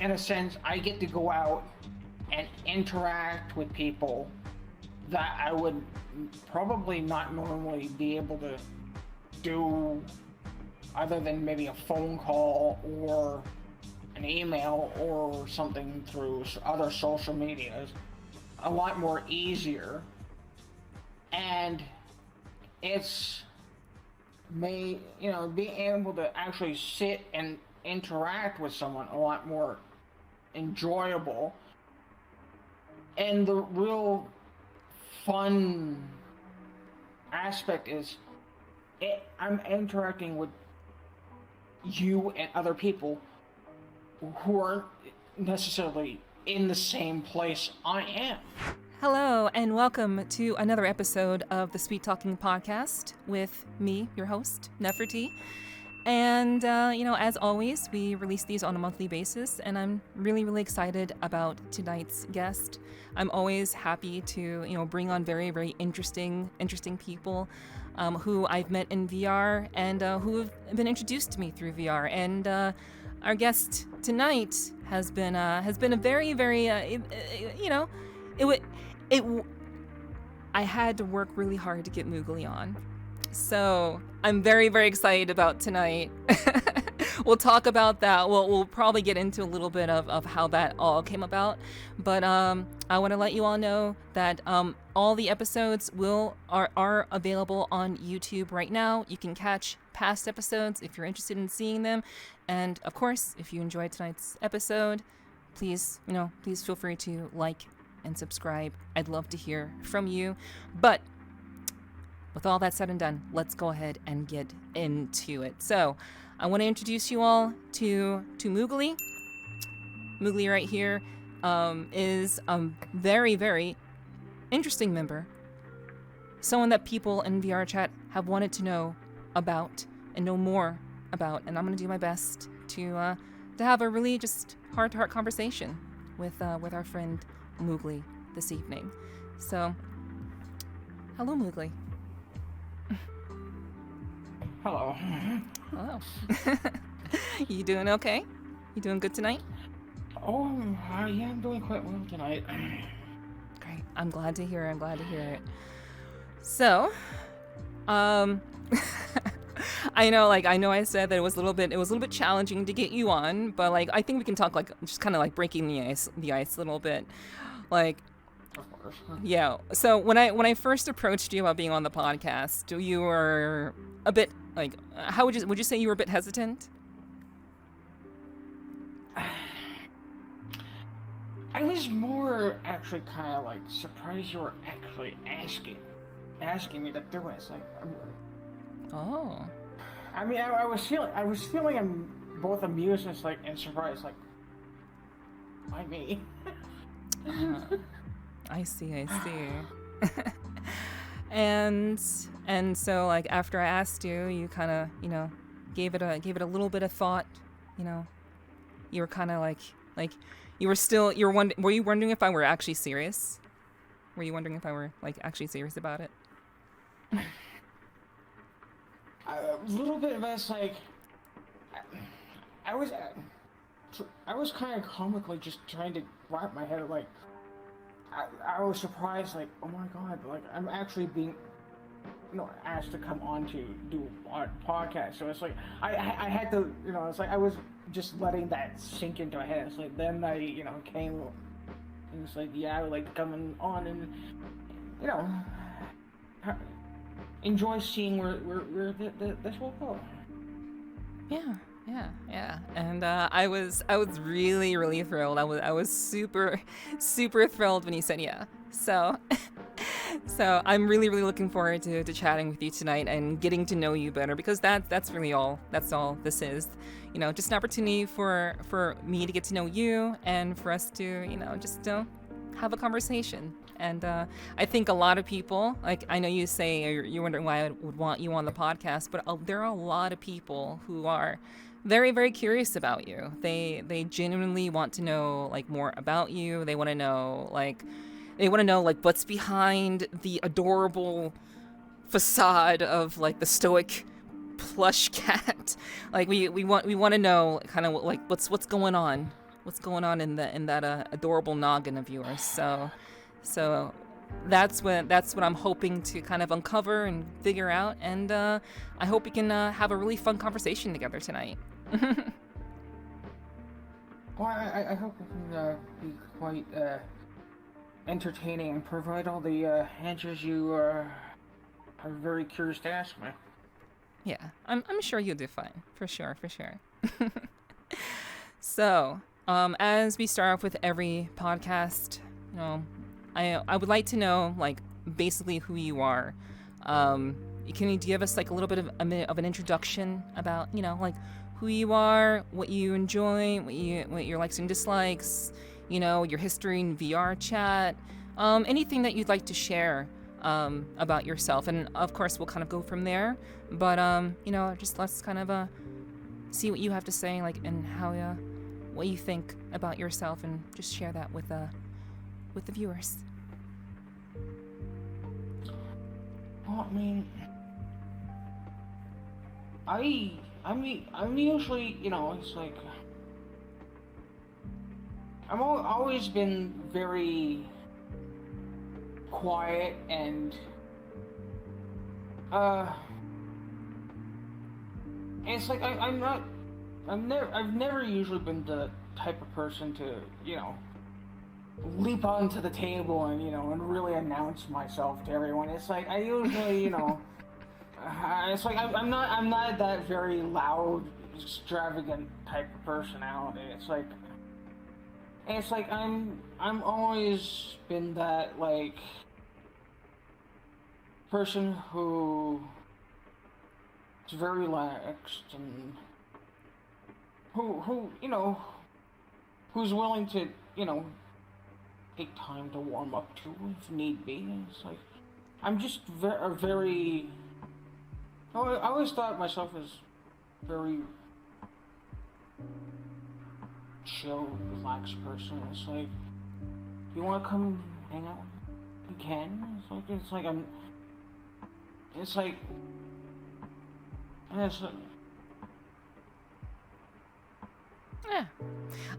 in a sense, I get to go out and interact with people that I would probably not normally be able to do other than maybe a phone call or an email or something through other social medias a lot more easier. And it's being able to actually sit and interact with someone a lot more enjoyable. And the real fun aspect is I'm interacting with you and other people who aren't necessarily in the same place I am. Hello, and welcome to another episode of the Sweet Talking Podcast with me, your host, Nepherti. And, as always, we release these on a monthly basis, and I'm really, really excited about tonight's guest. I'm always happy to, bring on very, very interesting people who I've met in VR and who have been introduced to me through VR. And our guest tonight has been a very, very, I had to work really hard to get Moogly on. So I'm very, very excited about tonight. We'll talk about that. We'll probably get into a little bit of how that all came about. But I want to let you all know that all the episodes are available on YouTube right now. You can catch past episodes if you're interested in seeing them. And of course, if you enjoyed tonight's episode, please feel free to like and subscribe. I'd love to hear from you. But with all that said and done, let's go ahead and get into it. So I want to introduce you all to Moogly. Moogly right here is a very, very interesting member. Someone that people in VRChat have wanted to know about and know more about. And I'm going to do my best to have a really just heart-to-heart conversation with our friend Moogly this evening. So, hello, Moogly. Hello. Hello. You doing okay? You doing good tonight? Oh, yeah, I'm doing quite well tonight. Great. I'm glad to hear it. So, I know I said that it was a little bit challenging to get you on, but I think we can talk just kind of breaking the ice a little bit. Of course. Yeah. So when I first approached you about being on the podcast, you were a bit how would you say you were a bit hesitant? I was more actually kind of surprised you were actually asking me to do it. It's Oh. I mean, I was feeling I'm both amused and surprised. Why me? I see. and so after I asked you, you kind of gave it a little bit of thought. You were kind of were you wondering if I were actually serious? Were you wondering if I were actually serious about it? A little bit of us I was kind of comically just trying to wrap my head I was surprised oh my god, I'm actually being asked to come on to do a podcast. So it's I had to it's I was just letting that sink into my head. It's then I came and it's yeah, I would like to come on and enjoy seeing where this will go. Yeah. And I was really, really thrilled. I was super, super thrilled when you said yeah. So I'm really, really looking forward to chatting with you tonight and getting to know you better, because that's really all. That's all this is. Just an opportunity for me to get to know you and for us to just have a conversation. And I think a lot of people, I know you say you're wondering why I would want you on the podcast, but there are a lot of people who are very, very curious about you. They genuinely want to know more about you. They want to know what's behind the adorable facade of the stoic plush cat. We want to know kind of what's going on what's going on in that adorable noggin of yours. So that's what I'm hoping to kind of uncover and figure out, and I hope we can have a really fun conversation together tonight. Well, I hope it can be quite entertaining and provide all the answers you are very curious to ask me. Yeah, I'm sure you'll do fine, for sure. So, as we start off with every podcast, I would like to know, like, basically who you are. Can you give us like a little bit of an introduction about, like, who you are, what you enjoy, what your likes and dislikes, your history in VRChat, anything that you'd like to share about yourself, and of course we'll kind of go from there. But just let's kind of see what you have to say, like, and how what you think about yourself, and just share that with the viewers. Well, I mean, I'm usually, it's like, I've always been very quiet and it's like I've never usually been the type of person to, leap onto the table and, and really announce myself to everyone. It's like I usually, it's like I'm not that very loud, extravagant type of personality. It's like I'm always been that, like, person who is very relaxed and who who's willing to, take time to warm up to if need be. It's like I'm just very I always thought myself as very chill, relaxed person. It's like, you want to come hang out? You can. It's like Yeah,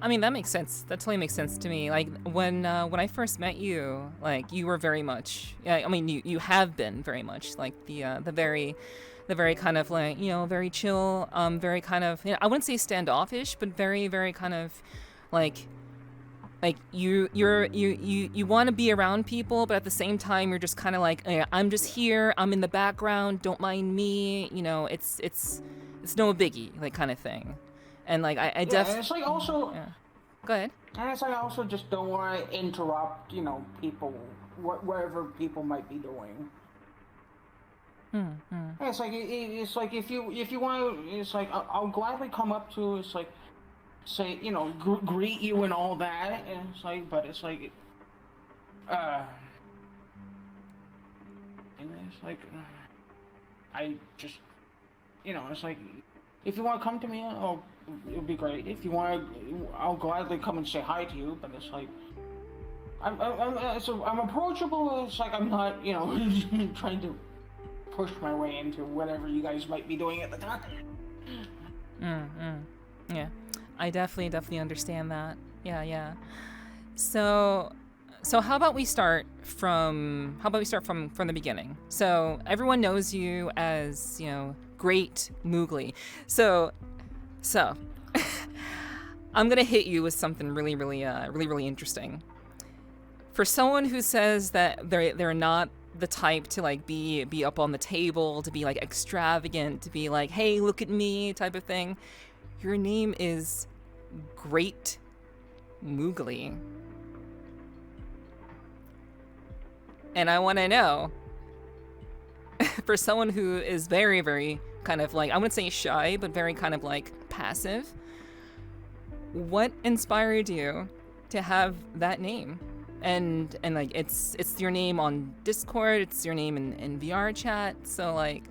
I mean, that makes sense. That totally makes sense to me. Like, when I first met you, like, you were very much, I mean, you have been very much like the very kind of, like, very chill, very kind of, I wouldn't say standoffish, but very, very kind of like you want to be around people, but at the same time you're just kind of like, I'm just here, I'm in the background, don't mind me, it's no biggie, like, kind of thing. And, like, I definitely... and it's like also... Yeah. Go ahead. And it's like I also just don't want to interrupt, people, whatever people might be doing. It's like if you want to, it's like I'll gladly come up to, it's like, say, greet you and all that, and it's like, but it's like, and it's like, I just, it's like, if you want to come to me, it'll be great. If you want to, I'll gladly come and say hi to you. But it's like, I'm approachable. It's like I'm not, trying to push my way into whatever you guys might be doing at the time. Yeah, I definitely understand that. Yeah. So how about we start from the beginning? So everyone knows you as, GreatGooglyMoogly. So I'm gonna hit you with something really interesting. For someone who says that they're not the type to, like, be up on the table, to be, like, extravagant, to be like, hey, look at me type of thing, your name is GreatGoogly. And I want to know, for someone who is very, very kind of, like, I wouldn't say shy, but very kind of, like, passive, what inspired you to have that name? And like, it's your name on Discord, it's your name in VRChat, so, like,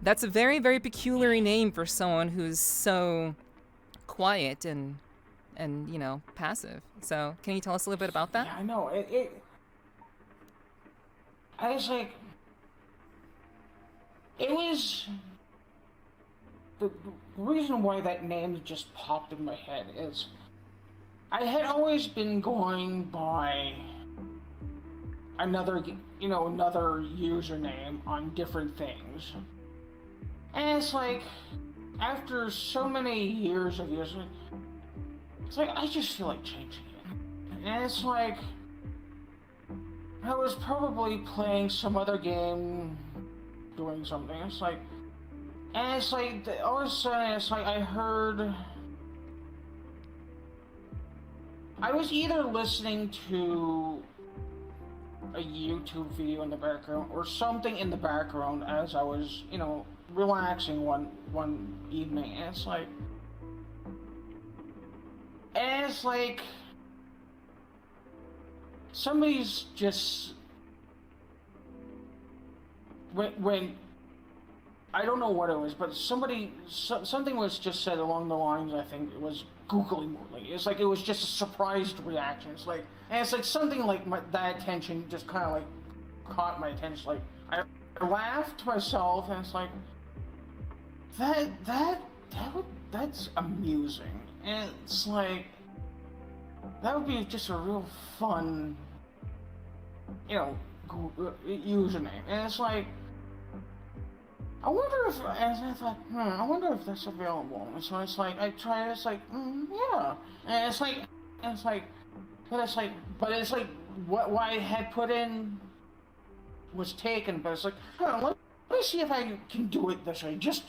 that's a very, very peculiar name for someone who's so quiet and passive. So can you tell us a little bit about that? Yeah, I know. I was like, it was the reason why that name just popped in my head is I had always been going by another username on different things. And it's like, after so many years of using it, it's like, I just feel like changing it. And it's like, I was probably playing some other game, doing something. It's like, and it's like, all of a sudden, it's like, I heard, I was either listening to a YouTube video in the background or something in the background as I was, relaxing one evening, and it's like somebody's just when I don't know what it was, but something was just said along the lines, I think it was GreatGooglyMoogly. It's like it was just a surprised reaction. It's like, and it's like something like that attention just kind of like caught my attention. Like I laughed to myself, and it's like that's amusing, and it's like that would be just a real fun, username, and it's like. I wonder if, and I thought, I wonder if that's available. And so it's like, I tried, it's like, yeah. And it's like, what I had put in was taken, but it's like, let me see if I can do it this way. Just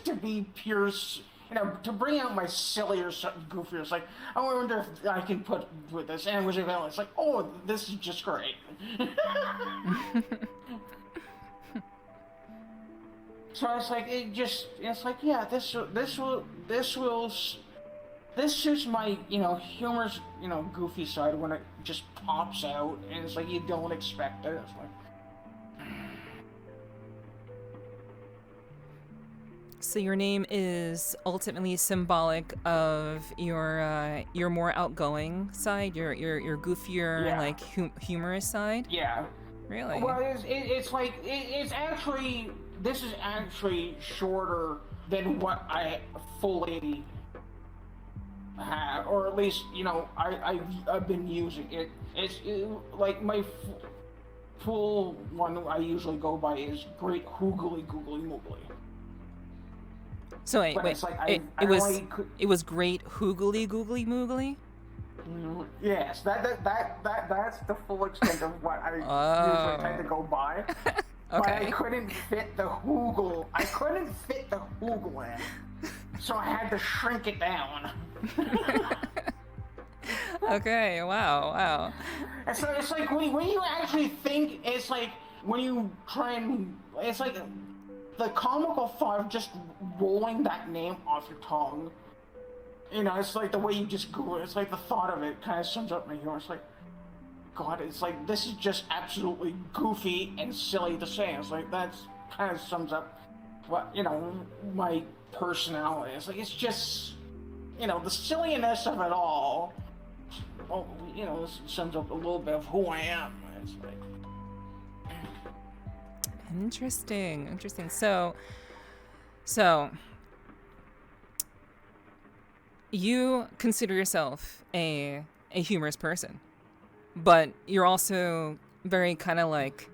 to be pure, to bring out my silly or something goofy. It's like, I wonder if I can put this, and it was available. It's like, oh, this is just great. So it's like, yeah, this suits my, humorous, goofy side when it just pops out, and it's like, you don't expect it. It's like... So your name is ultimately symbolic of your more outgoing side, your goofier, like, humorous side? Yeah. Really? Well, it's actually... This is actually shorter than what I fully have, or at least, I've been using it. It's like my full one I usually go by is GreatGooglyMoogly. So wait, it was GreatGooglyMoogly? Yes, that's the full extent of what I usually tend to go by. Okay. But I couldn't fit the Hoogle. In, so I had to shrink it down. Okay. Wow. So it's like when you actually think, it's like when you try and, it's like the comical thought of just rolling that name off your tongue. It's like the way you just Google it. It's like the thought of it kind of sums up my humor. It's like, God, it's like, this is just absolutely goofy and silly to say. It's like, that's kind of sums up what, my personality. It's like, it's just, the silliness of it all. Well, this sums up a little bit of who I am. It's like... Interesting. So, you consider yourself a humorous person. But you're also very kind of like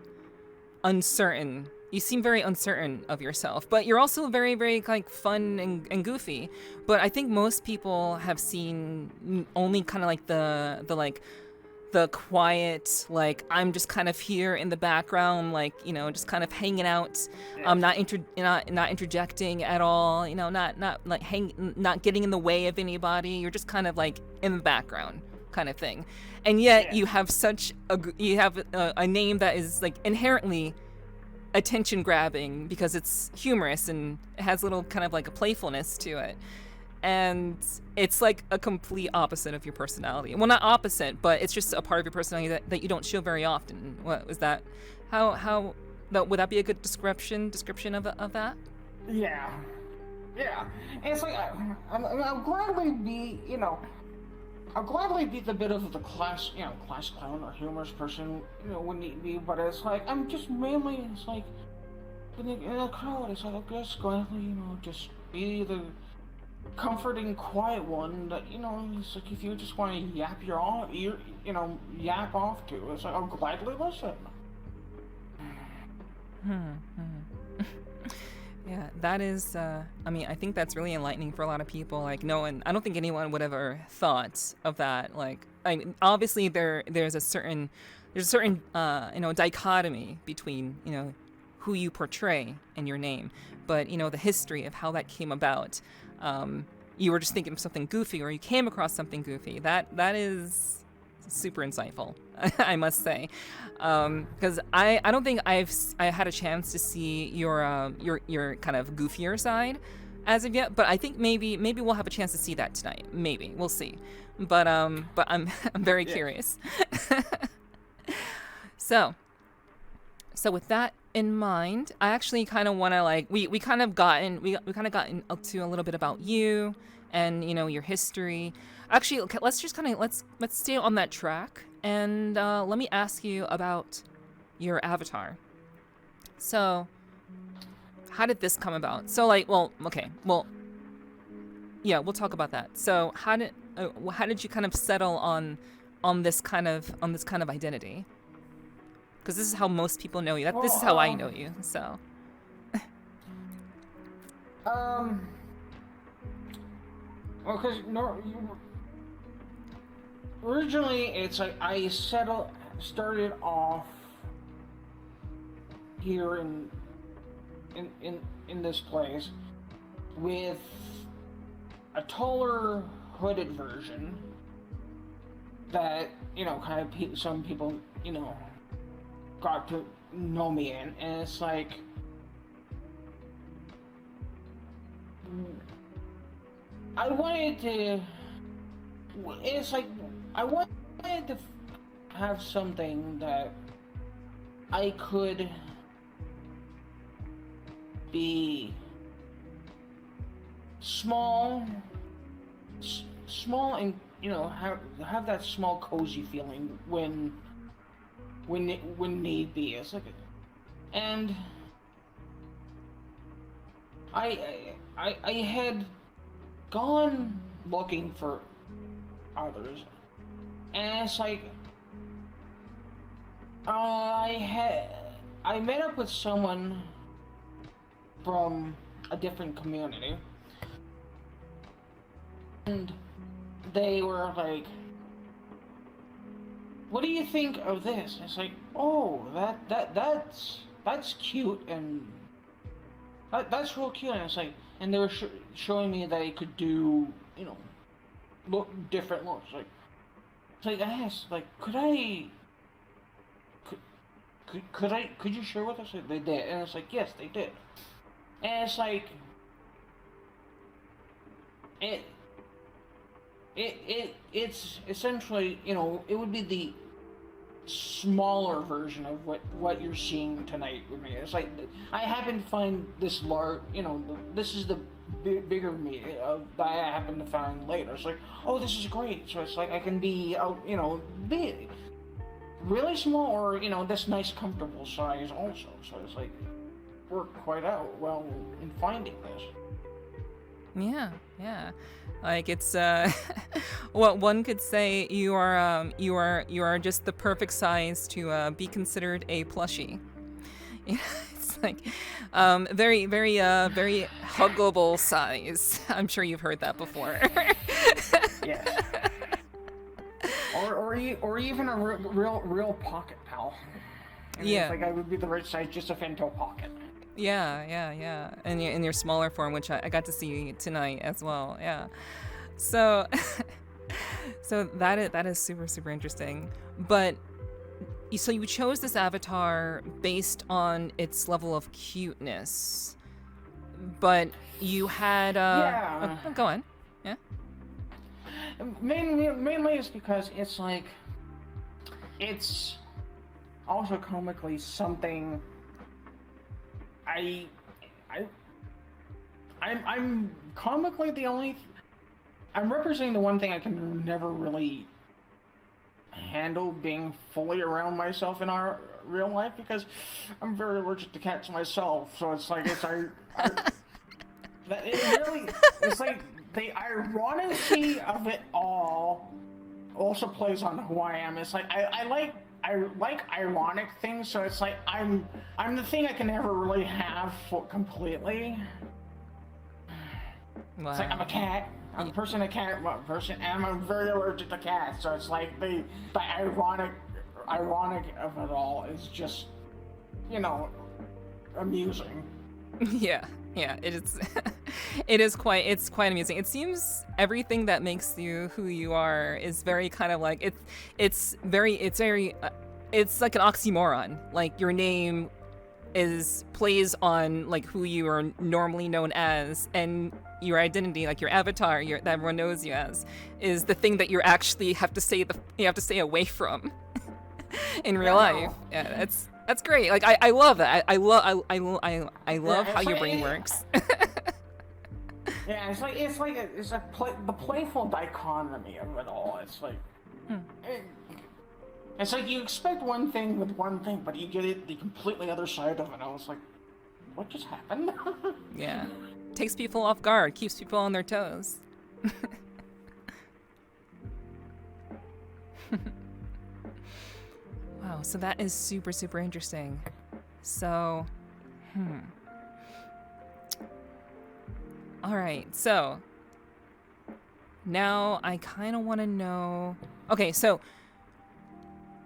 uncertain. You seem very uncertain of yourself, but you're also very, very like fun and goofy. But I think most people have seen only kind of like the quiet, like I'm just kind of here in the background, like, just kind of hanging out. I'm not interjecting at all. Not getting in the way of anybody. You're just kind of like in the background, kind of thing. And yet you have a name that is like inherently attention grabbing because it's humorous and it has a little kind of like a playfulness to it. And it's like a complete opposite of your personality. Well, not opposite, but it's just a part of your personality that you don't show very often. What was that? How would that be a good description of that? Yeah. And it's like I'll gladly be, I'll gladly be the bit of the class clown or humorous person, when need be, but it's like, I'm just mainly, it's like, in the crowd, it's like, I'll just gladly, just be the comforting, quiet one that, you know, it's like if you just want to yap off to, it's like I'll gladly listen. Yeah, that is, I mean, I think that's really enlightening for a lot of people. Like, no one, I don't think anyone would ever thought of that. Like, I mean, obviously there's a certain, dichotomy between, who you portray in your name, but, the history of how that came about. You were just thinking of something goofy, or you came across something goofy. That is super insightful, I must say, because I don't think I had a chance to see your kind of goofier side as of yet, but I think maybe we'll have a chance to see that tonight. Maybe we'll see, but I'm very curious. So with that in mind, I actually kind of want to we kind of gotten up to a little bit about you and your history. Actually, okay, let's stay on that track, and let me ask you about your avatar. So, how did this come about? So, we'll talk about that. So, how did you kind of settle on this kind of identity? Because this is how most people know you. This is how I know you. So. Well, because originally it's like I started off here in this place with a taller hooded version that kind of some people got to know me in, and it's like I wanted to have something that I could be small and have that small cozy feeling when need be. It's like, and I had gone looking for others, and it's like I met up with someone from a different community, and they were like, what do you think of this? And it's like, oh, that's cute, and that's real cute. And it's like, and they were showing me that I could do, different looks. Like, it's like I asked, like, could you share with us? Like, they did, and it's like, yes, they did. And it's like, it's essentially, it would be the smaller version of what you're seeing tonight with me. It's like I happen to find this large, this is the bigger me that I happen to find later. It's like, oh, this is great. So it's like I can be, big, really small, or this nice comfortable size also. So it's like worked quite out well in finding this. Yeah. Like it's what one could say, you are just the perfect size to be considered a plushie. Yeah, it's like very huggable size. I'm sure you've heard that before. Yes. Or even a real pocket pal. It's like I would be the right size just to fit into a pocket. Yeah. And in your smaller form, which I got to see tonight as well. Yeah. So that is super, super interesting. But so you chose this avatar based on its level of cuteness. But you had go on. Yeah. Mainly it's because it's like it's also comically something I'm comically I'm representing the one thing I can never really handle being fully around myself in our real life, because I'm very allergic to cats myself. So it's like it's like the ironicity of it all also plays on who I am. It's like I like ironic things, so it's like I'm the thing I can never really have completely. Wow. It's like I'm a cat. I'm a person, a cat, person, and I'm very allergic to cats. So it's like the ironic of it all is just, you know, amusing. Yeah, it is. It's quite amusing. It seems everything that makes you who you are is very kind of like it's like an oxymoron. Like your name plays on like who you are normally known as, and your identity, like your avatar, that everyone knows you as, is the thing that you actually have to stay away from in real life. Yeah, that's great. Like I love that. I love how your brain works. Yeah, it's the playful dichotomy of it all. It's like it's like you expect one thing with one thing, but you get it the completely other side of it. I was like, what just happened? Yeah, takes people off guard, keeps people on their toes. Wow, so that is super, super interesting. So, all right, so now I kind of want to know. Okay, so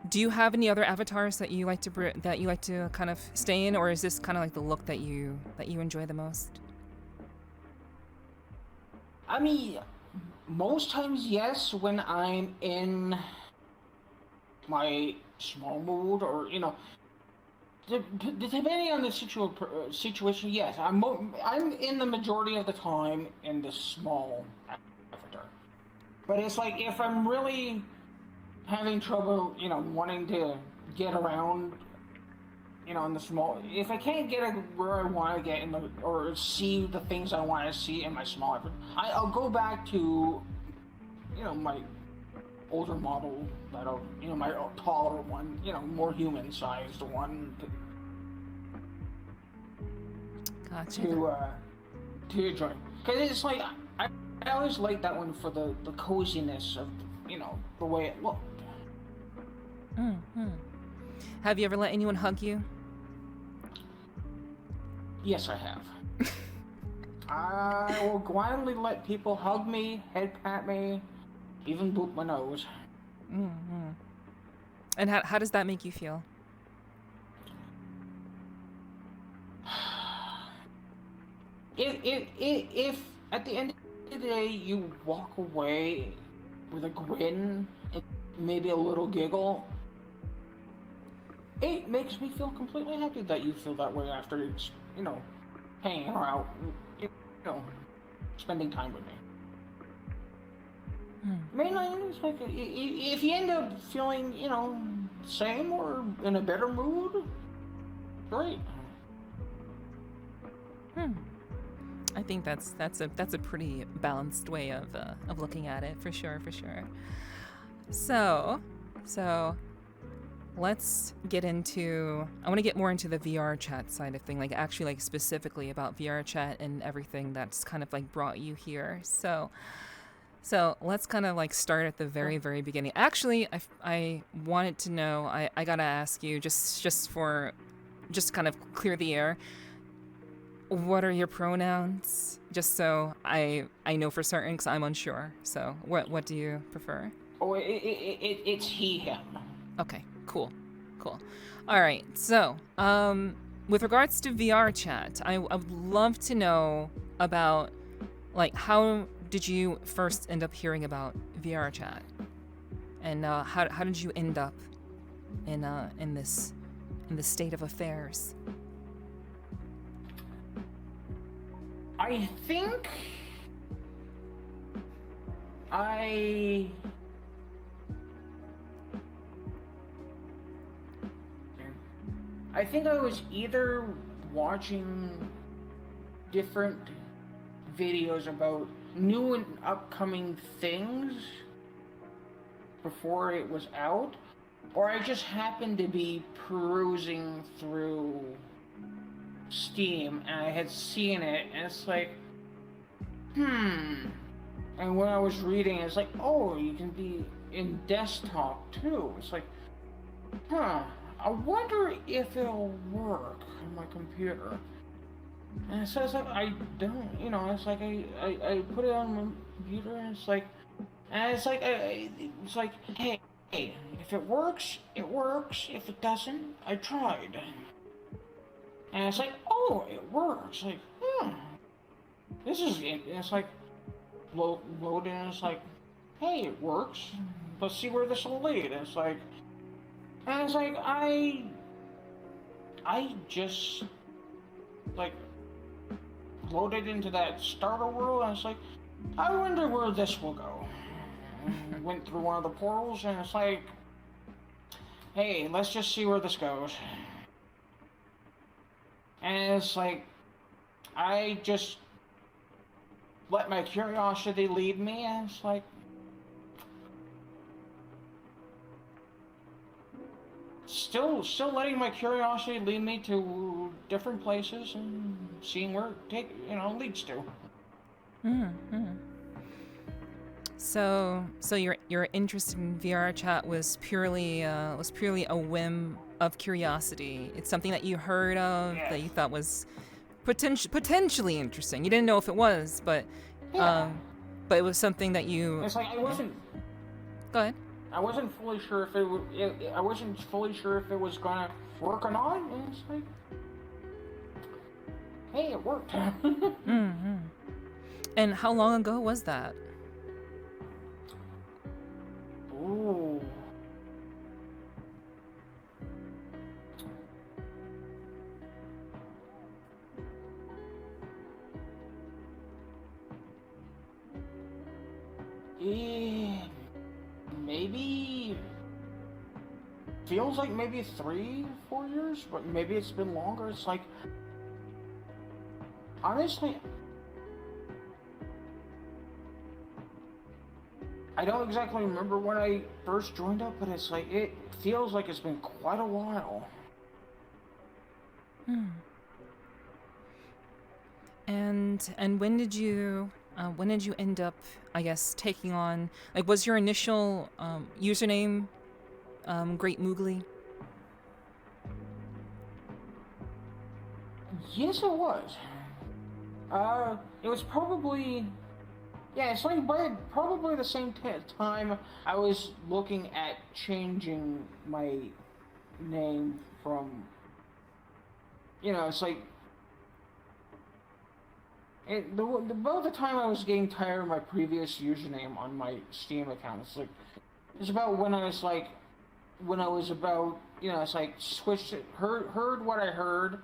do you have any other avatars that you like to kind of stay in, or is this kind of like the look that you enjoy the most? I mean, most times yes, when I'm in my small mood, or you know, depending on the situation, yes, I'm in the majority of the time in the small avatar. But it's like if I'm really having trouble, you know, wanting to get around, you know, in the small, if I can't get where I want to get or see the things I want to see in my small avatar, I'll go back to, you know, my older model my taller one, you know, more human-sized one. Gotcha. To enjoy, because it's like I always like that one for the coziness of, you know, the way it looked. Have you ever let anyone hug you? Yes, I have. I will gladly let people hug me, head pat me, even boop my nose. And how does that make you feel? If at the end of the day you walk away with a grin and maybe a little giggle, it makes me feel completely happy that you feel that way after, you know, hanging out, you know, spending time with me. Mainly, it's like if you end up feeling, you know, same or in a better mood, great. I think that's a pretty balanced way of looking at it, for sure. So let's get into. I want to get more into the VRChat side of thing, like actually, like specifically about VRChat and everything that's kind of like brought you here. So let's kind of like start at the very, very beginning. Actually, I wanted to know. I gotta ask you just kind of clear the air. What are your pronouns? Just so I know for certain, because I'm unsure. So what do you prefer? Oh, it's he, him. Okay, cool. All right, so with regards to VRChat, I would love to know about, like, how did you first end up hearing about VRChat, and how did you end up in this state of affairs? I think I was either watching different videos about new and upcoming things before it was out, or I just happened to be perusing through Steam and I had seen it, and it's like, And when I was reading, it's like, oh, you can be in desktop too. It's like, huh, I wonder if it'll work on my computer. And so it's like, I don't, it's like, I put it on my computer and it's like, hey, if it works, it works. If it doesn't, I tried. And it's like, oh, it works. Like, this is it. And it's like, load in, and it's like, hey, it works. Let's see where this will lead. And it's like, I just, like, loaded into that starter world, and it's like, I wonder where this will go. And went through one of the portals, and it's like, hey, let's just see where this goes. And it's like, I just let my curiosity lead me, and it's like, still letting my curiosity lead me to different places and seeing where it leads to. So your interest in VRChat was purely a whim of curiosity. It's something that you heard of, Yeah. that you thought was potentially interesting. You didn't know if it was, but it was something that you. It's like I wasn't. Go ahead. I wasn't fully sure if it was gonna work or not. And it's like, hey, it worked. And how long ago was that? Ooh. Maybe feels like maybe 3-4 years, but maybe it's been longer. It's like, honestly, I don't exactly remember when I first joined up, but it's like, it feels like it's been quite a while. And when did you end up, I guess, taking on, like, was your initial username GreatGoogly? Yes, it was. It was probably, it's like by probably the same time I was looking at changing my name from, it's like, about the time I was getting tired of my previous username on my Steam account. It's about when I was about, it's like switched it, heard what I heard.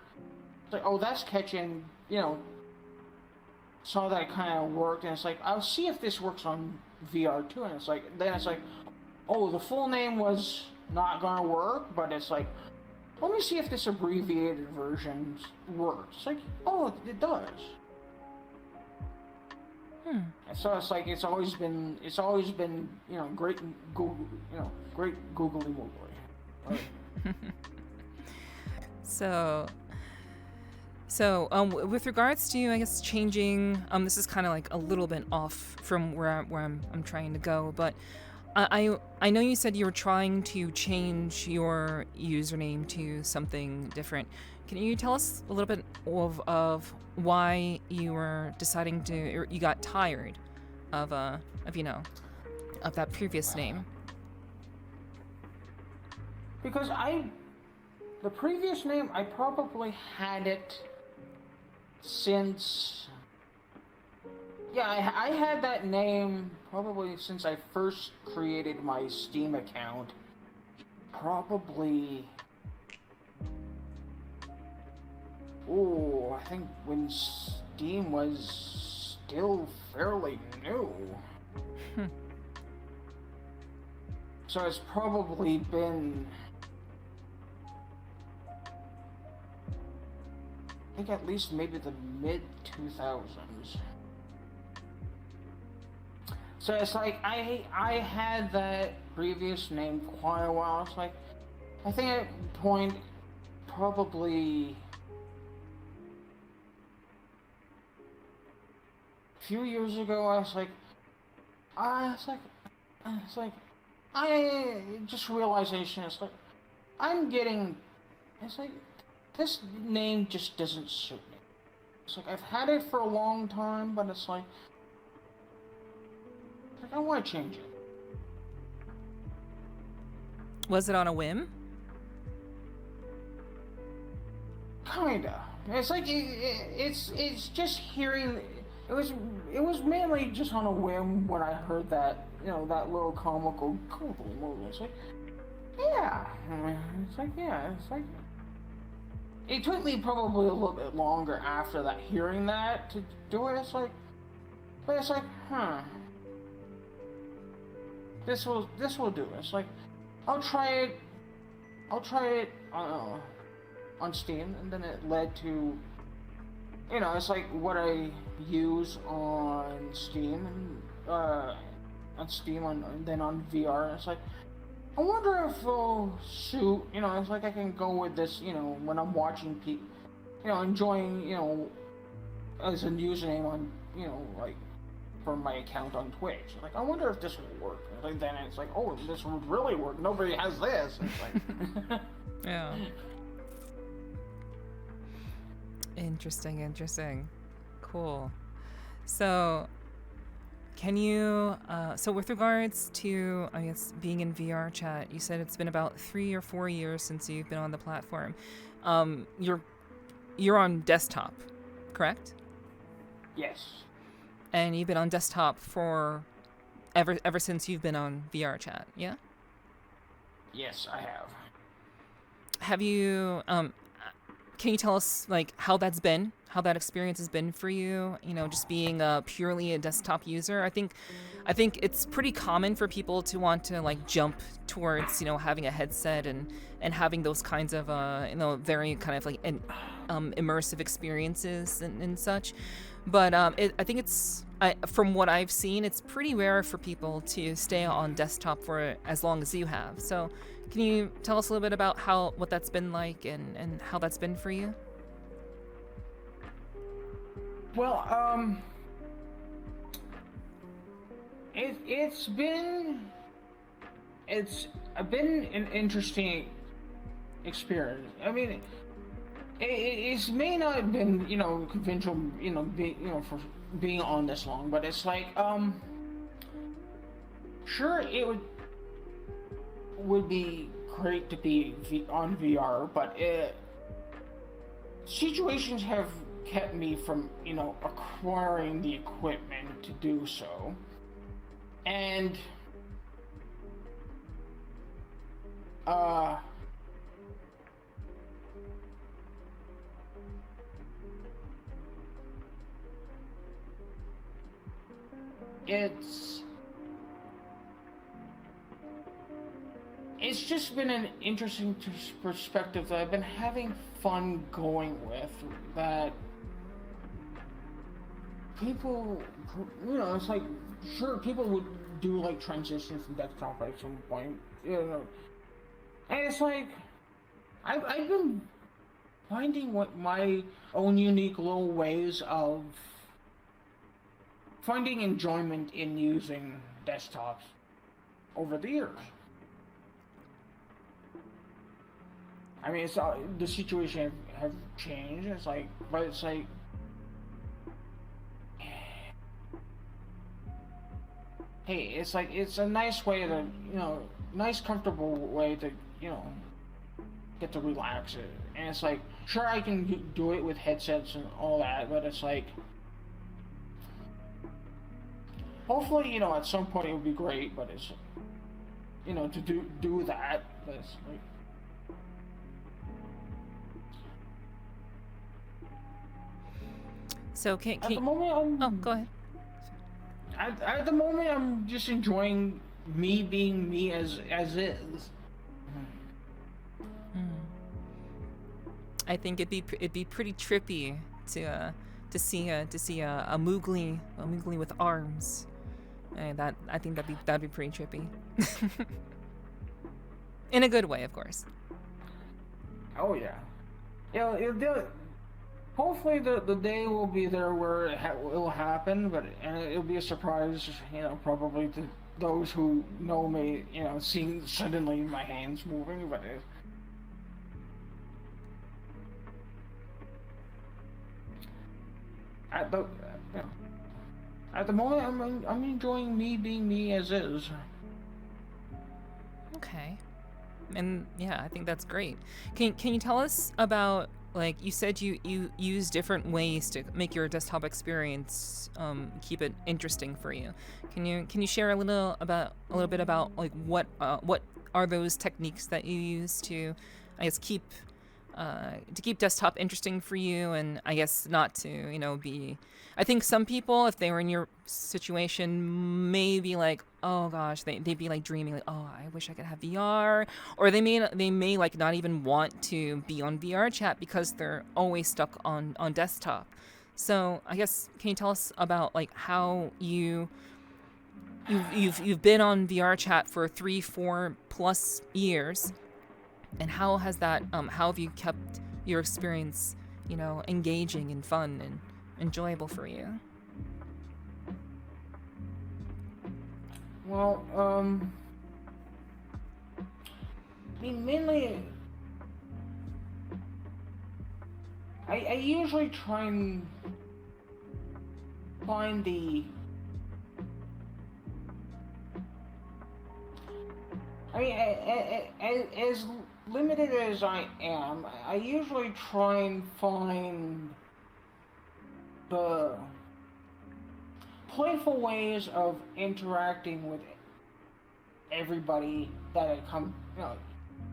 It's like, oh, that's catching, saw that it kind of worked, and it's like, I'll see if this works on VR too. And it's like, oh, the full name was not gonna work, but it's like, let me see if this abbreviated version works. It's like, oh, it does. So it's like, it's always been, great GreatGooglyMoogly. Right? So, with regards to, I guess, changing, this is kind of like a little bit off from where I'm trying to go, but I know you said you were trying to change your username to something different. Can you tell us a little bit of why you were deciding to, or you got tired of that previous name? Because the previous name, I probably had it since, I had that name probably since I first created my Steam account. Probably, I think when Steam was still fairly new. So it's probably been, I think, at least maybe the mid-2000s. So it's like, I had that previous name quite a while. It's like, I think at a point, probably a few years ago, I was like, it's like, I just realization. It's like, I'm getting. It's like, this name just doesn't suit me. It's like I've had it for a long time, but it's like I want to change it. Was it on a whim? Kinda. It's like it's just hearing. It was mainly just on a whim when I heard that, you know, that little comical movie. It's like, yeah. It's like, yeah. It's like, it took me probably a little bit longer after that, hearing that, to do it. It's like, but it's like, this will do it. It's like, I'll try it on Steam, and then it led to, you know, it's like what I use on Steam, and then on VR. It's like, I wonder if it'll suit, you know, it's like I can go with this, you know, when I'm watching people, you know, enjoying, you know, as a username on, you know, like, for my account on Twitch. Like, I wonder if this will work. Like, then it's like, oh, this would really work. Nobody has this. It's like... Yeah. Interesting. Cool. So, can you, so with regards to, I guess, being in VRChat, you said it's been about 3 or 4 years since you've been on the platform. You're on desktop, correct? Yes. And you've been on desktop for ever since you've been on VRChat, yeah? Yes, I have. Have you, can you tell us, like, how that's been? How that experience has been for you? You know, just being purely a desktop user. I think it's pretty common for people to want to, like, jump towards, you know, having a headset and having those kinds of, you know, very kind of like immersive experiences and such. But I think from what I've seen, it's pretty rare for people to stay on desktop for as long as you have. So, can you tell us a little bit about what that's been like and how that's been for you? Well, it's been an interesting experience. I mean, it may not have been, you know, conventional, you know, for being on this long, but it's like, sure, it would be great to be on VR, but situations have kept me from, you know, acquiring the equipment to do so. And it's just been an interesting perspective that I've been having fun going with, that people, you know, it's like, sure, people would do, like, transitions from desktop at some point, you know, and it's like, I've been finding what my own unique little ways of finding enjoyment in using desktops over the years. I mean, it's the situation have changed. It's like, but it's like, hey, it's like, it's a nice way to, you know, nice comfortable way to, you know, get to relax it. And it's like, sure, I can do it with headsets and all that, but it's like, hopefully, you know, at some point it would be great, but it's, you know, to do that, but it's like, so at the moment, oh, go ahead. At the moment, I'm just enjoying me being me as is. I think it'd be pretty trippy to see a Moogly with arms. And I think that'd be pretty trippy. In a good way, of course. Oh yeah. Yeah, hopefully the day will be there where it will happen, but and it'll be a surprise, probably to those who know me, seeing suddenly my hands moving, but at the you know, at the moment I'm enjoying me being me as is. Okay. And yeah, I think that's great. Can you tell us about, like, you said you use different ways to make your desktop experience keep it interesting for you. Can you share a little bit about like what are those techniques that you use to, I guess, keep desktop interesting for you, and I guess not to be. I think some people, if they were in your situation, may be like, oh gosh, they'd be like dreaming, like, oh, I wish I could have VR, or they may like not even want to be on VR chat because they're always stuck on desktop. So I guess, can you tell us about like how you've been on VR chat for 3-4+ years, and how has that how have you kept your experience engaging and fun and enjoyable for you? Well, I mean, mainly, I usually try and find as limited as I am, I usually try and find the playful ways of interacting with everybody that I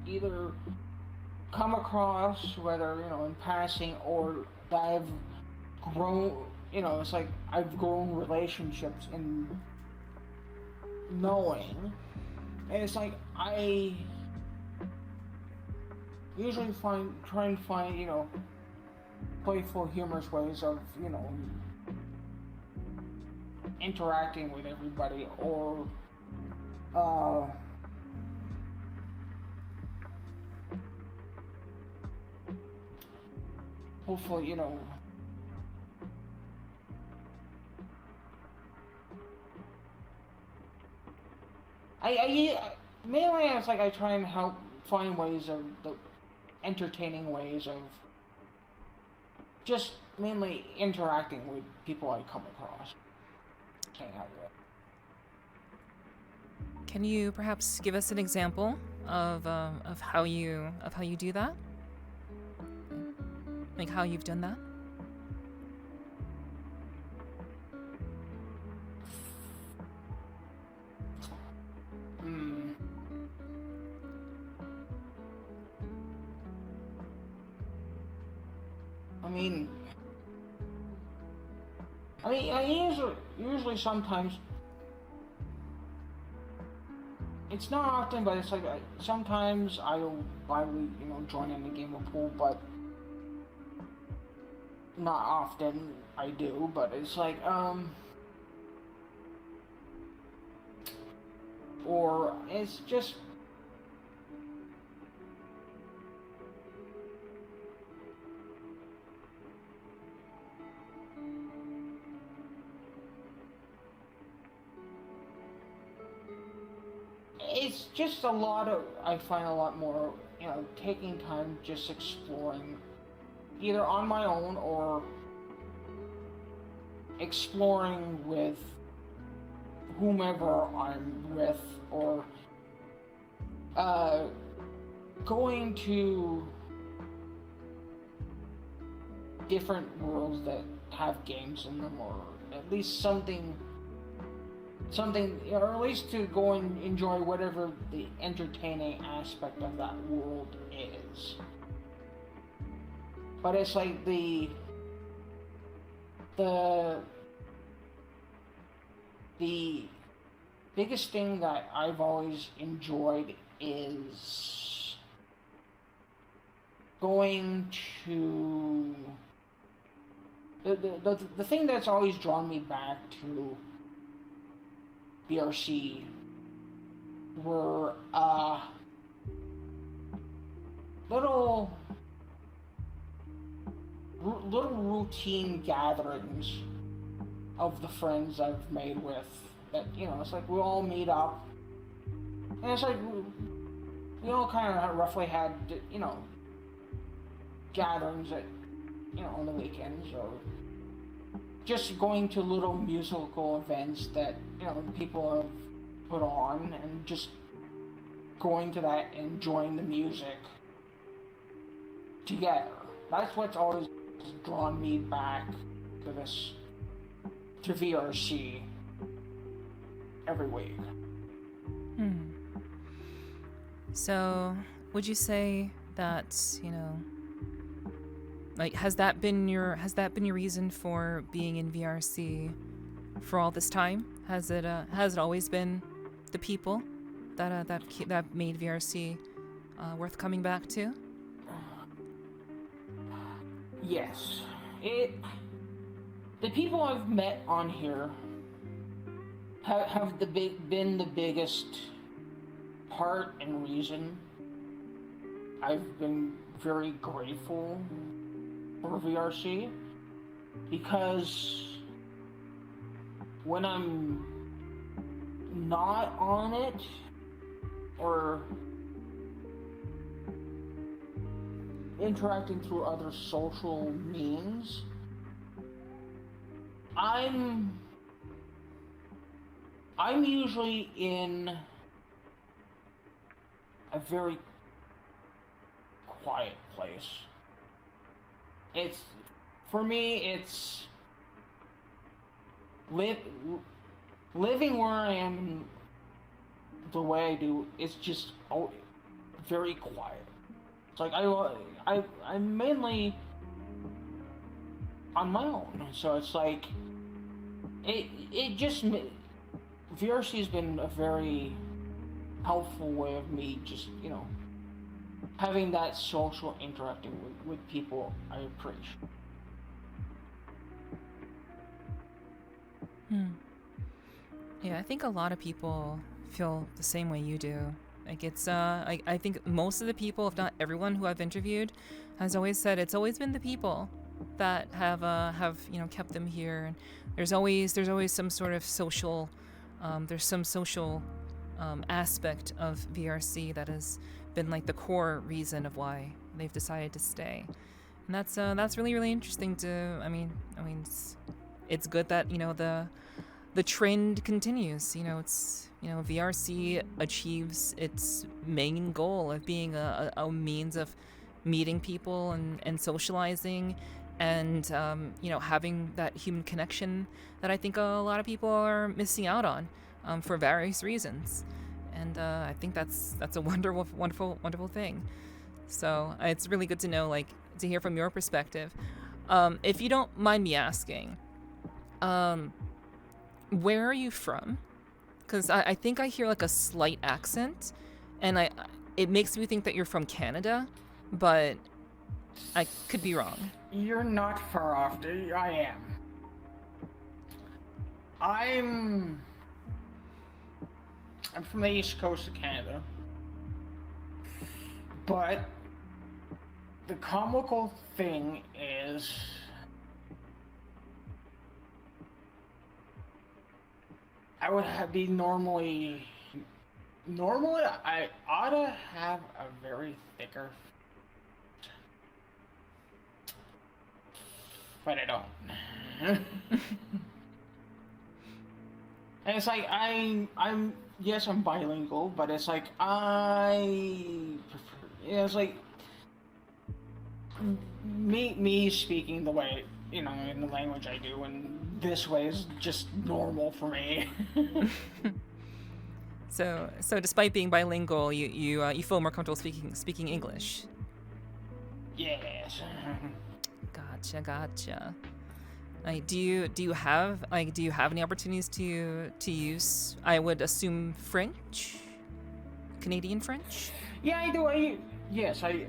either come across, whether, in passing, or that I've grown, it's like I've grown relationships in knowing. And it's like I usually try and find, playful, humorous ways of, interacting with everybody, or hopefully, I mainly it's like I try and help find ways of the entertaining ways of just mainly interacting with people I come across, hang out with. Can you perhaps give us an example of how you do that? Like how you've done that? I usually sometimes, it's not often, but it's like sometimes I'll join in the game of pool, but not often I do. But it's like or it's just a lot of, I find a lot more, taking time just exploring, either on my own or exploring with whomever I'm with, or going to different worlds that have games in them, or at least something, or at least to go and enjoy whatever the entertaining aspect of that world is. But it's like the biggest thing that I've always enjoyed is going to the thing that's always drawn me back to VRC were little routine gatherings of the friends I've made with that, it's like we all meet up, and it's like we all kind of roughly had, gatherings at, on the weekends, or just going to little musical events that, people have put on, and just going to that and enjoying the music together. That's what's always drawn me back to VRC every week. So, would you say that, like, has that been your reason for being in VRC for all this time? Has it always been the people that made VRC worth coming back to? Yes. The people I've met on here have been the biggest part and reason I've been very grateful for VRC, because when I'm not on it, or interacting through other social means, I'm usually in a very quiet place. For me, it's living where I am the way I do. It's just very quiet. It's like I'm mainly on my own, so it's like VRC has been a very helpful way of me just, having that social interacting with people I appreciate. Yeah, I think a lot of people feel the same way you do. Like, it's I think most of the people, if not everyone who I've interviewed, has always said it's always been the people that have kept them here. And there's always some sort of social aspect of VRC that has been like the core reason of why they've decided to stay. And that's really, really interesting I mean it's good that the trend continues. It's VRC achieves its main goal of being a means of meeting people and socializing and having that human connection that I think a lot of people are missing out on for various reasons. And I think that's a wonderful thing. So it's really good to know, like, to hear from your perspective. If you don't mind me asking, where are you from? Because I think I hear like a slight accent, and it makes me think that you're from Canada, but I could be wrong. You're not far off. I am. I'm from the east coast of Canada, but the comical thing is I would be normally I ought to have a very thicker, but I don't. And it's like I'm yes, I'm bilingual, but it's like it's like me speaking the way, in the language I do, and this way is just normal for me. So despite being bilingual, you feel more comfortable speaking English. Yes. Gotcha. Like, do you have any opportunities to use, I would assume, French, Canadian French? Yeah, I do. Yes, I do.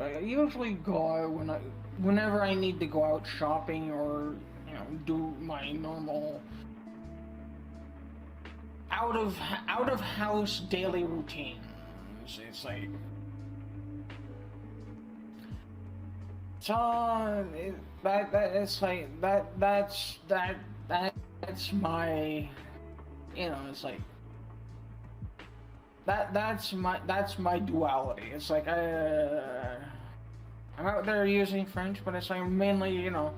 I usually go out whenever I need to go out shopping or do my normal out of house daily routines. It's like So that it's like that's my, you know, it's like that's my duality. It's like I'm out there using French, but it's like mainly, you know,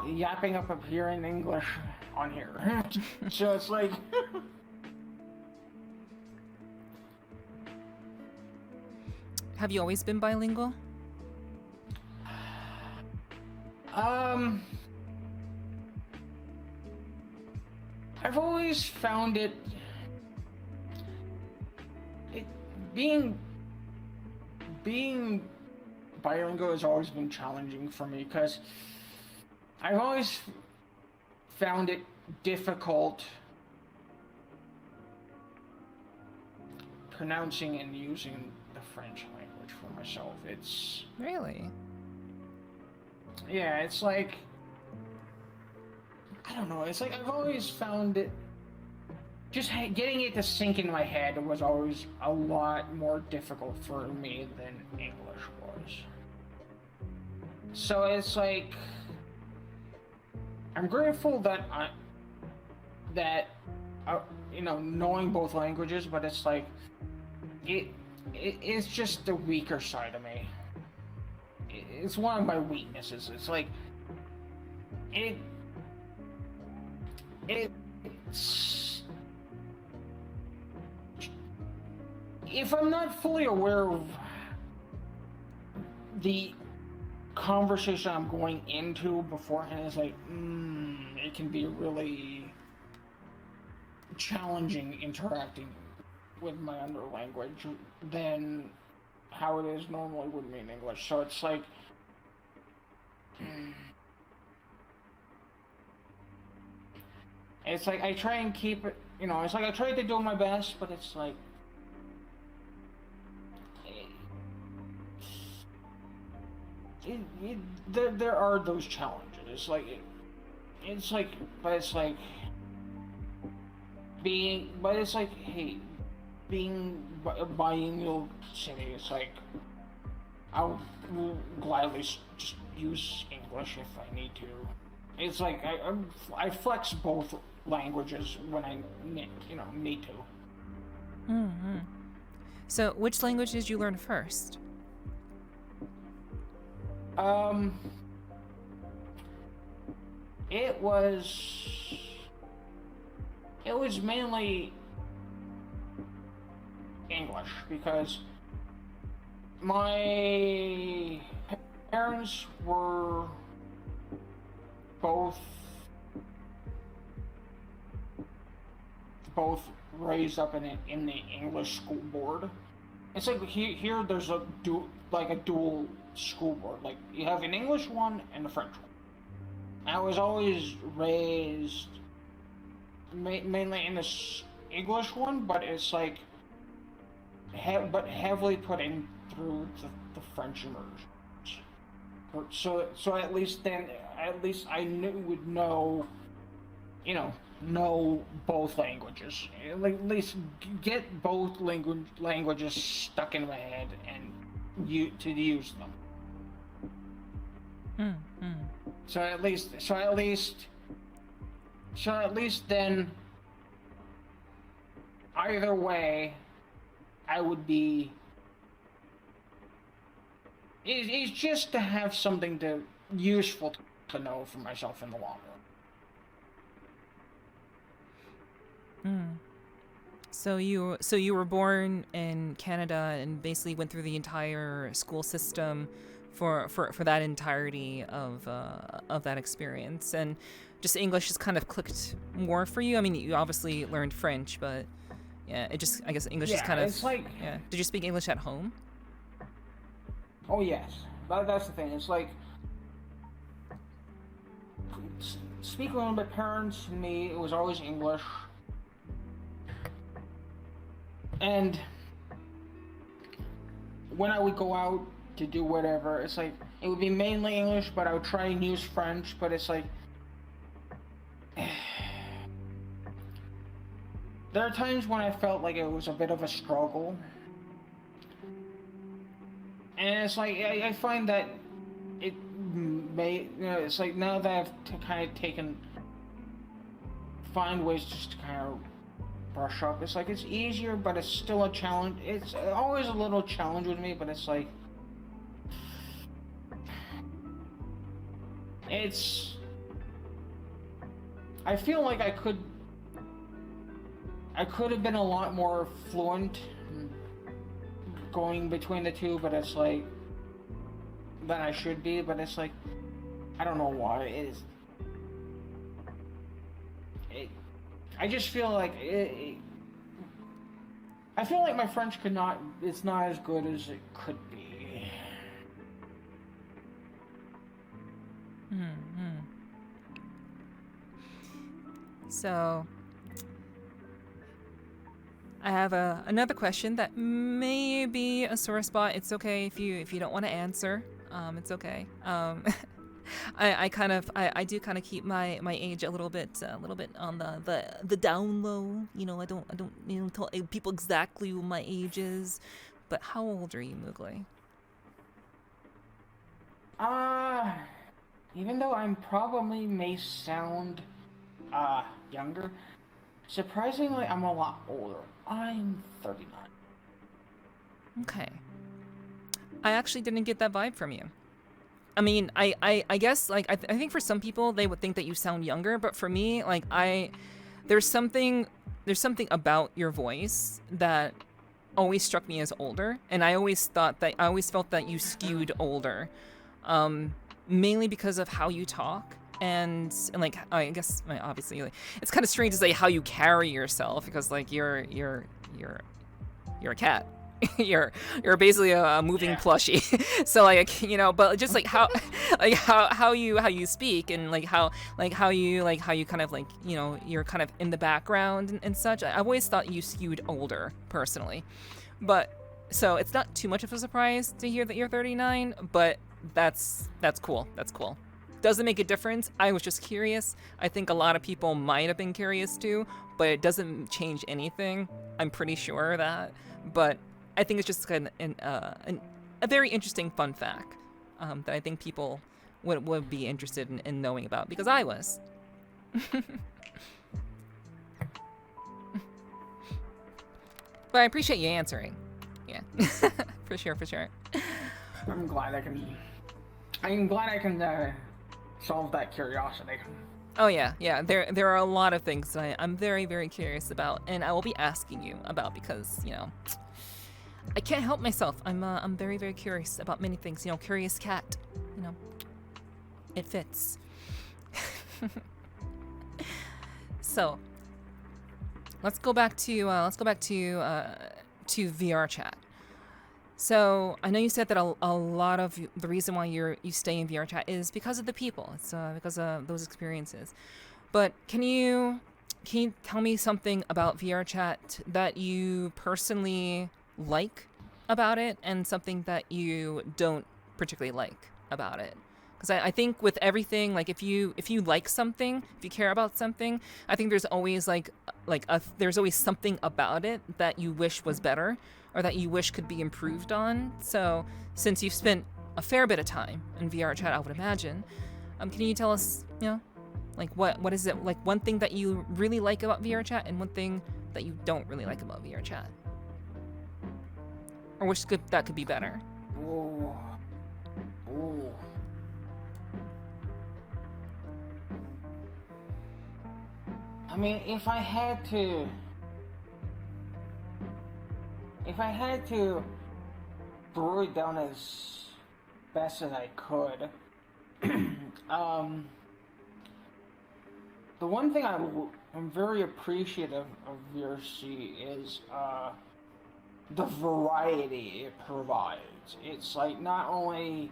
yapping up here in English on here. So it's like. Have you always been bilingual? I've always found it being bilingual has always been challenging for me because I've always found it difficult pronouncing and using the French language for myself. It's Really? yeah, it's like I don't know. It's like I've always found it just getting it to sink in my head was always a lot more difficult for me than English was. So it's like I'm grateful that you know, knowing both languages, but it's like it's just the weaker side of me. It's one of my weaknesses. It's like it's if I'm not fully aware of the conversation I'm going into beforehand, it's like it can be really challenging interacting with my other language than how it is normally with me in English. So it's like I try and keep it, you know, it's like I try to do my best, but it's like there are those challenges. It's like but it's like hey, being a bilingual city, it's like I'll gladly just use English if I need to. It's like I flex both languages when I need to. Mm-hmm. So, which language did you learn first? It was mainly English because my parents were both raised up in the English school board. It's like here there's a dual school board. Like you have an English one and a French one. I was always raised mainly in this English one, but it's like heavily put in through the French immersion. So at least I would know, know both languages. Like, at least get both languages stuck in my head and to use them. Mm-hmm. So at least then, either way, I would be. It's just to have something useful to know for myself in the long run. So you were born in Canada and basically went through the entire school system for that entirety of that experience, and just English just kind of clicked more for you. I mean, you obviously learned French, but yeah, I guess English is kind of. It's like, yeah. Did you speak English at home? Oh yes, that's the thing. It's like speaking with my parents and me, it was always English, and when I would go out to do whatever, it's like it would be mainly English, but I would try and use French. But it's like there are times when I felt like it was a bit of a struggle. And it's like, I find that it's like now that I've kind of find ways just to kind of brush up. It's like it's easier, but it's still a challenge. It's always a little challenge with me, but it's like I feel like I could have been a lot more fluent going between the two, but it's like than I should be. But it's like I don't know why it is. I just feel like I feel like my French it's not as good as it could be. Mm-hmm. So, I have another question that may be a sore spot. It's okay if you don't want to answer. It's okay. I do kind of keep my age a little bit on the down low. You know, I don't tell people exactly what my age is. But how old are you, Moogly? Even though I'm probably may sound younger, surprisingly I'm a lot older. I'm 39. Okay. I actually didn't get that vibe from you. I mean, I guess, like, I think for some people, they would think that you sound younger, but for me, like, there's something about your voice that always struck me as older, and I always felt that you skewed older, mainly because of how you talk, and like, I guess, obviously, like, it's kind of strange to say how you carry yourself, because, like, you're a cat. you're basically a moving plushie. So, like, you know, but just like how you speak, and like how you kind of, like, you know, you're kind of in the background and such. I've always thought you skewed older personally, but so it's not too much of a surprise to hear that you're 39, but that's cool. Doesn't make a difference. I was just curious. I think a lot of people might have been curious too, but it doesn't change anything. I'm pretty sure of that, but I think it's just kind of a very interesting fun fact that I think people would be interested in knowing about, because I was. But I appreciate you answering. Yeah, for sure. I'm glad I can solve that curiosity. Oh yeah. There are a lot of things that I'm very, very curious about, and I will be asking you about, because, you know, I can't help myself. I'm very, very curious about many things. You know, curious cat. You know, it fits. So let's go back to VRChat. So I know you said that a lot of the reason why you stay in VRChat is because of the people. It's because of those experiences. But can you tell me something about VRChat that you personally like about it, and something that you don't particularly like about it? Because I think with everything, like, if you like something, if you care about something, I think there's always there's always something about it that you wish was better, or that you wish could be improved on. So since you've spent a fair bit of time in VRChat, I would imagine, can you tell us, you know, like, what is it, like, one thing that you really like about VRChat, and one thing that you don't really like about VRChat? Or wish that could be better? Ooh. I mean, if I had to brew it down as best as I could, the one thing I'm very appreciative of VRC is the variety it provides. It's like not only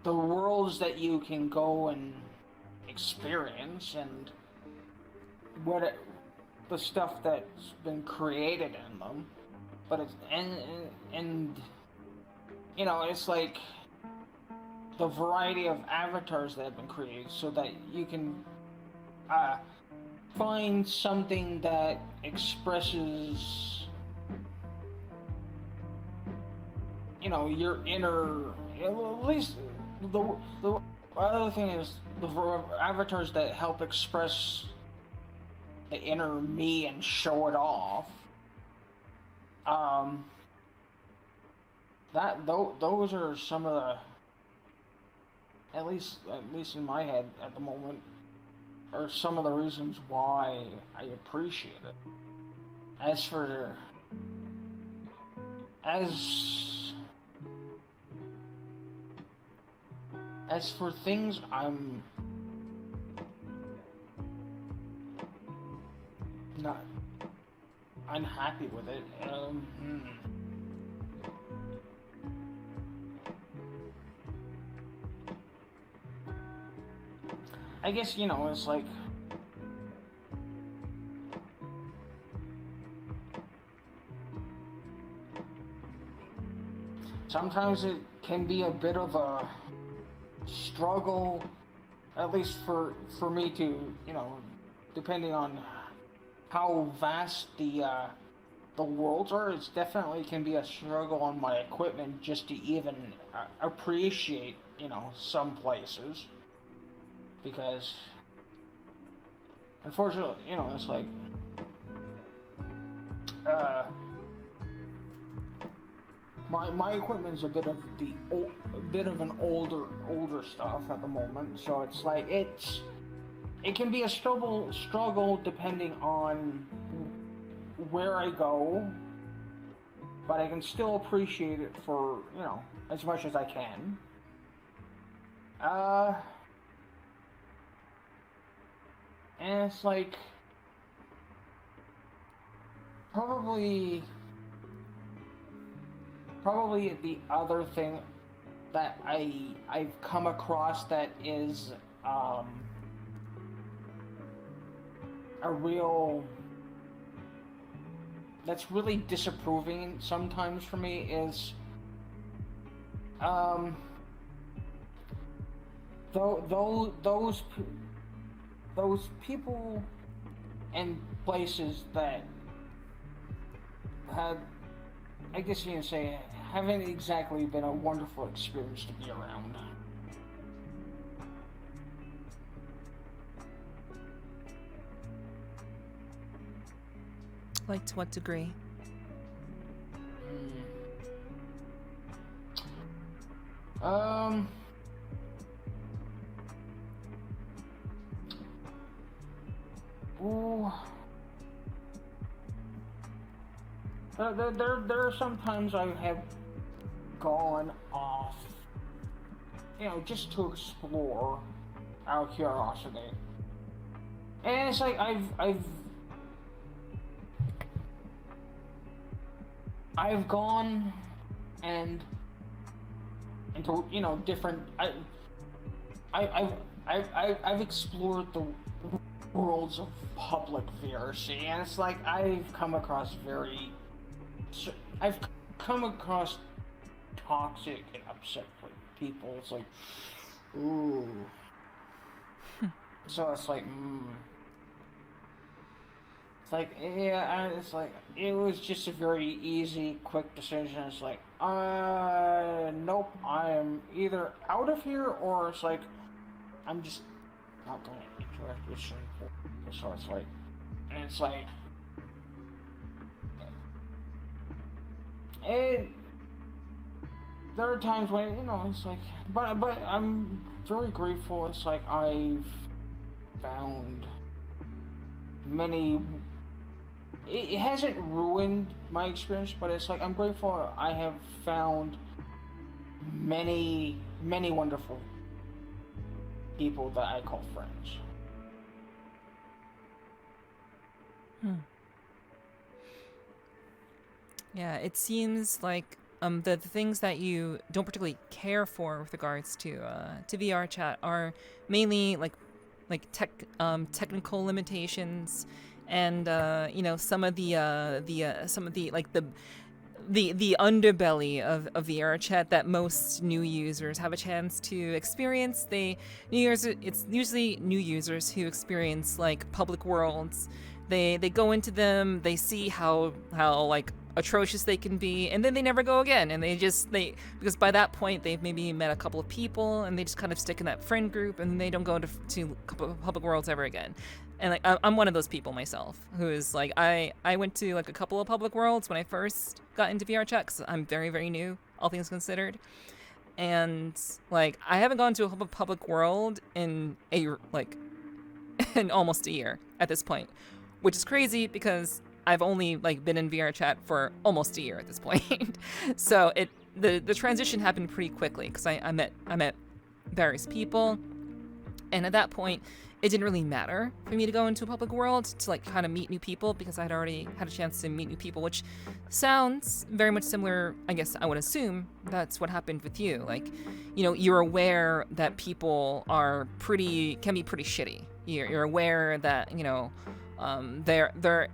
the worlds that you can go and experience, and the stuff that's been created in them, but it's and you know, it's like the variety of avatars that have been created, so that you can find something that expresses, you know, your inner, at least other thing is the avatars that help express the inner me and show it off. Those are some of the, at least in my head at the moment, are some of the reasons why I appreciate it. As for things I'm not unhappy with it, I guess, it's like, sometimes it can be a bit of a struggle, at least for me to, depending on how vast the worlds are, it's definitely can be a struggle on my equipment just to even appreciate, some places. Because, unfortunately, it's like, my equipment's a bit of an older stuff at the moment, so it's like it can be a struggle depending on where I go, but I can still appreciate it for, as much as I can. And it's like, probably the other thing that I've come across that is that's really disapproving sometimes for me is those people and places that have, I guess you can say, haven't exactly been a wonderful experience to be around. Like, to what degree? Ooh. There are some times I have gone off, just to explore out of curiosity. And it's like I've gone and into different. I've explored the worlds of public VRC, and it's like I've come across toxic and upset people. It's like, ooh. So it's like, It's like, yeah, it's like, it was just a very easy, quick decision. It's like, nope, I'm either out of here, or it's like, I'm just not going to interact with certain people. So it's like, and it's like, there are times when, it's like, but I'm very grateful. It's like, I've found many, it hasn't ruined my experience, but it's like, I'm grateful I have found many wonderful people that I call friends. Yeah, it seems like the things that you don't particularly care for with regards to VRChat are mainly like technical limitations, and some of the underbelly of VRChat that most new users have a chance to experience. It's usually new users who experience like public worlds. They go into them, they see how atrocious they can be, and then they never go again, and because by that point they've maybe met a couple of people and they just kind of stick in that friend group and they don't go to public worlds ever again. And like I'm one of those people myself who is like I went to like a couple of public worlds when I first got into VRChat, 'cause I'm very, very new, all things considered. And like I haven't gone to a public world in in almost a year at this point, which is crazy because I've only like been in VRChat for almost a year at this point. So the transition happened pretty quickly because I met various people, and at that point it didn't really matter for me to go into a public world to like kind of meet new people, because I'd already had a chance to meet new people, which sounds very much similar. I guess I would assume that's what happened with you. Like, you know, you're aware that people can be pretty shitty. You're aware that, you know, they're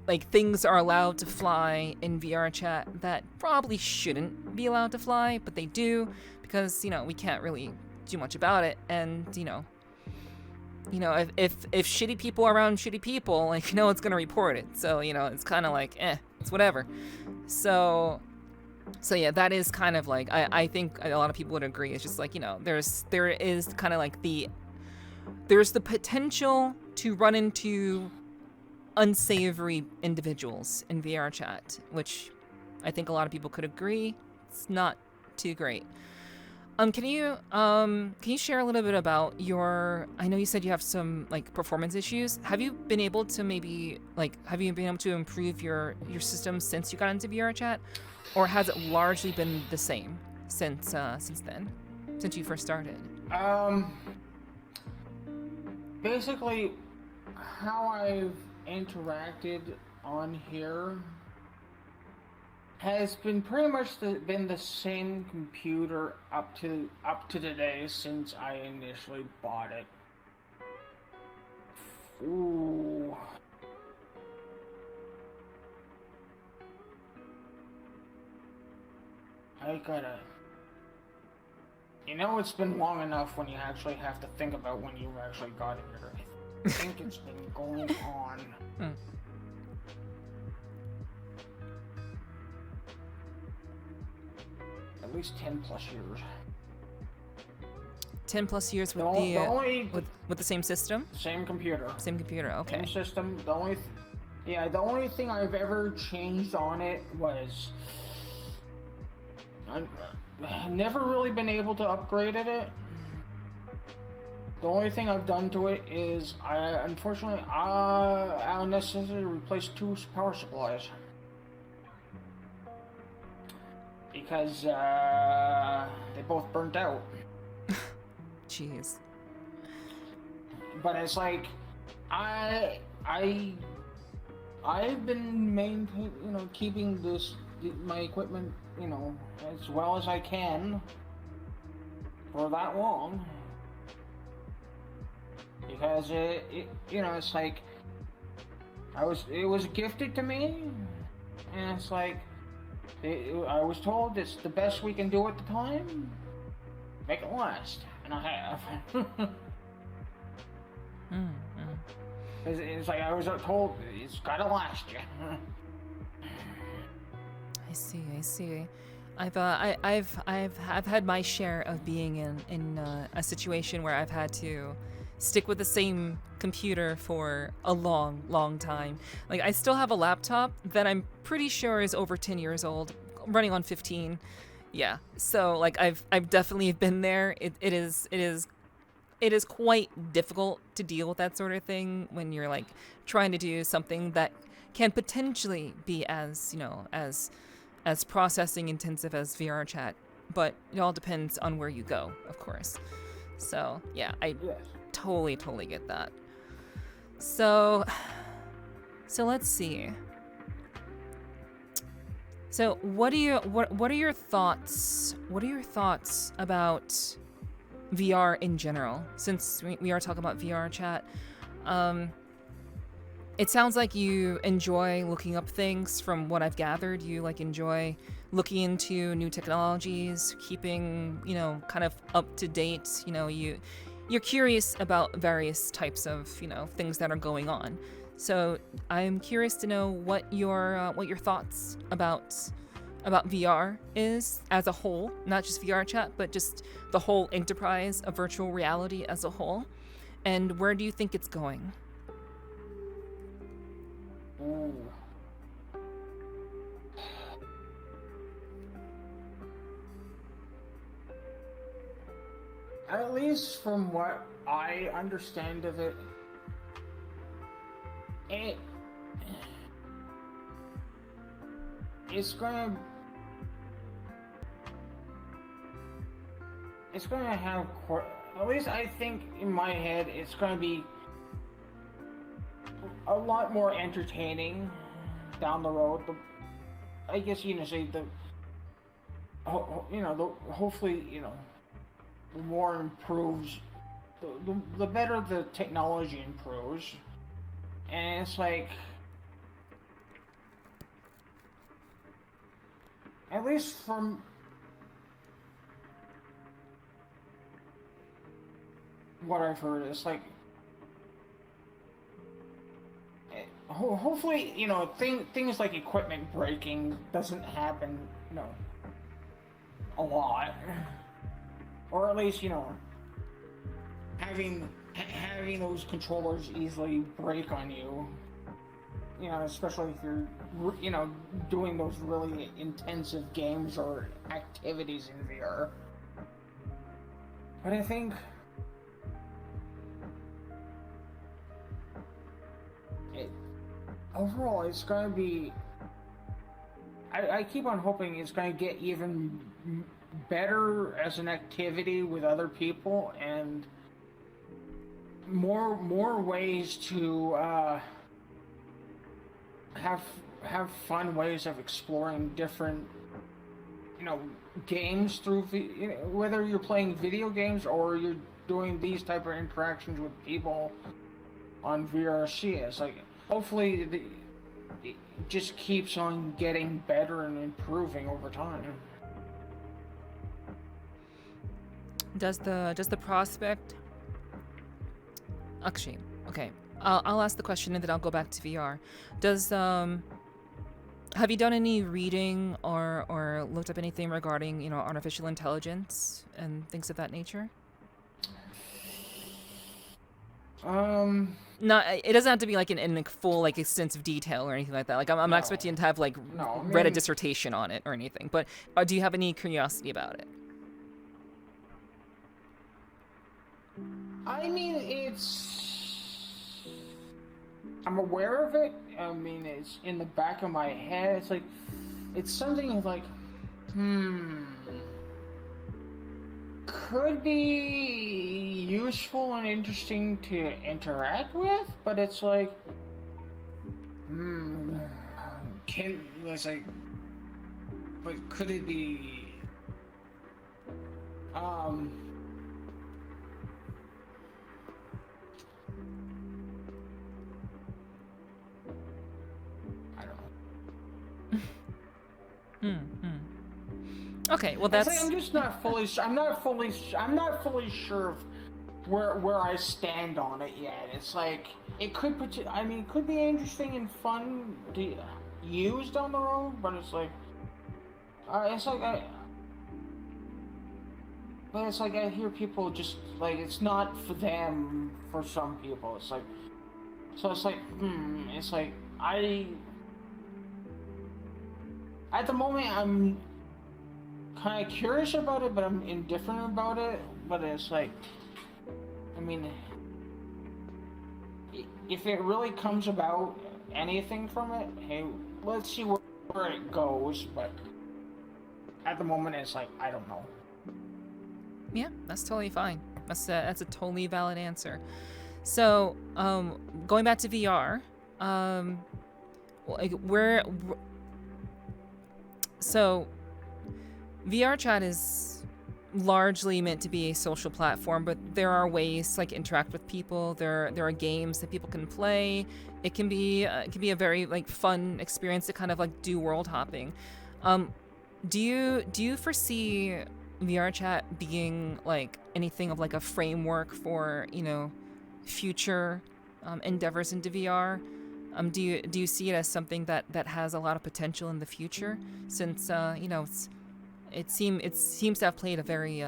like things are allowed to fly in VRChat that probably shouldn't be allowed to fly, but they do because, you know, we can't really do much about it. And, you know, if shitty people are around shitty people, like, no one's gonna report it. So, you know, it's kind of like, it's whatever. So yeah, that is kind of like, I think a lot of people would agree. It's just like, you know, there is kind of like there's the potential to run into unsavory individuals in VRChat, which I think a lot of people could agree it's not too great. Can you share a little bit about I know you said you have some like performance issues. Have you been able to improve your system since you got into VRChat, or has it largely been the same since then, since you first started? Basically, how I've interacted on here has been pretty much been the same computer up to today since I initially bought it. Ooh. I gotta... You know, it's been long enough when you actually have to think about when you actually got it here. I think it's been going on. At least 10 plus years. 10 plus years with with the same system? Same computer. Same computer, okay. Same system. The only thing I've ever changed on it was I've never really been able to upgrade it. The only thing I've done to it is unfortunately I'll necessarily replace 2 power supplies. Because they both burnt out. Jeez. But it's like I've been keeping my equipment, you know, as well as I can for that long. Because it's like it was gifted to me, and it's like I was told it's the best we can do at the time. Make it last, and I have. It's like I was told it's gotta last you. I see. I've had my share of being in a situation where I've had to stick with the same computer for a long time. Like, I still have a laptop that I'm pretty sure is over 10 years old, running on 15. Yeah. So like I've definitely been there. It is quite difficult to deal with that sort of thing when you're like trying to do something that can potentially be as, you know, as processing intensive as VRChat, but it all depends on where you go, of course. So yeah, I totally get that. So let's see. So what are your thoughts? What are your thoughts about VR in general? Since we are talking about VRChat, it sounds like you enjoy looking up things. From what I've gathered, you like enjoy looking into new technologies, keeping, you know, kind of up to date. You know, you're curious about various types of, you know, things that are going on. So I'm curious to know what your thoughts about VR is as a whole, not just VRChat, but just the whole enterprise of virtual reality as a whole, and where do you think it's going? Ooh. At least from what I understand of it, it's gonna have, at least I think in my head, it's gonna be a lot more entertaining down the road. I guess you know, say hopefully, the more improves, the better the technology improves, and it's like, at least from what I've heard, it's like, hopefully, things like equipment breaking doesn't happen, a lot. Or at least, having those controllers easily break on you. Especially if you're, doing those really intensive games or activities in VR. But I think overall, it's going to be... I keep on hoping it's going to get even better as an activity with other people, and more ways to have fun ways of exploring different games through whether you're playing video games or you're doing these type of interactions with people on VRC. It's like, hopefully it just keeps on getting better and improving over time. Does the prospect... Actually, okay. I'll ask the question and then I'll go back to VR. Have you done any reading or looked up anything regarding, artificial intelligence and things of that nature? Not, it doesn't have to be like in full, like, extensive detail or anything like that. Like, I'm not expecting you to have read a dissertation on it or anything. But do you have any curiosity about it? I mean, I'm aware of it. I mean, it's in the back of my head. It's like, it's something like, could be useful and interesting to interact with, but it's like, but could it be, Okay, well that's. I'm just not fully. I'm not fully sure of where I stand on it yet. It's like it could. It could be interesting and fun to use down the road, but it's like, but it's like I hear people just like it's not for them. For some people, it's like. So it's like, It's like at the moment, I'm kind of curious about it, but I'm indifferent about it. But it's like, if it really comes about anything from it, hey, let's see where it goes. But at the moment, it's like, I don't know. Yeah, that's totally fine. That's a totally valid answer. So, going back to VR, so VRChat is largely meant to be a social platform, but there are ways to interact with people. There are games that people can play. It can be a very fun experience to kind of do world hopping. Do you foresee VRChat being anything of a framework for future endeavors into VR? Do you see it as something that has a lot of potential in the future? Since it seems to have played a very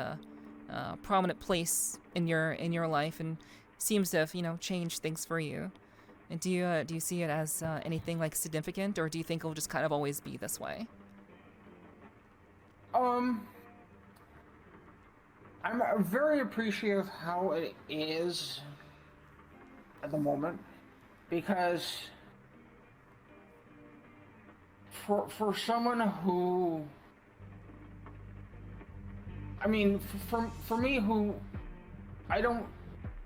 prominent place in your life, and seems to have changed things for you. And do you see it as anything like significant, or do you think it'll just kind of always be this way? I'm very appreciative of how it is at the moment, because for someone who, I mean, for me, who I don't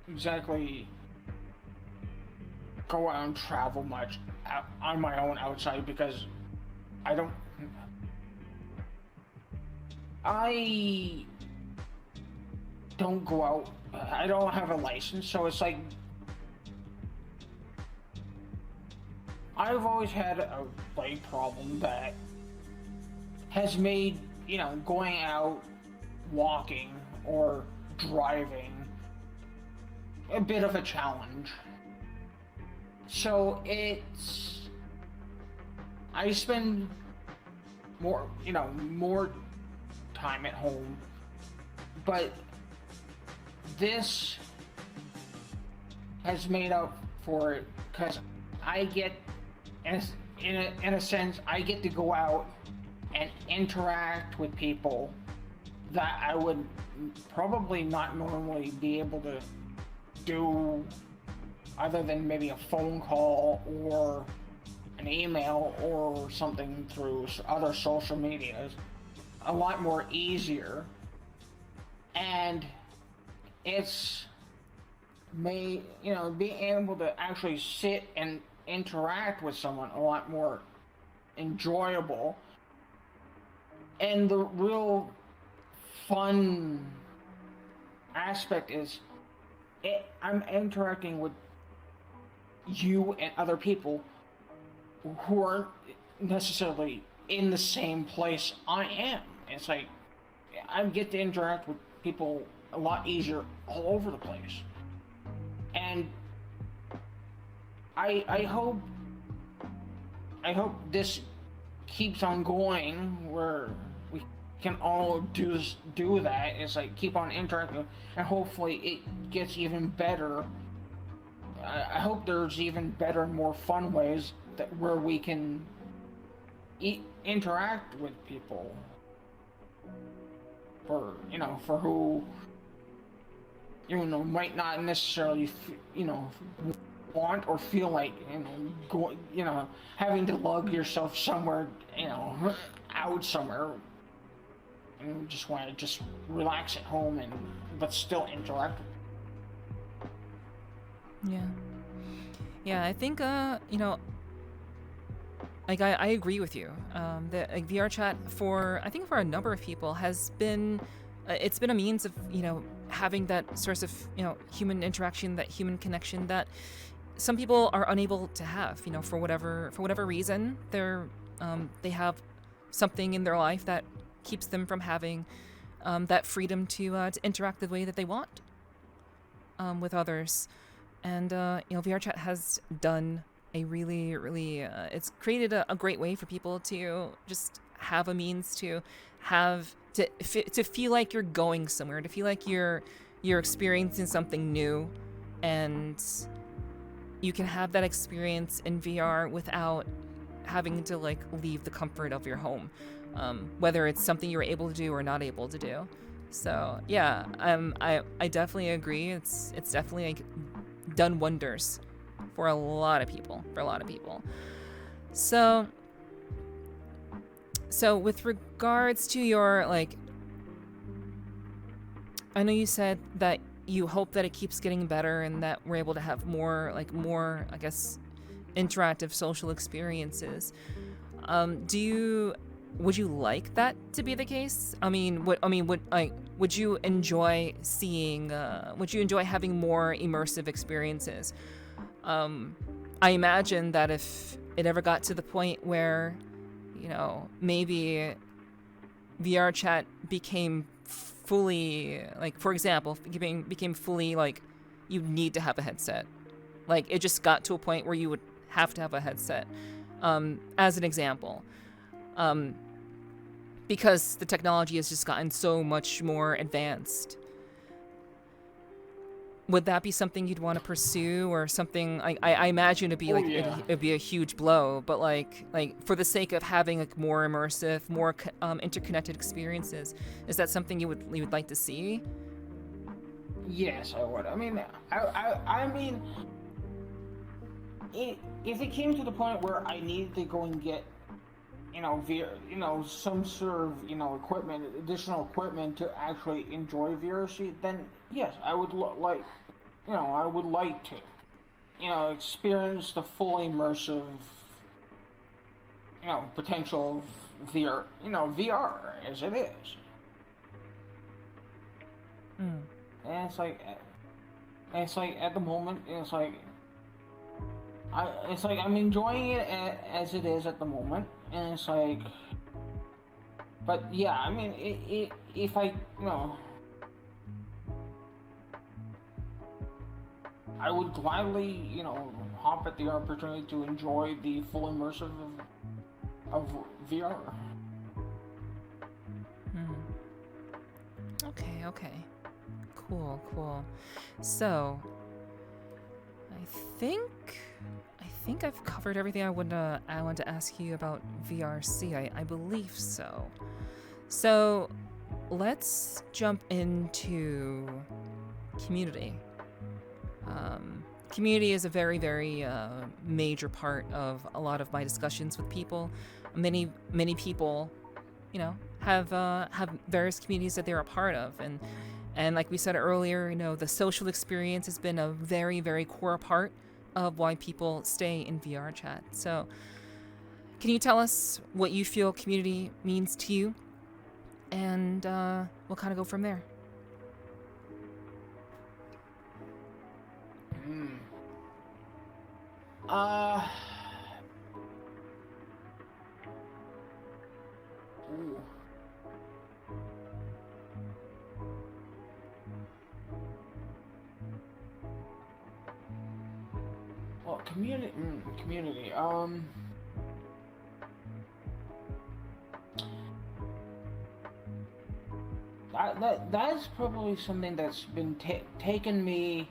exactly go out and travel much on my own outside, because I don't go out. I don't have a license, so it's like I've always had a leg problem that has made going out, walking, or driving a bit of a challenge. So I spend more time at home, but this has made up for it, because I get, in a sense, I get to go out and interact with people that I would probably not normally be able to do, other than maybe a phone call or an email or something through other social medias, a lot more easier. And it's being able to actually sit and interact with someone a lot more enjoyable. And the real fun aspect is I'm interacting with you and other people who aren't necessarily in the same place I am. It's like I get to interact with people a lot easier all over the place. And I hope this keeps on going, where we can all do that. It's like keep on interacting, and hopefully it gets even better. I hope there's even better and more fun ways where we can interact with people for who might not necessarily want or feel like having to lug yourself somewhere out somewhere, and just want to just relax at home but still interact. Yeah, I think like I agree with you. That like VRChat for a number of people has been it's been a means of having that source of human interaction, that human connection that some people are unable to have. For whatever reason, they have something in their life that keeps them from having that freedom to interact the way that they want with others. And VRChat has done a really, really it's created a great way for people to just have a means to have to feel like you're going somewhere, to feel like you're experiencing something new, and you can have that experience in VR without having to like leave the comfort of your home, whether it's something you're able to do or not able to do. So yeah, I definitely agree. It's definitely like done wonders for a lot of people. So with regards to your I know you said that you hope that it keeps getting better and that we're able to have more I guess interactive social experiences. Would you like that to be the case? Would you enjoy seeing? Would you enjoy having more immersive experiences? I imagine that if it ever got to the point where, maybe VRChat became fully, for example, became fully you need to have a headset. It just got to a point where you would have to have a headset, as an example. Because the technology has just gotten so much more advanced. Would that be something you'd want to pursue, or something? I imagine it'd be it'd be a huge blow, but like for the sake of having like more immersive, more interconnected experiences, is that something you would like to see? Yes, I would. I mean, if it came to the point where I needed to go and get, some sort of, equipment, additional equipment to actually enjoy VRC, then yes, I would I would like to, experience the full immersive, potential of VR as it is. Mm. And it's like at the moment, it's like I'm enjoying it as it is at the moment, and it's like, but yeah, I mean, if I, I would gladly, hop at the opportunity to enjoy the full immersive of VR. Okay. Cool. So, I think I've covered everything I want to ask you about VRC. I believe so. So, let's jump into community. Community is a very, very major part of a lot of my discussions with people. Many people, have various communities that they're a part of, and like we said earlier, the social experience has been a very, very core part of why people stay in VRChat. So, can you tell us what you feel community means to you? And we'll kind of go from there. Ooh. Well, community. That's probably something that's been taken me.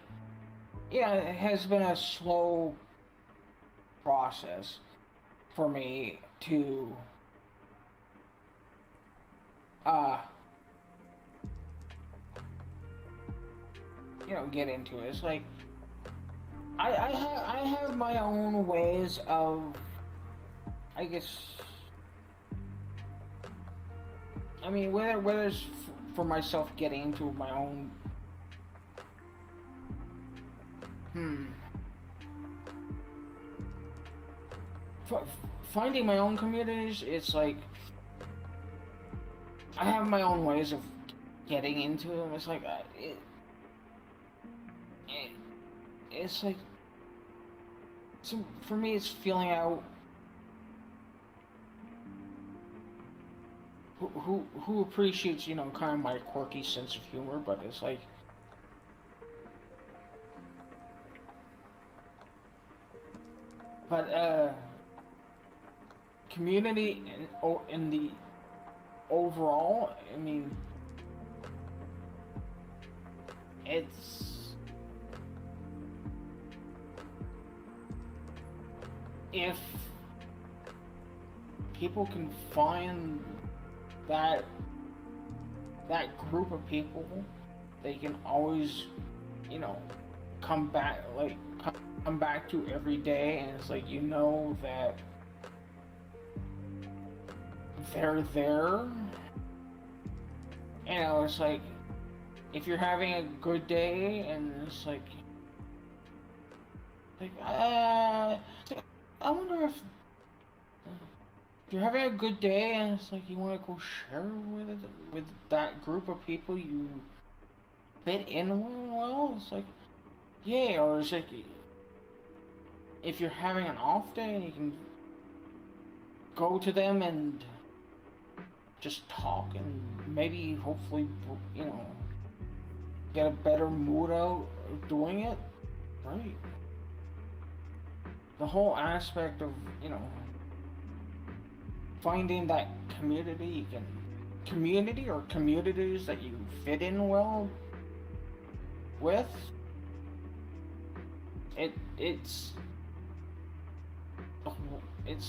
Yeah, it has been a slow process for me to get into it. It's like I have my own ways of, I guess, I mean, whether it's for myself getting into my own finding my own communities, it's like I have my own ways of getting into them. It's like it's like, so for me, it's feeling out who appreciates, kind of my quirky sense of humor, but it's like, community in the overall, I mean, it's, if people can find that group of people, they can always, come back to every day, and it's like, that they're there. It's like, if you're having a good day, and it's like I wonder if you're having a good day, and it's like you want to go share with that group of people you fit in well. It's like, yeah. Or it's like, if you're having an off day, you can go to them and just talk, and maybe hopefully get a better mood out of doing it. Right. the whole aspect of, finding that community or communities that you fit in well with. It's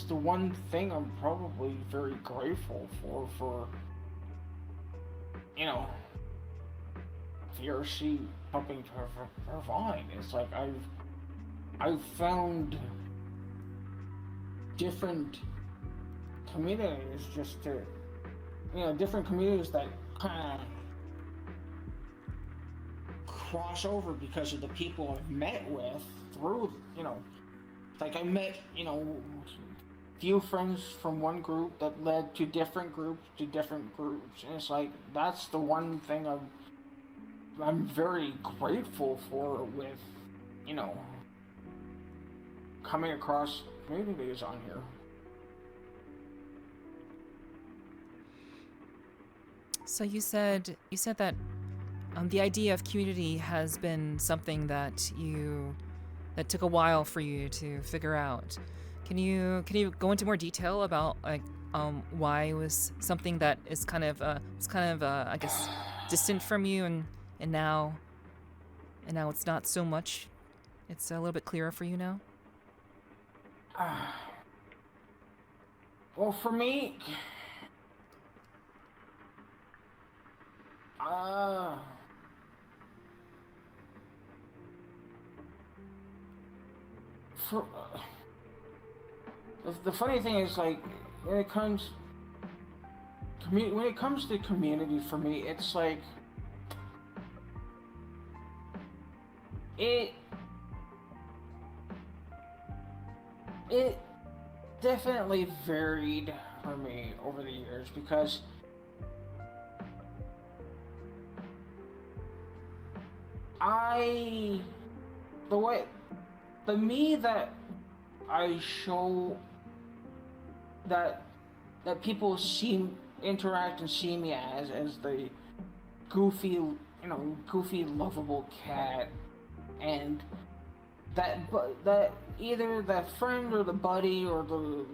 the one thing I'm probably very grateful for VRC helping to provide. It's like I've found different communities just to, different communities that kind of cross over because of the people I've met with through, like I met, few friends from one group that led to different groups, and it's like that's the one thing I'm very grateful for with, coming across communities on here. So you said that the idea of community has been something that took a while for you to figure out. Can you go into more detail about why it was something that is kind of I guess distant from you and now it's not so much. It's a little bit clearer for you now. Well, for me, the funny thing is, like, when it comes to community, for me, it's like it definitely varied for me over the years, because the me that I show that people interact and see me as the goofy, lovable cat, and that either that friend or the buddy or the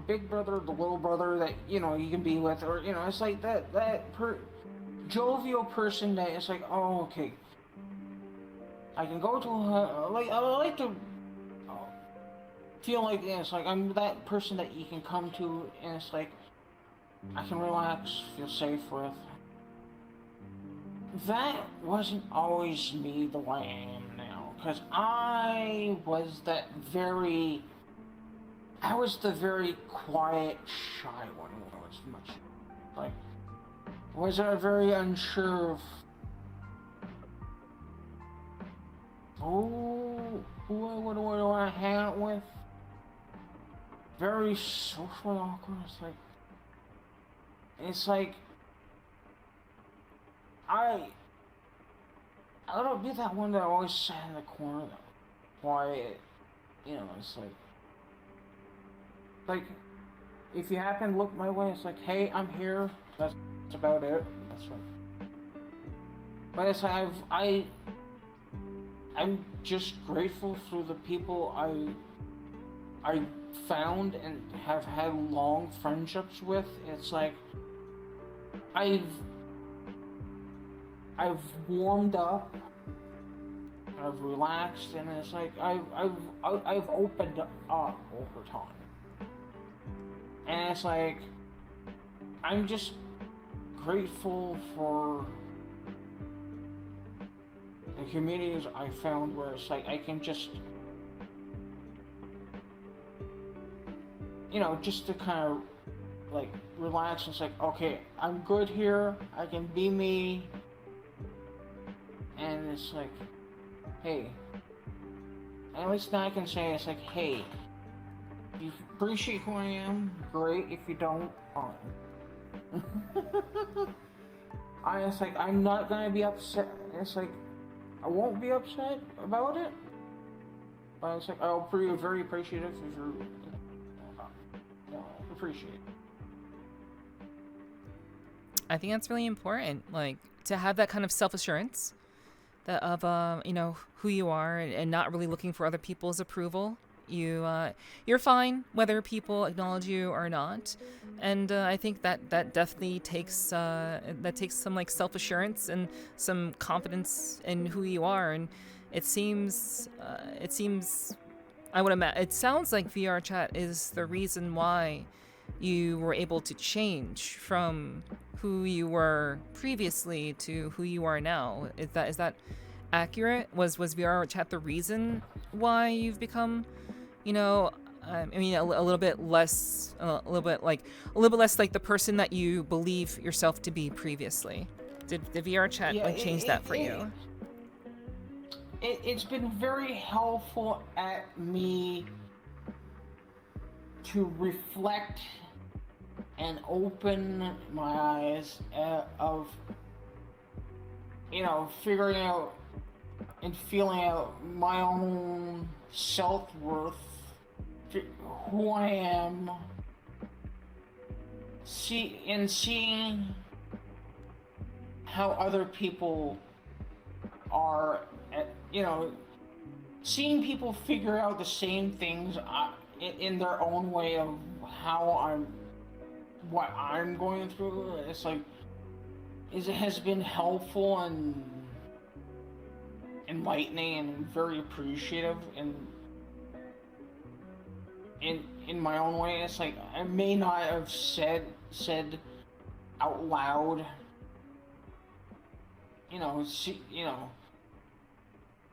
big brother or the little brother that you can be with, or it's like that jovial person that it's like, oh, okay, I can go to I like to feel like it's like I'm that person that you can come to, and it's like I can relax, feel safe with. That wasn't always me the way I am now, because I was the very quiet, shy one. I was much like very unsure of what do I hang out with. Very socially awkward. It's like I don't be that one that always sat in the corner, quiet. It's like if you happen to look my way, it's like, hey, I'm here. That's about it. That's right. But it's like I'm just grateful for the people I found and have had long friendships with. It's like I've warmed up, I've relaxed, and it's like I've opened up over time. And it's like I'm just grateful for the communities I found where it's like I can just just to kind of like relax. It's like, okay, I'm good here, I can be me, and it's like, hey, at least now I can say, it's like, hey, if you appreciate who I am, great. If you don't, fine. It's like I'm not gonna be upset. It's like I won't be upset about it, but it's like I'll be very appreciative if you're appreciate it. I think that's really important, like to have that kind of self-assurance that of who you are, and not really looking for other people's approval. you're fine whether people acknowledge you or not. And I think that definitely takes some like self-assurance and some confidence in who you are. And it seems I would imagine it sounds like VRChat is the reason why you were able to change from who you were previously to who you are now. Is that accurate? Was VRChat the reason why you've become, I mean, a little bit less like the person that you believe yourself to be previously? Did the VRChat change that for you? It's been very helpful at me to reflect and open my eyes of figuring out and feeling out my own self-worth, who I am, seeing how other people are, seeing people figure out the same things in their own way of what I'm going through. It's like, it has been helpful and enlightening and very appreciative, and in my own way. It's like, I may not have said out loud,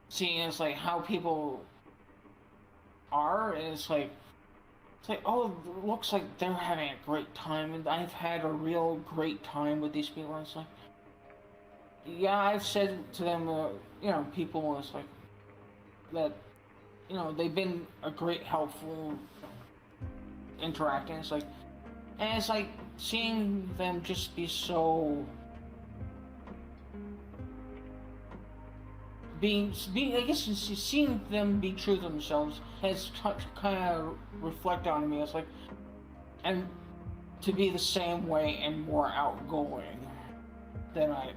seeing it's like how people are, and it's like, oh, it looks like they're having a great time, and I've had a real great time with these people. And it's like, yeah, I've said to them, people, it's like, that, they've been a great, helpful, interacting. It's like, and it's like, seeing them just be so, I guess seeing them be true to themselves has kind of reflected on me. It's like, and to be the same way and more outgoing than I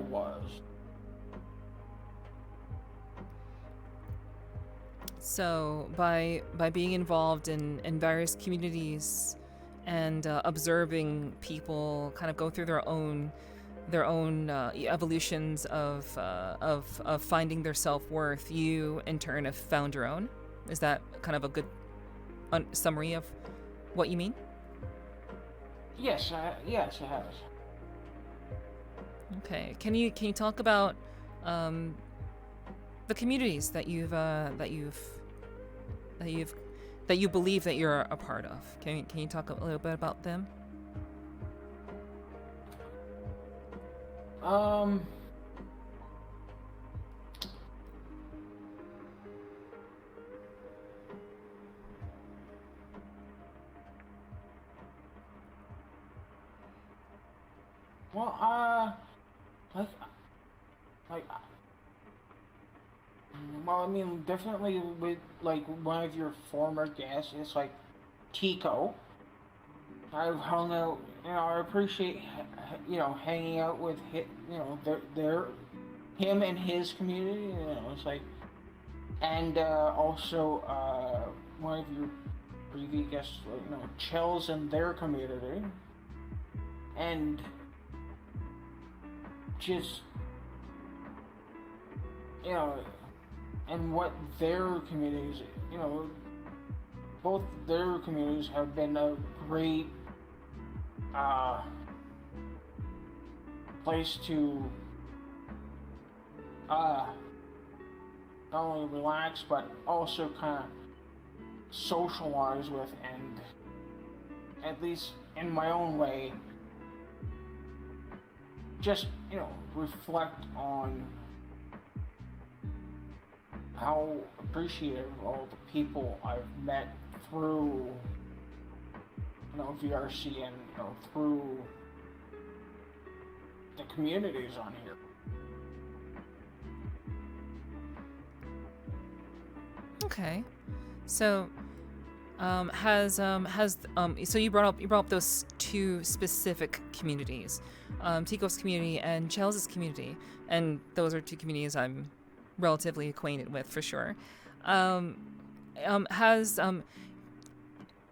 was. So by being involved in various communities and observing people kind of go through their own evolutions of finding their self-worth, you in turn have found your own. Is that kind of a good summary of what you mean? Yes, it has. Okay. Can you talk about the communities that you believe that you're a part of? Can you talk a little bit about them? Well, well, I mean, definitely with, like, one of your former guests, it's like Tico. I've hung out, I appreciate, hanging out with him and his community, it's like, and also one of your previous guests, Chels and their community, and just, and what their communities, both their communities have been a great place to not only relax but also kind of socialize with, and at least in my own way, just reflect on how appreciative all the people I've met through VRC and through the communities on here. Okay, so so you brought up those two specific communities, Tico's community and Chels's community, and those are two communities I'm relatively acquainted with for sure.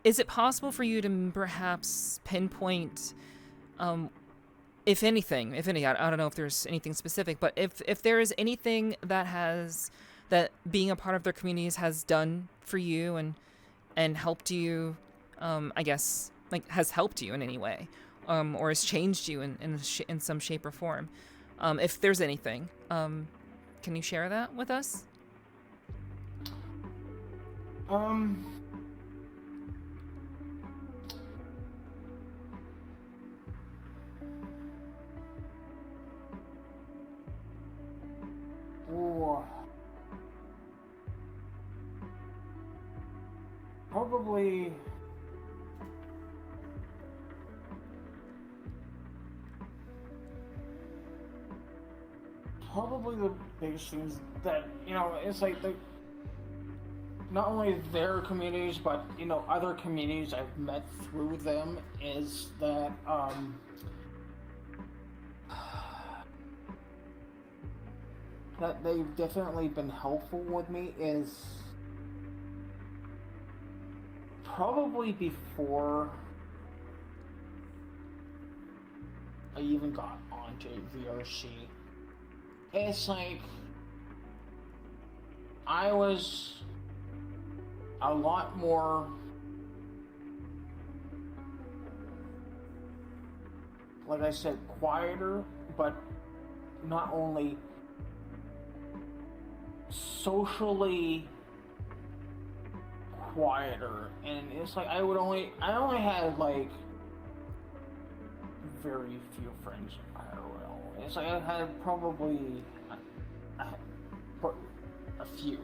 Is it possible for you to perhaps pinpoint, if anything, I don't know if there's anything specific, but if there is anything that being a part of their communities has done for you and helped you, I guess, like has helped you in any way, or has changed you in some shape or form, if there's anything, can you share that with us? Ooh. Probably the biggest things that, it's like not only their communities, but, other communities I've met through them is that, that they've definitely been helpful with me is probably before I even got onto VRC. It's like I was a lot more, like I said, quieter, but not only socially quieter, and it's like I only had like very few friends IRL. It's like I had probably a few.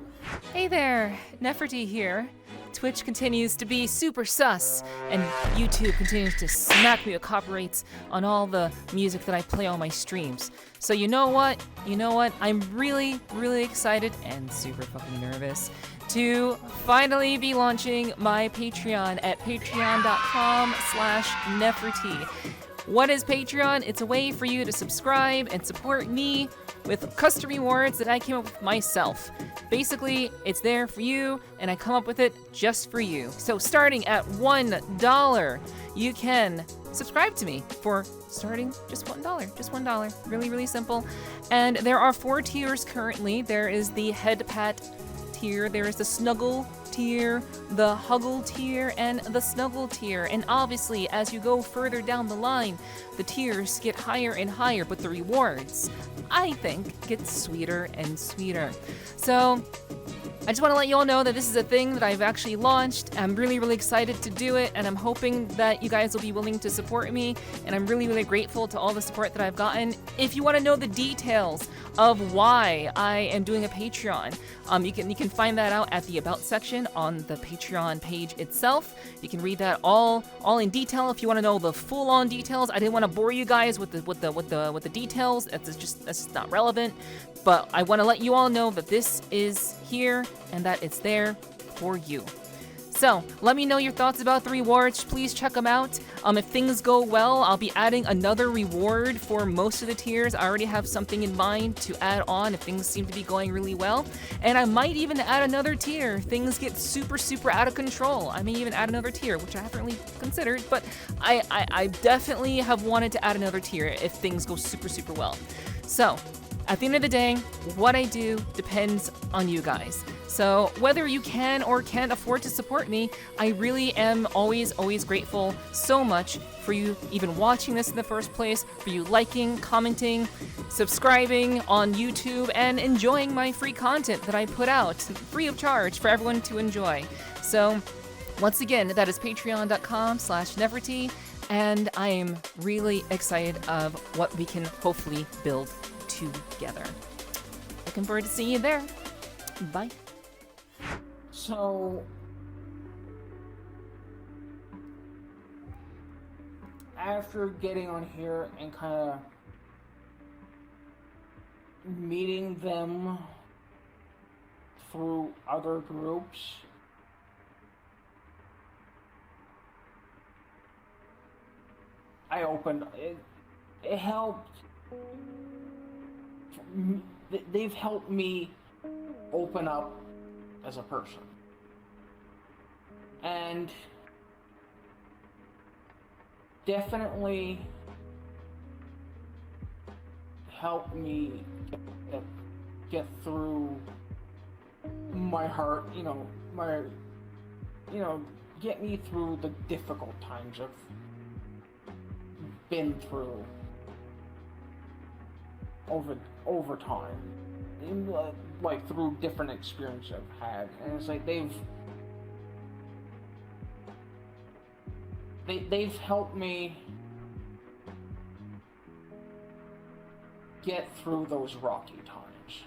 Hey there, Nepherti here. Twitch continues to be super sus, and YouTube continues to smack me with copyrights on all the music that I play on my streams. So you know what? I'm really, really excited and super fucking nervous to finally be launching my Patreon at patreon.com/Nepherti. What is Patreon? It's a way for you to subscribe and support me with custom rewards that I came up with myself. Basically, it's there for you, and I come up with it just for you. So starting at $1, you can subscribe to me for starting just $1. Just $1. Really, really simple. And there are 4 tiers currently. There is the head pat tier, there is the snuggle tier, the huggle tier, and the snuggle tier. And obviously, as you go further down the line, the tiers get higher and higher, but the rewards, I think, get sweeter and sweeter. So I just want to let you all know that this is a thing that I've actually launched. I'm really, really excited to do it, and I'm hoping that you guys will be willing to support me, and I'm really, really grateful to all the support that I've gotten. If you want to know the details of why I am doing a Patreon, you can find that out at the About section on the Patreon page itself. You can read that all in detail if you want to know the full-on details. I didn't want to bore you guys with the details. That's just not relevant. But I want to let you all know that this is here and that it's there for you. So let me know your thoughts about the rewards. Please check them out. If things go well, I'll be adding another reward for most of the tiers. I already have something in mind to add on if things seem to be going really well. And I might even add another tier. Things get super, super out of control. I may even add another tier, which I haven't really considered, but I definitely have wanted to add another tier if things go super, super well. So at the end of the day, what I do depends on you guys. So whether you can or can't afford to support me, I really am always, always grateful so much for you even watching this in the first place, for you liking, commenting, subscribing on YouTube, and enjoying my free content that I put out free of charge for everyone to enjoy. So once again, that is patreon.com/Nepherti, and I am really excited of what we can hopefully build together. Looking forward to seeing you there. Bye. So, after getting on here and kind of meeting them through other groups, I opened it. It helped. They've helped me open up as a person. and definitely helped me get through my heart, get me through the difficult times I've been through over time, like through different experiences I've had, and it's like they've helped me get through those rocky times.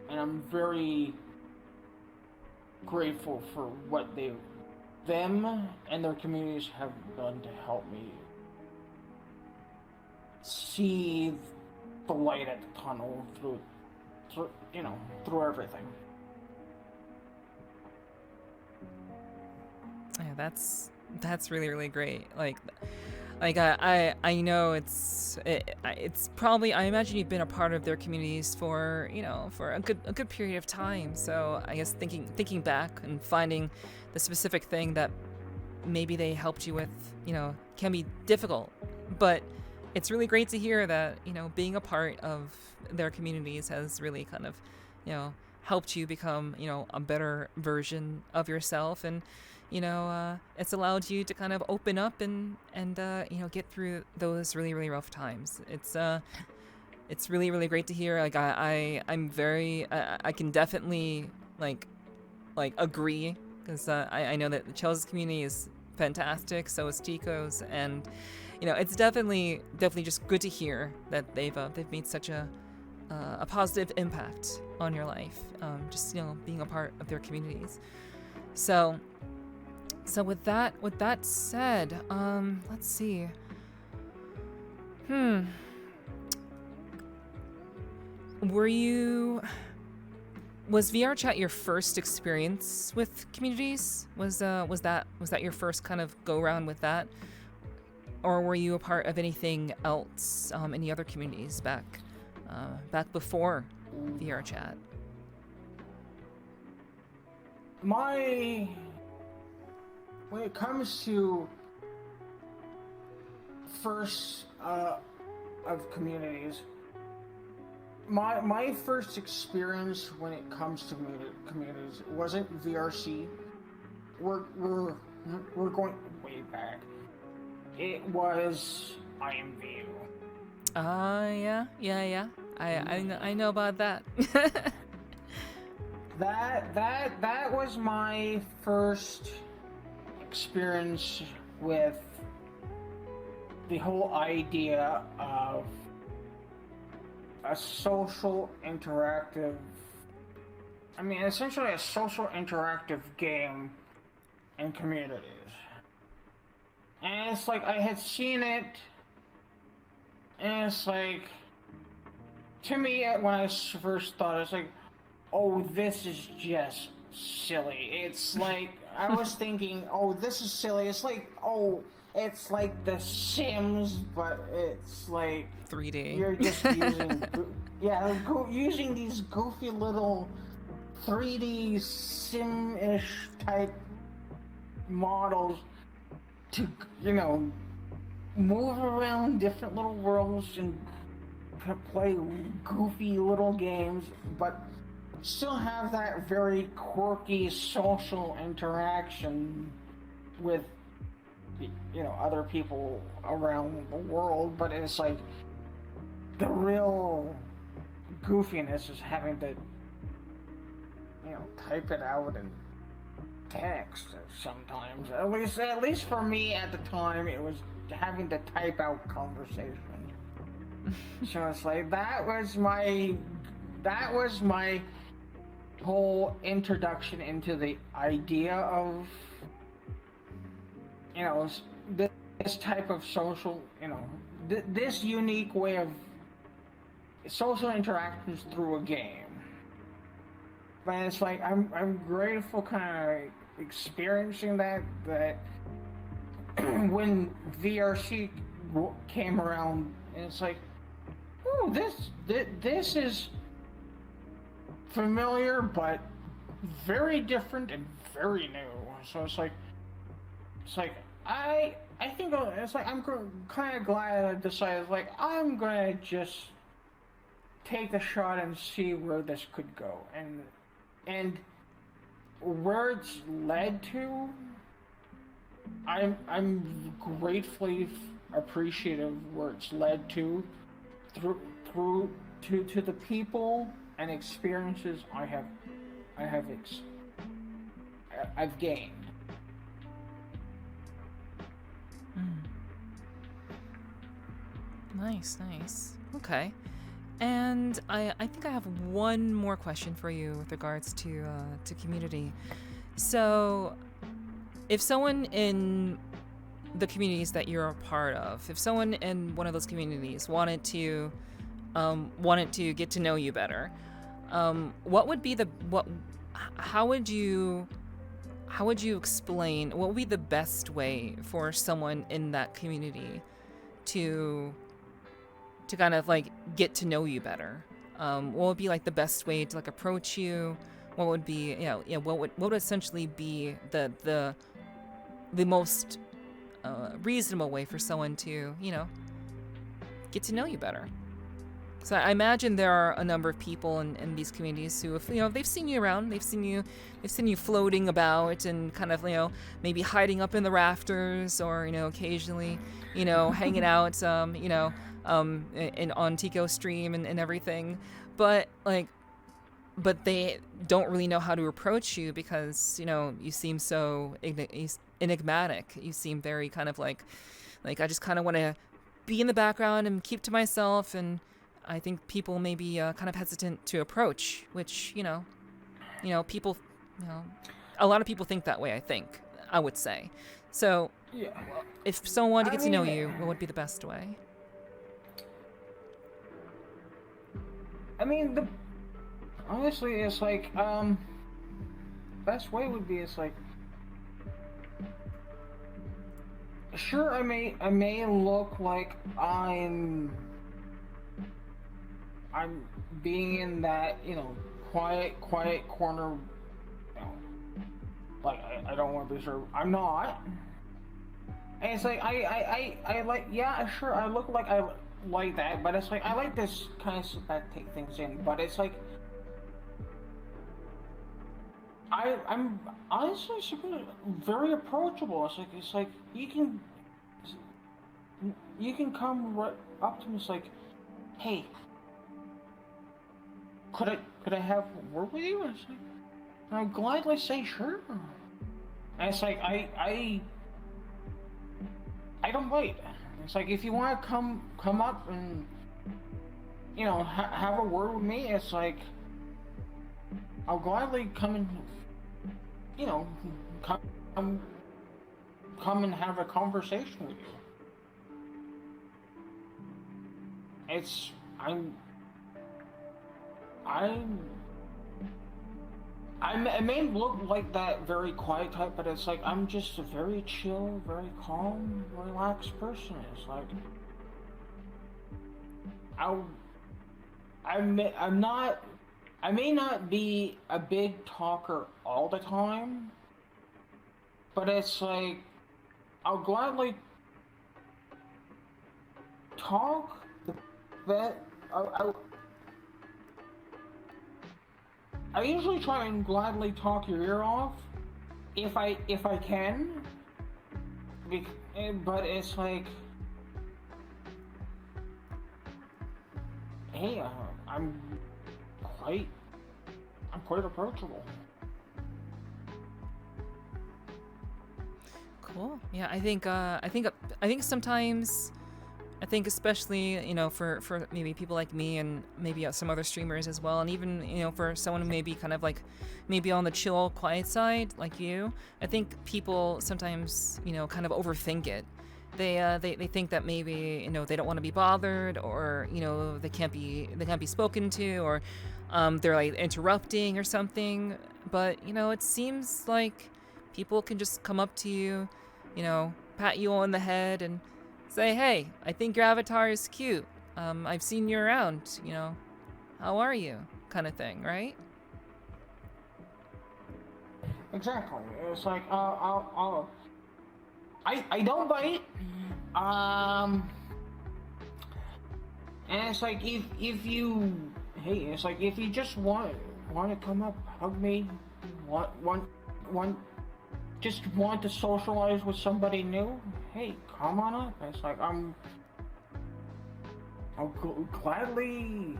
And I'm very grateful for what them and their communities have done to help me see the light at the tunnel through everything. Yeah, that's really, really great. Like I know it's probably, I imagine you've been a part of their communities for a good period of time. So I guess thinking back and finding the specific thing that maybe they helped you with, can be difficult. But it's really great to hear that, being a part of their communities has really kind of, helped you become, a better version of yourself, and it's allowed you to kind of open up and get through those really, really rough times. It's really, really great to hear. Like I'm very, I can definitely like agree, because I know that the Chelsea's community is fantastic. So is Tico's, and it's definitely just good to hear that they've made such a positive impact on your life. Just being a part of their communities. So with that said, let's see. Was VRChat your first experience with communities? Was that your first kind of go around with that? Or were you a part of anything else, any other communities back before VRChat? When it comes to first of communities, my first experience when it comes to communities wasn't VRC. We're going way back. It was IMVU. Yeah. I know about that. That was my first experience with the whole idea of a social interactive, essentially a social interactive game in communities. And it's like, I had seen it, and it's like, to me, when I first thought, it's like, oh, this is just silly. It's like, I was thinking, oh, this is silly. It's like, oh, it's like The Sims, but it's like 3D. You're just using these goofy little 3D sim-ish type models to, move around different little worlds and play goofy little games, but still have that very quirky social interaction with other people around the world. But it's like the real goofiness is having to type it out in text sometimes. At least for me at the time, it was having to type out conversation. So it's like that was my whole introduction into the idea of this type of social, this unique way of social interactions through a game. But it's like I'm grateful kind of experiencing that when VRC came around, and it's like, oh, this familiar, but very different and very new. So it's like I think it's like I'm kind of glad I decided like I'm gonna just take a shot and see where this could go, and where it's led to. I'm gratefully appreciative where it's led to, through to the people and experiences I've gained. Nice, nice. Okay. And I think I have one more question for you with regards to community. So, if someone in the communities that you're a part of, if someone in one of those communities wanted to get to know you better, what would be how would you explain, what would be the best way for someone in that community to kind of like get to know you better? What would be like the best way to like approach you? What would be, what would essentially be the most reasonable way for someone to, get to know you better? So I imagine there are a number of people in these communities who, if they've seen you around, they've seen you floating about and kind of, maybe hiding up in the rafters, or occasionally, hanging out, on Tico Stream and everything, but they don't really know how to approach you because you seem so enigmatic. You seem very kind of like I just kind of want to be in the background and keep to myself, and I think people may be kind of hesitant to approach, which people, a lot of people think that way. I would say. So, Yeah. if someone wanted to get to know you, what would be the best way? I mean, honestly, it's like, best way would be, it's like, sure, I may look like I'm being in that, quiet corner, like, I don't want to be sure, I'm not. And it's like, I like, yeah, sure, I look like I like that, but it's like I like this kind of sit back, take things in, but it's like I'm honestly super, very approachable. It's like you can come right up to me. It's like, hey, could I have a word with you? And it's like, I'll gladly say sure. And it's like I don't wait. It's like, if you want to come up and have a word with me, it's like I'll gladly come and come and have a conversation with you. It's I may look like that very quiet type, but it's like I'm just a very chill, very calm, relaxed person. It's like I may not be a big talker all the time, but it's like I'll gladly talk. I usually try and gladly talk your ear off, if I can. But it's like, hey, I'm quite approachable. Cool. Yeah, I think sometimes, especially for maybe people like me and maybe some other streamers as well, and even for someone who may be kind of like maybe on the chill, quiet side like you, I think people sometimes kind of overthink it. They think that maybe they don't want to be bothered, or they can't be spoken to, or they're like interrupting or something. But it seems like people can just come up to you, pat you on the head and say, hey, I think your avatar is cute. I've seen you around, how are you? Kind of thing, right? exactly. It's like, I don't bite. And it's like if you, hey, it's like if you just want to come up, hug me, want just want to socialize with somebody new, hey, come on up. It's like I'll gladly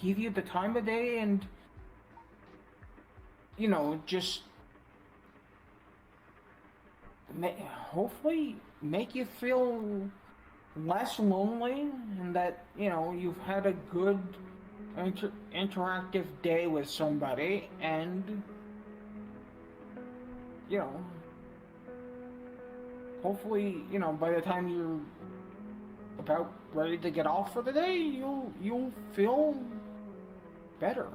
give you the time of day, and just hopefully make you feel less lonely, and that you've had a good interactive day with somebody, and hopefully by the time you're about ready to get off for the day, you'll feel better.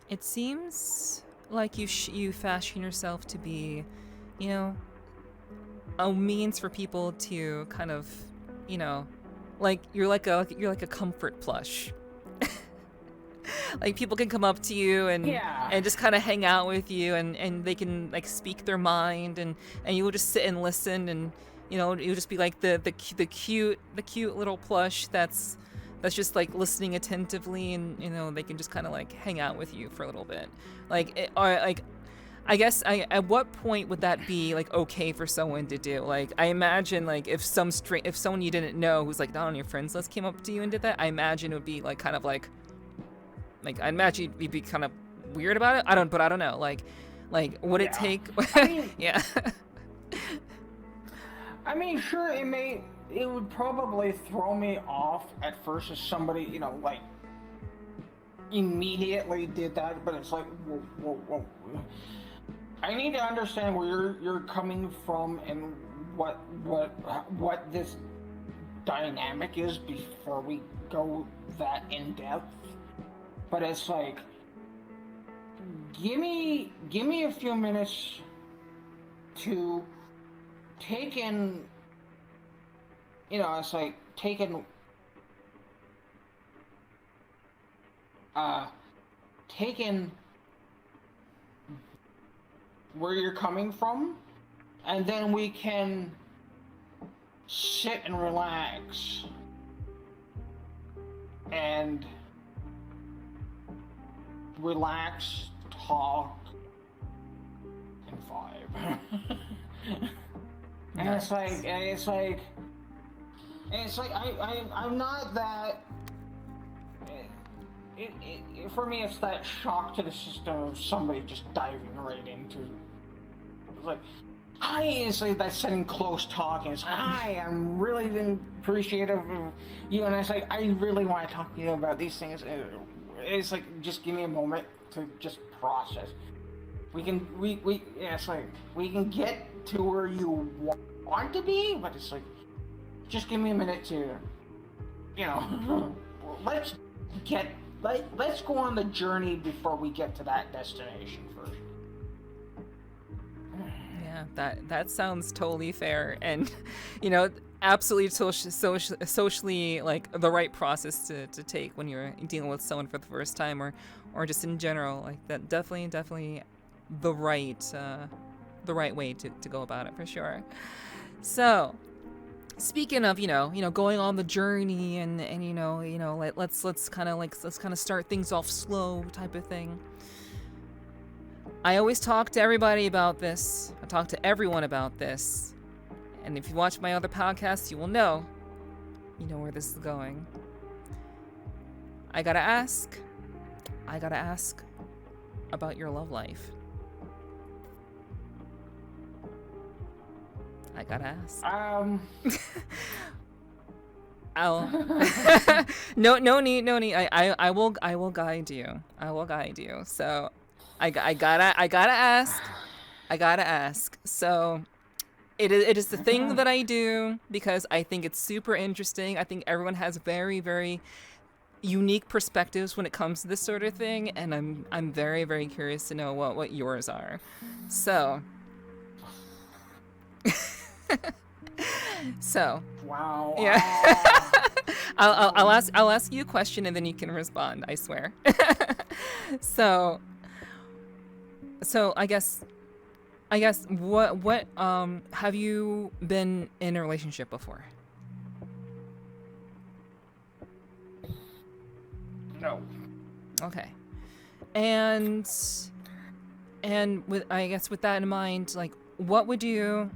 It seems like you fashion yourself to be, a means for people to kind of, like you're like a comfort plush. Like people can come up to you and just kind of hang out with you, and they can like speak their mind, and you will just sit and listen, and you'll just be like the cute little plush that's just like listening attentively, and they can just kind of like hang out with you for a little bit. I guess at what point would that be like okay for someone to do? Like I imagine like if someone you didn't know who's like not on your friends list came up to you and did that, I imagine it would be like kind of like I imagine you'd be kind of weird about it. I don't know. Like would it take? I mean, yeah. I mean, sure, it would probably throw me off at first if somebody, like immediately did that, but it's like, whoa. I need to understand where you're coming from and what this dynamic is before we go that in depth. But it's like, give me a few minutes to take in, it's like taking where you're coming from, and then we can sit and relax and talk, and vibe. And Nice. it's like I'm not that. For me, it's that shock to the system of somebody just diving right into. It's like, hi, it's like that sitting close talking. It's hi, I'm really appreciative of you, and it's like I really want to talk to you about these things. It's like just give me a moment to just process. It's like we can get to where you want to be, but it's like just give me a minute to, let's go on the journey before we get to that destination first. Yeah, that sounds totally fair, and absolutely socially like the right process to take when you're dealing with someone for the first time, or just in general, like that definitely the right way to go about it for sure. So speaking of going on the journey and let's kind of start things off slow type of thing. I always talk to everybody about this. I talk to everyone about this. And if you watch my other podcasts, you will know where this is going. I gotta ask about your love life. I gotta ask. No need. I will guide you. So I gotta ask. So it is the thing that I do because I think it's super interesting. I think everyone has very, very unique perspectives when it comes to this sort of thing, and I'm very, very curious to know what yours are. So So wow. Yeah. I'll ask you a question and then you can respond. I swear. so I guess what have you been in a relationship before? No. Okay. And with, I guess with that in mind, like what would you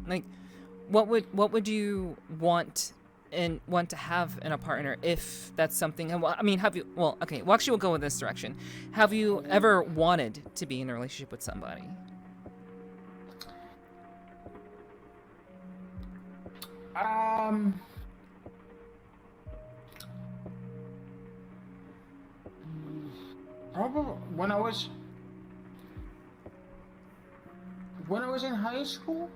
want to have in a partner if that's something? And well, I mean, have you, well, okay, well, actually we'll go in this direction. Have you ever wanted to be in a relationship with somebody? Probably when I was in high school,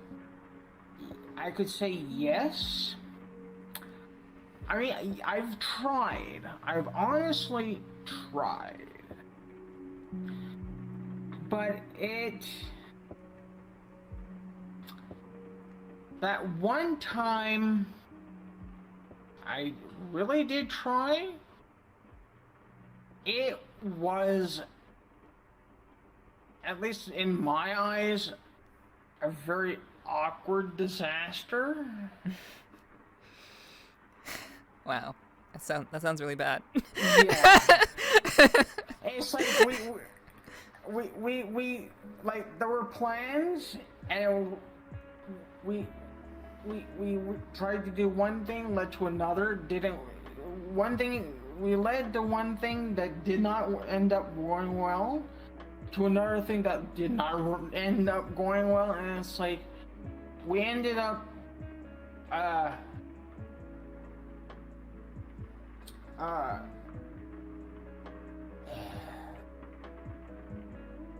I could say yes. I mean, I've tried. I've honestly tried. But that one time I really did try, it was, at least in my eyes, a very awkward disaster. Wow, that sounds really bad. Yeah. It's like we like, there were plans, and we tried to do one thing, led to another. We led to one thing that did not end up going well, to another thing that did not end up going well, and it's like we ended up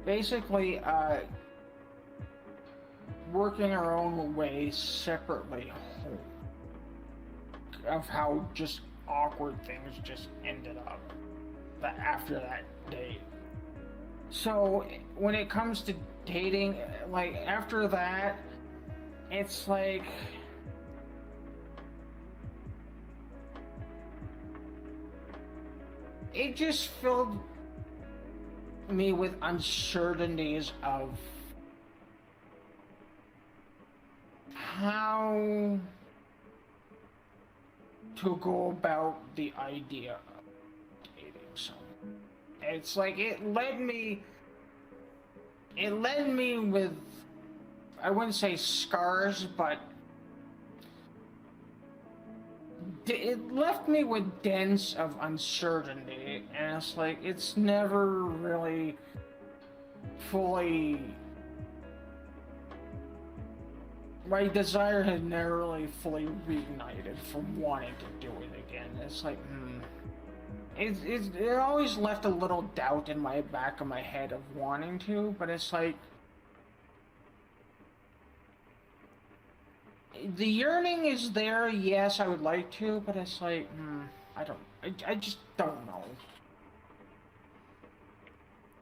basically working our own way separately of how just awkward things just ended up after that date. So when it comes to dating, like after that, it's like it just filled me with uncertainties of how to go about the idea of dating someone. It's like it led me with, I wouldn't say scars, but it left me with dents of uncertainty, and it's like it's never really fully, my desire had never really fully reignited from wanting to do it again. It's like, it always left a little doubt in my back of my head of wanting to, but it's like, the yearning is there, yes, I would like to, but it's like, I just don't know.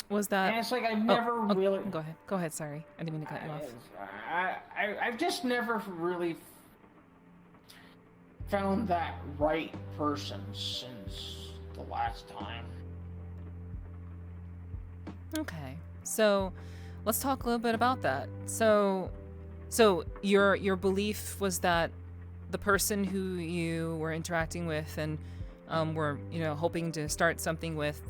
Was that... And it's like, I've never really... Go ahead, sorry. I didn't mean to cut you off. I've just never really found that right person since the last time. Okay, so let's talk a little bit about that. So your belief was that the person who you were interacting with and were, hoping to start something with,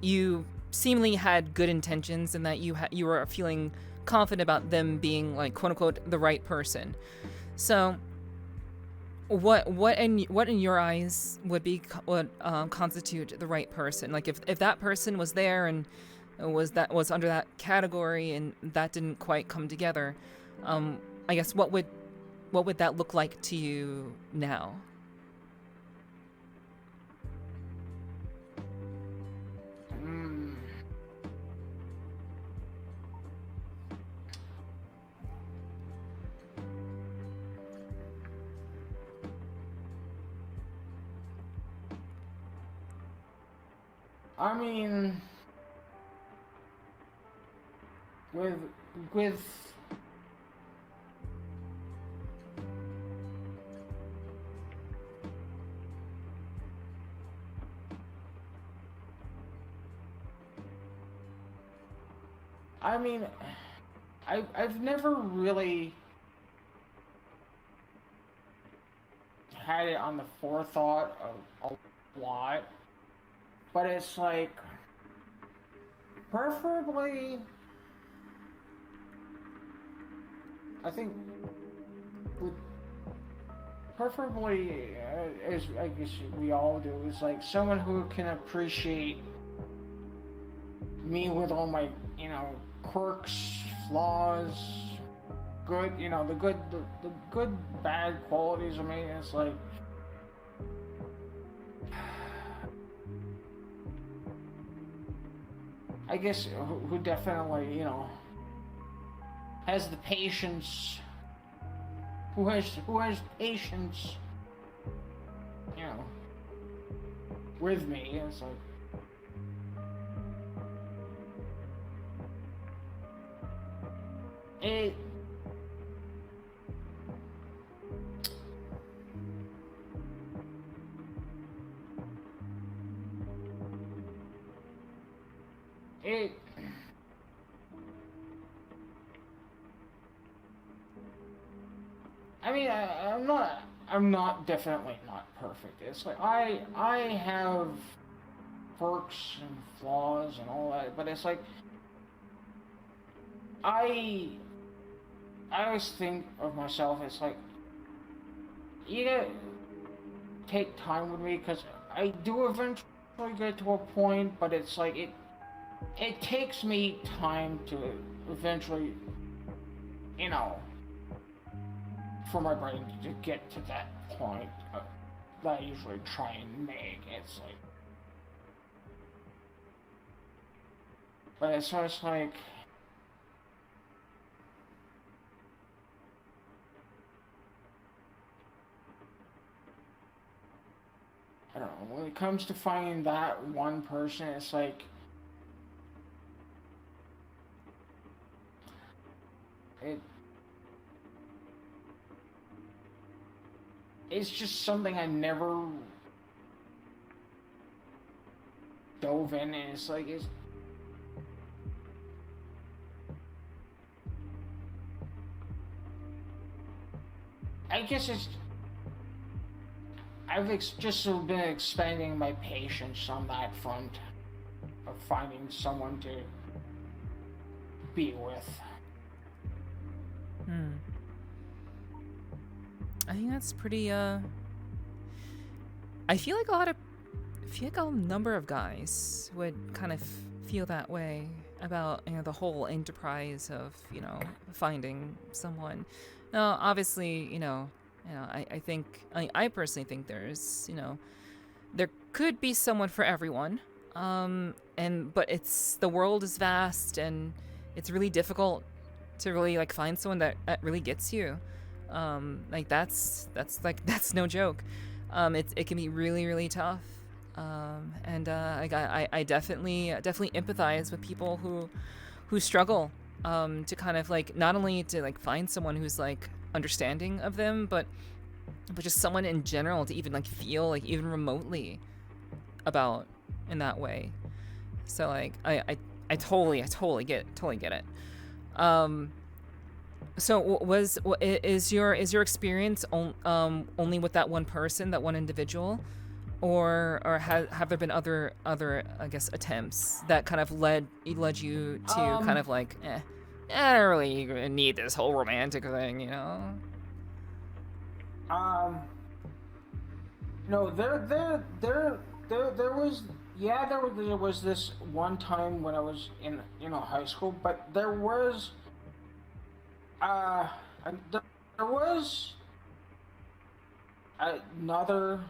you seemingly had good intentions, and that you were feeling confident about them being, like, quote unquote the right person. So what in your eyes would constitute the right person? Like if that person was there and was under that category and that didn't quite come together, I guess what would that look like to you now? I mean, with I mean, I've never really had it on the forethought of a lot, but it's like, preferably, I think, with preferably, as I guess we all do, is like someone who can appreciate me with all my, you know, quirks, flaws, good, you know, the good, bad qualities of me. It's like, I guess who definitely, you know, has the patience, who has patience, you know, with me. It's like, it I mean, I'm not definitely not perfect. It's like I have quirks and flaws and all that, but it's like I always think of myself as like, you gotta take time with me, because I do eventually get to a point, but it's like it takes me time to eventually, you know, for my brain to get to that point that I usually try and make. It's like, but it's just like, I don't know, when it comes to finding that one person, it's like, it's just something I never dove in, and it's like, I guess I've just been expanding my patience on that front of finding someone to be with. I think that's pretty, I feel like a number of guys would kind of feel that way about, you know, the whole enterprise of, you know, finding someone. Now, obviously, I personally think there's, you know, there could be someone for everyone. But the world is vast, and it's really difficult to really like find someone that really gets you. That's no joke. It can be really, really tough. I definitely empathize with people who struggle to kind of like, not only to like find someone who's like understanding of them, but just someone in general to even like feel like even remotely about in that way. So like I totally get it. So is your experience only with that one person, that one individual, or have there been other I guess attempts that kind of led you to kind of like, I don't really need this whole romantic thing, you know? No, there was this one time when I was in, you know, high school, but there was another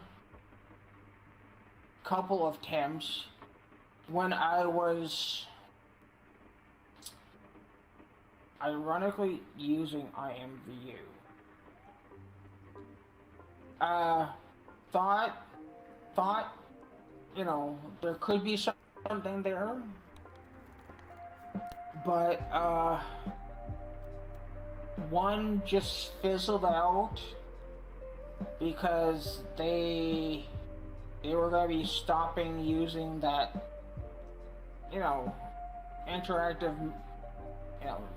couple of attempts when I was ironically using IMVU. Thought, you know, there could be something there, but one just fizzled out because they were gonna be stopping using that, you know, interactive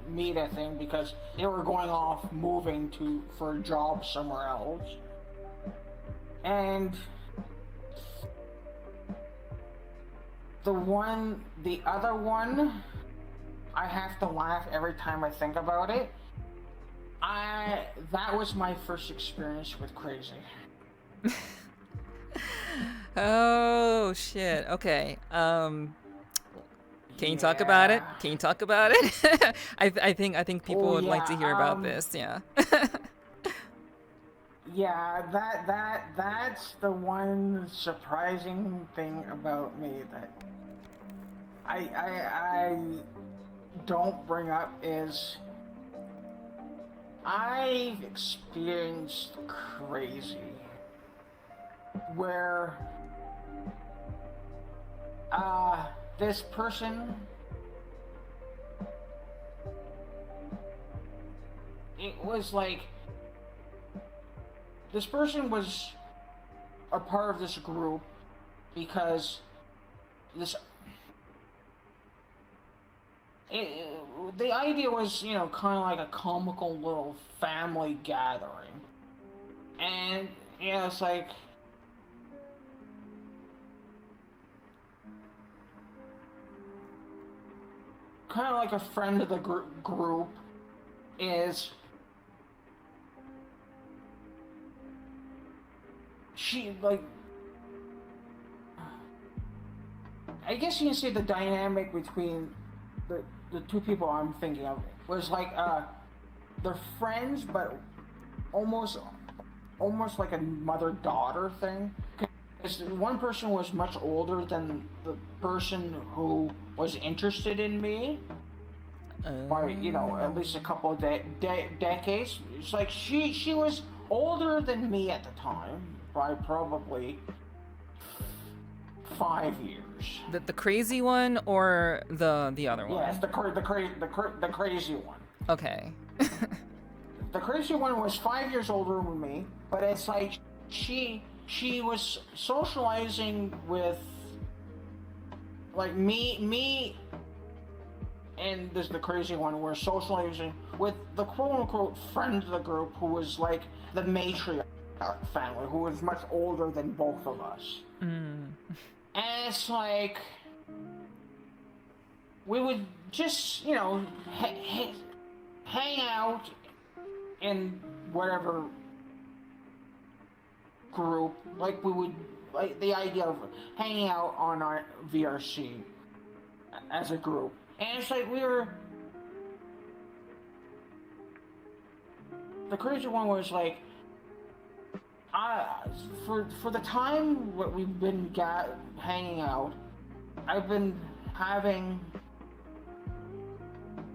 meet a thing because they were going off moving for a job somewhere else. And the other one, I have to laugh every time I think about it. That was my first experience with Crazy. Oh shit. Okay. Can you talk about it? Can you talk about it? I think people would like to hear about this. Yeah. Yeah, that's the one surprising thing about me that I don't bring up is I've experienced Crazy where this person, it was like this person was a part of this group because the idea was, kind of like a comical little family gathering. And, it's like, kind of like a friend of the group is, she, like, I guess you can say the dynamic between the two people I'm thinking of was like, they're friends, but almost like a mother-daughter thing. Because one person was much older than the person who was interested in me by, at least a couple of decades. It's like she was older than me at the time by probably 5 years. The crazy one or the other one? Yes, the crazy one. Okay. The crazy one was 5 years older than me, but it's like she was socializing with like me and the crazy one were socializing with the quote-unquote friend of the group who was like the matriarch family, who was much older than both of us. And it's like we would just, hang out in whatever group, like we would, like the idea of hanging out on our VRC as a group. And it's like the crazy one was like, for the time what we've been hanging out, I've been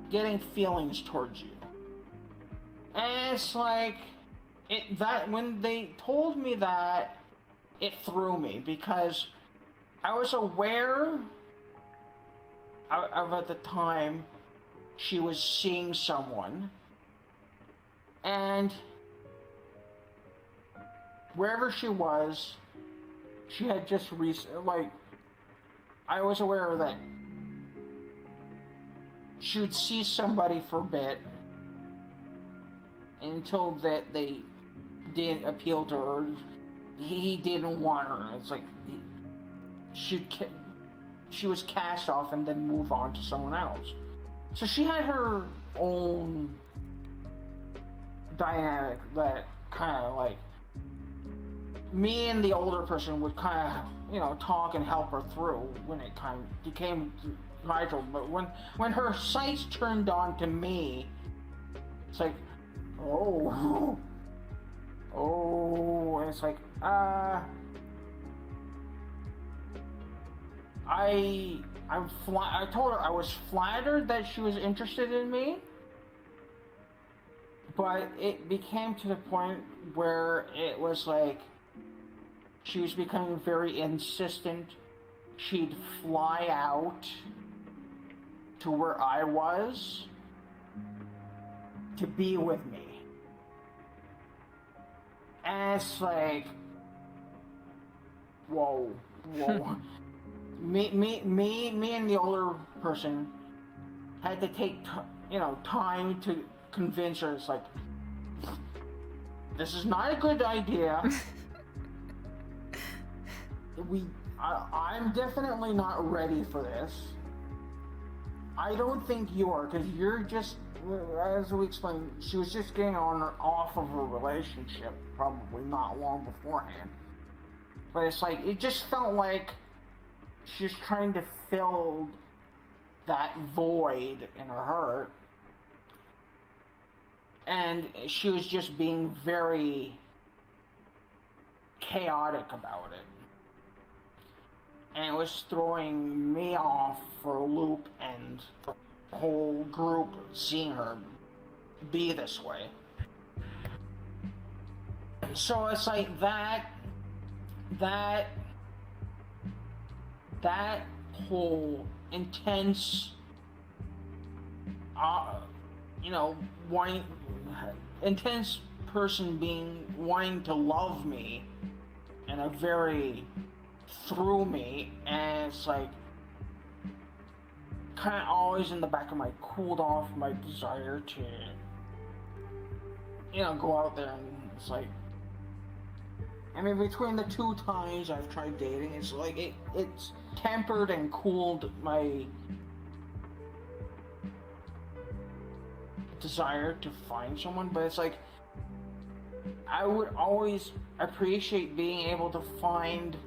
getting feelings towards you. And it's like, that when they told me that, it threw me because I was aware of at the time she was seeing someone, and wherever she was, she had just I was aware that she would see somebody for a bit until that they didn't appeal to her. He didn't want her. It's like she was cast off and then move on to someone else. So she had her own dynamic that kind of like me and the older person would kind of, talk and help her through when it kind of became vital. But when her sights turned on to me, it's like, oh, and it's like, I told her I was flattered that she was interested in me, but it became to the point where it was like she was becoming very insistent. She'd fly out to where I was to be with me. And it's like, whoa. me and the older person had to take, time to convince her. It's like, this is not a good idea. I'm definitely not ready for this. I don't think you are, because you're just, as we explained, she was just getting on or off of a relationship, probably not long beforehand. But it's like, it just felt like she was trying to fill that void in her heart. And she was just being very chaotic about it. And it was throwing me off for a loop, and the whole group seeing her be this way. So it's like that whole intense, intense person wanting to love me in a very through me, and it's like kind of always in the back of my cooled off my desire to go out there, and it's like, I mean, between the 2 times I've tried dating, it's like it's tempered and cooled my desire to find someone, but it's like I would always appreciate being able to find,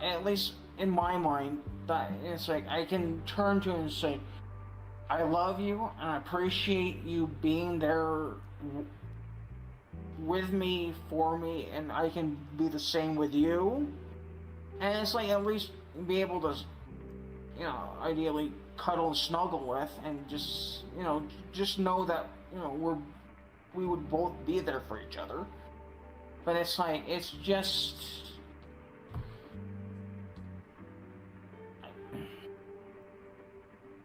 at least in my mind, that it's like I can turn to and say, I love you and I appreciate you being there with me, for me, and I can be the same with you. And it's like, at least be able to, ideally cuddle and snuggle with, and just know that, we would both be there for each other. But it's like, it's just,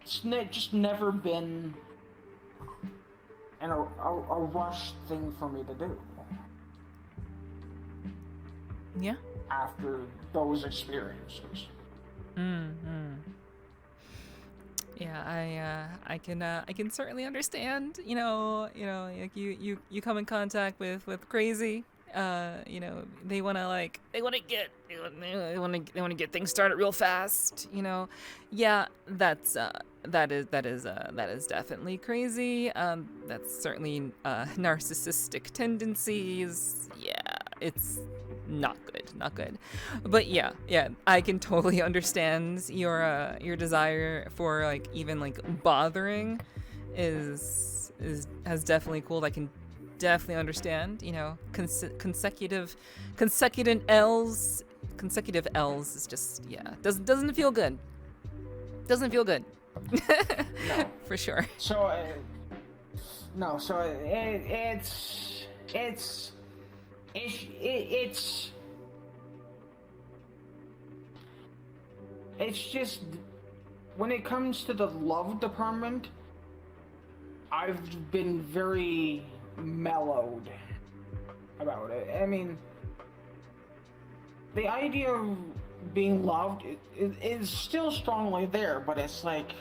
just never been a rush thing for me to do. Yeah. After those experiences. Yeah, I can certainly understand. Like you come in contact with crazy. They want to get things started real fast. Yeah, that is definitely crazy. That's certainly narcissistic tendencies. Yeah, it's not good. But yeah, I can totally understand your desire for like even like bothering has definitely cooled. I can definitely understand. Consecutive L's is just, yeah, doesn't feel good. Doesn't feel good. No. For sure. So it's just, when it comes to the love department, I've been very mellowed about it. I mean, the idea of being loved is still strongly there, but it's like,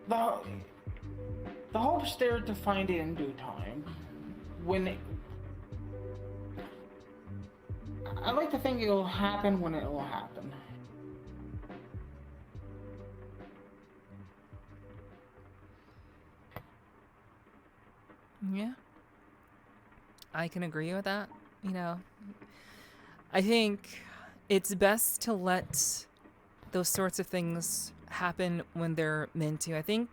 the hope's there to find it in due time. I like to think it'll happen when it will happen. Yeah, I can agree with that. I think it's best to let those sorts of things happen when they're meant to. I think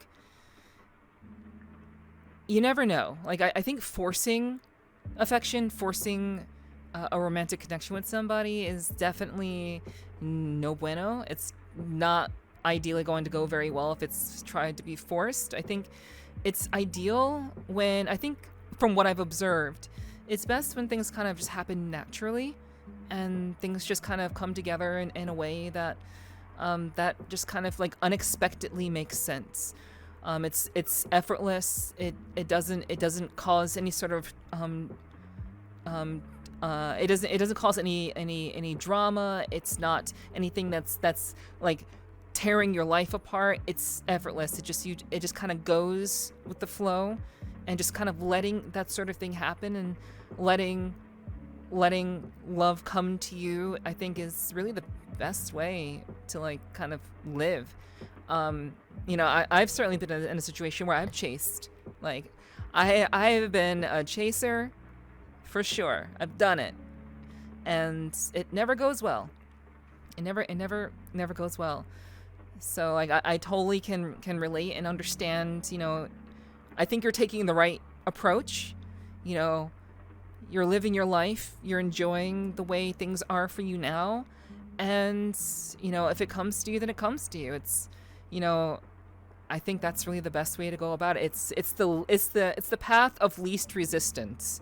you never know. Like, I think forcing affection, forcing a romantic connection with somebody is definitely no bueno. It's not ideally going to go very well if it's tried to be forced. I think it's ideal when, I think from what I've observed, it's best when things kind of just happen naturally and things just kind of come together in a way that that just kind of like unexpectedly makes sense. It's effortless. It doesn't cause any sort of it doesn't cause any drama. It's not anything that's like tearing your life apart. It's effortless. It just kind of goes with the flow, and just kind of letting that sort of thing happen, and letting love come to you, I think, is really the best way to like kind of live. I've certainly been in a situation where I've chased. Like, I have been a chaser, for sure. I've done it, and it never goes well. It never goes well. So like, I totally can relate and understand. I think you're taking the right approach. You're living your life. You're enjoying the way things are for you now, and if it comes to you, then it comes to you. It's I think that's really the best way to go about it. It's the path of least resistance.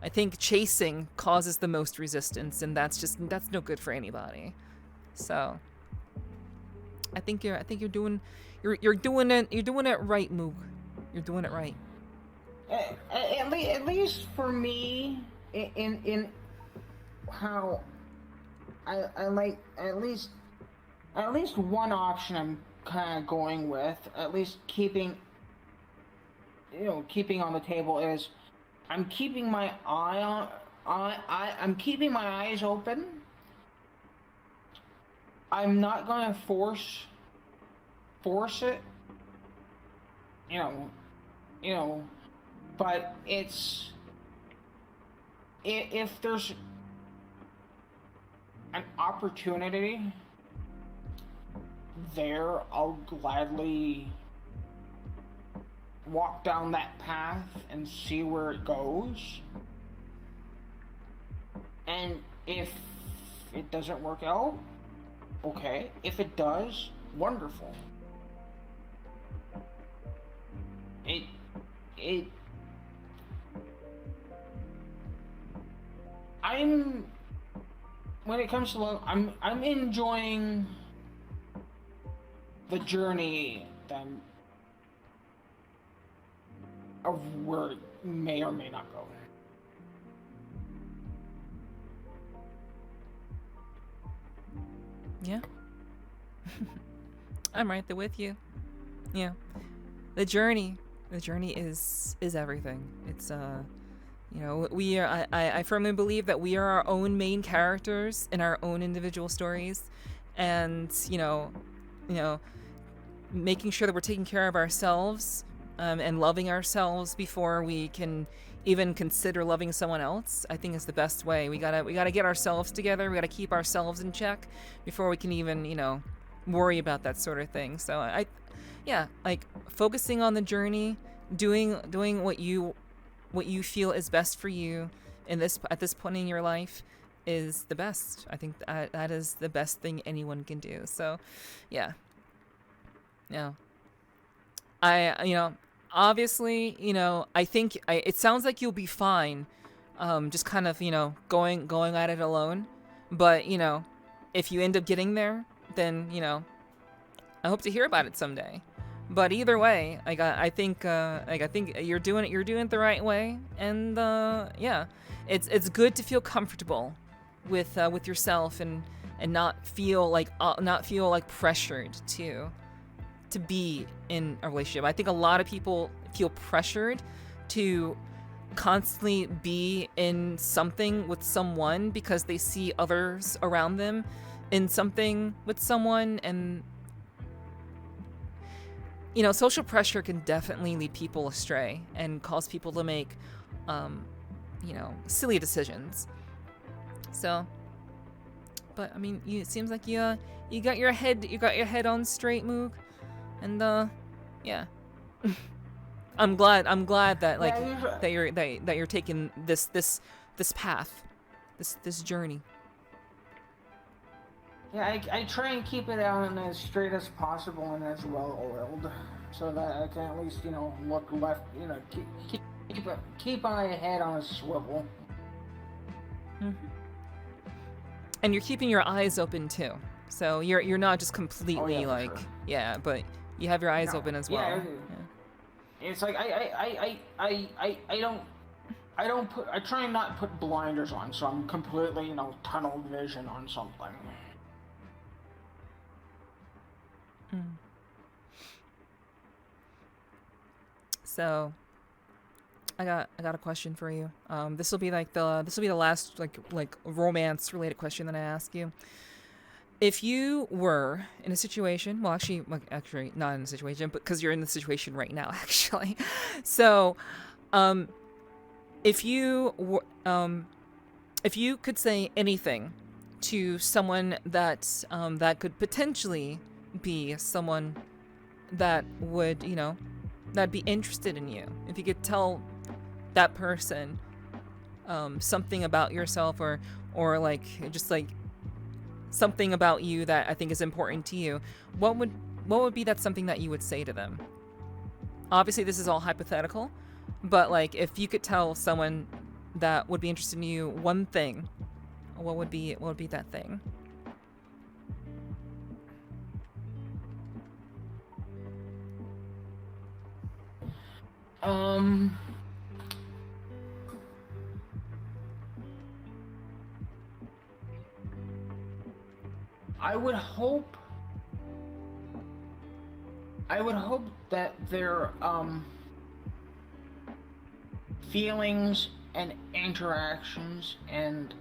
I think chasing causes the most resistance, and that's no good for anybody. So I think you're doing it right, Moog. You're doing it right. At least for me, in how I like, at least one option I'm kind of going with, at least keeping on the table, is I'm keeping my I'm keeping my eyes open. I'm not gonna force it, but it's, if there's an opportunity there, I'll gladly walk down that path and see where it goes. And if it doesn't work out, okay. If it does, wonderful. When it comes to love, I'm enjoying the journey of where it may or may not go. Yeah. I'm right there with you. Yeah. The journey is everything. It's we are, I firmly believe that we are our own main characters in our own individual stories, and making sure that we're taking care of ourselves, and loving ourselves before we can even consider loving someone else, I think is the best way. We gotta get ourselves together. We gotta keep ourselves in check before we can even worry about that sort of thing. So like focusing on the journey, doing what you feel is best for you at this point in your life is the best. I think that is the best thing anyone can do. So yeah. Obviously, I think it sounds like you'll be fine, just kind of, going at it alone. But, if you end up getting there, then, I hope to hear about it someday. But either way, I think you're doing it the right way. And, it's good to feel comfortable with yourself, and not feel like pressured to be in a relationship. I think a lot of people feel pressured to constantly be in something with someone because they see others around them in something with someone, and social pressure can definitely lead people astray and cause people to make silly decisions. So, but I mean, it seems like you got your head on straight, Moog. And yeah, I'm glad that that you're taking this path, this journey. Yeah, I try and keep it on as straight as possible and as well oiled, so that I can at least look left, keep my head on a swivel. Mm-hmm. And you're keeping your eyes open too, so you're not just completely sure. but you have your eyes open as well. Yeah, yeah. it's like I try and not put blinders on, so I'm completely, you know, tunnel vision on something. So, I got a question for you. This will be the last like romance related question that I ask you. If you were in a situation, well, actually not in a situation, but because you're in the situation right now, actually. So, if you could say anything to someone that that could potentially be someone that would, you know, that'd be interested in you, if you could tell that person something about yourself, or like just like something about you that I think is important to you, what would be that something that you would say to them? Obviously, this is all hypothetical, but like if you could tell someone that would be interested in you one thing, what would be that thing? I would hope that their feelings and interactions and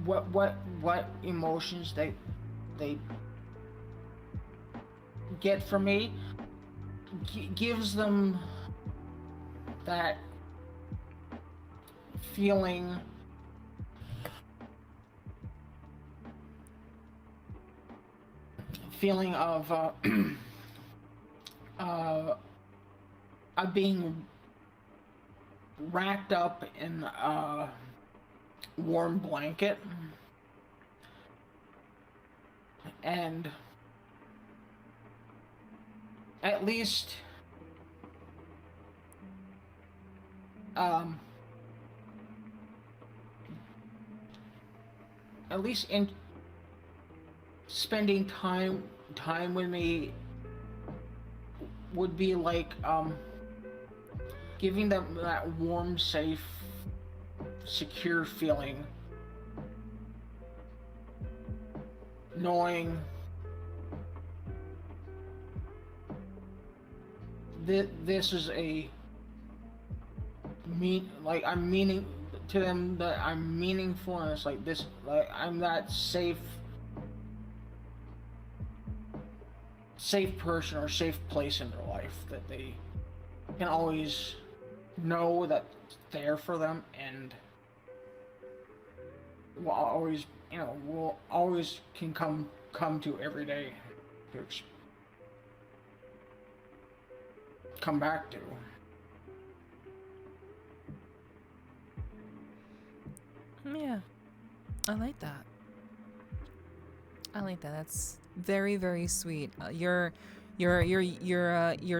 what emotions they get from me gives them that feeling of being wrapped up in a warm blanket, and at least in spending time with me would be like giving them that warm, safe, secure feeling, knowing that this is I'm meaning to them, that I'm meaningful, and it's like this, like I'm that safe person or safe place in their life that they can always know that it's there for them, and will always, you know, will always can come to every day to come back to. Yeah, I like that. That's very, very sweet. Your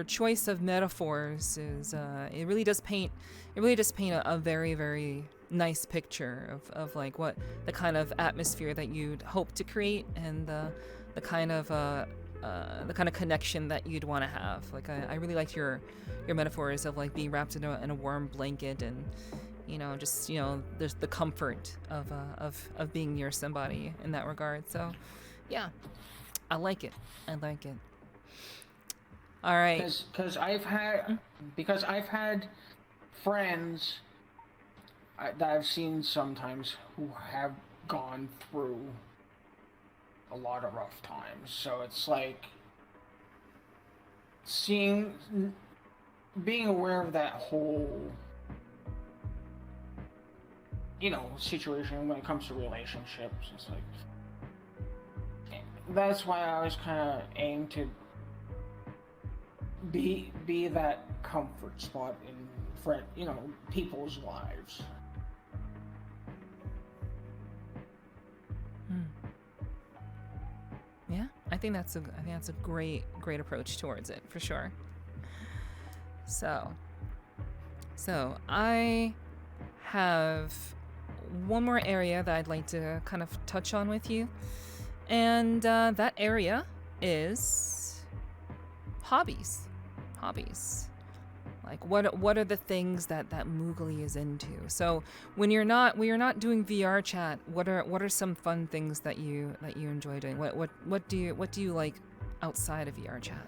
choice of metaphors is it really does paint a very, very nice picture of like what the kind of atmosphere that you'd hope to create, and the kind of connection that you'd want to have. Like I really liked your metaphors of like being wrapped in a warm blanket, and you know, just, you know, there's the comfort of being near somebody in that regard. So yeah, I like it. All right. Because I've had friends that I've seen sometimes who have gone through a lot of rough times. So it's like being aware of that whole, you know, situation when it comes to relationships. It's like, that's why I always kind of aim to be that comfort spot in you know, people's lives. Yeah, I think that's a great approach towards it, for sure. So I have one more area that I'd like to kind of touch on with you, And that area is hobbies. Hobbies. Like what are the things that Moogly is into? So when you're not doing VR chat, what are some fun things that you enjoy doing? What do you like outside of VR chat?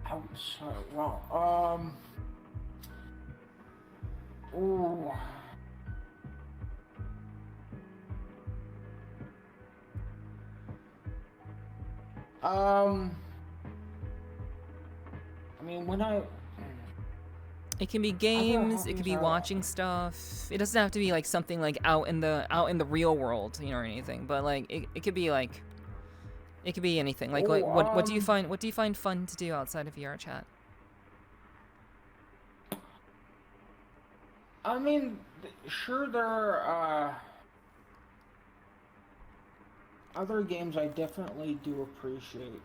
Outside, well, ooh. I mean, It can be games, it could be watching stuff. It doesn't have to be like something like out in the real world, or anything. But like it could be like it could be anything. Like what do you find fun to do outside of VR chat? I mean, sure there are other games I definitely do appreciate,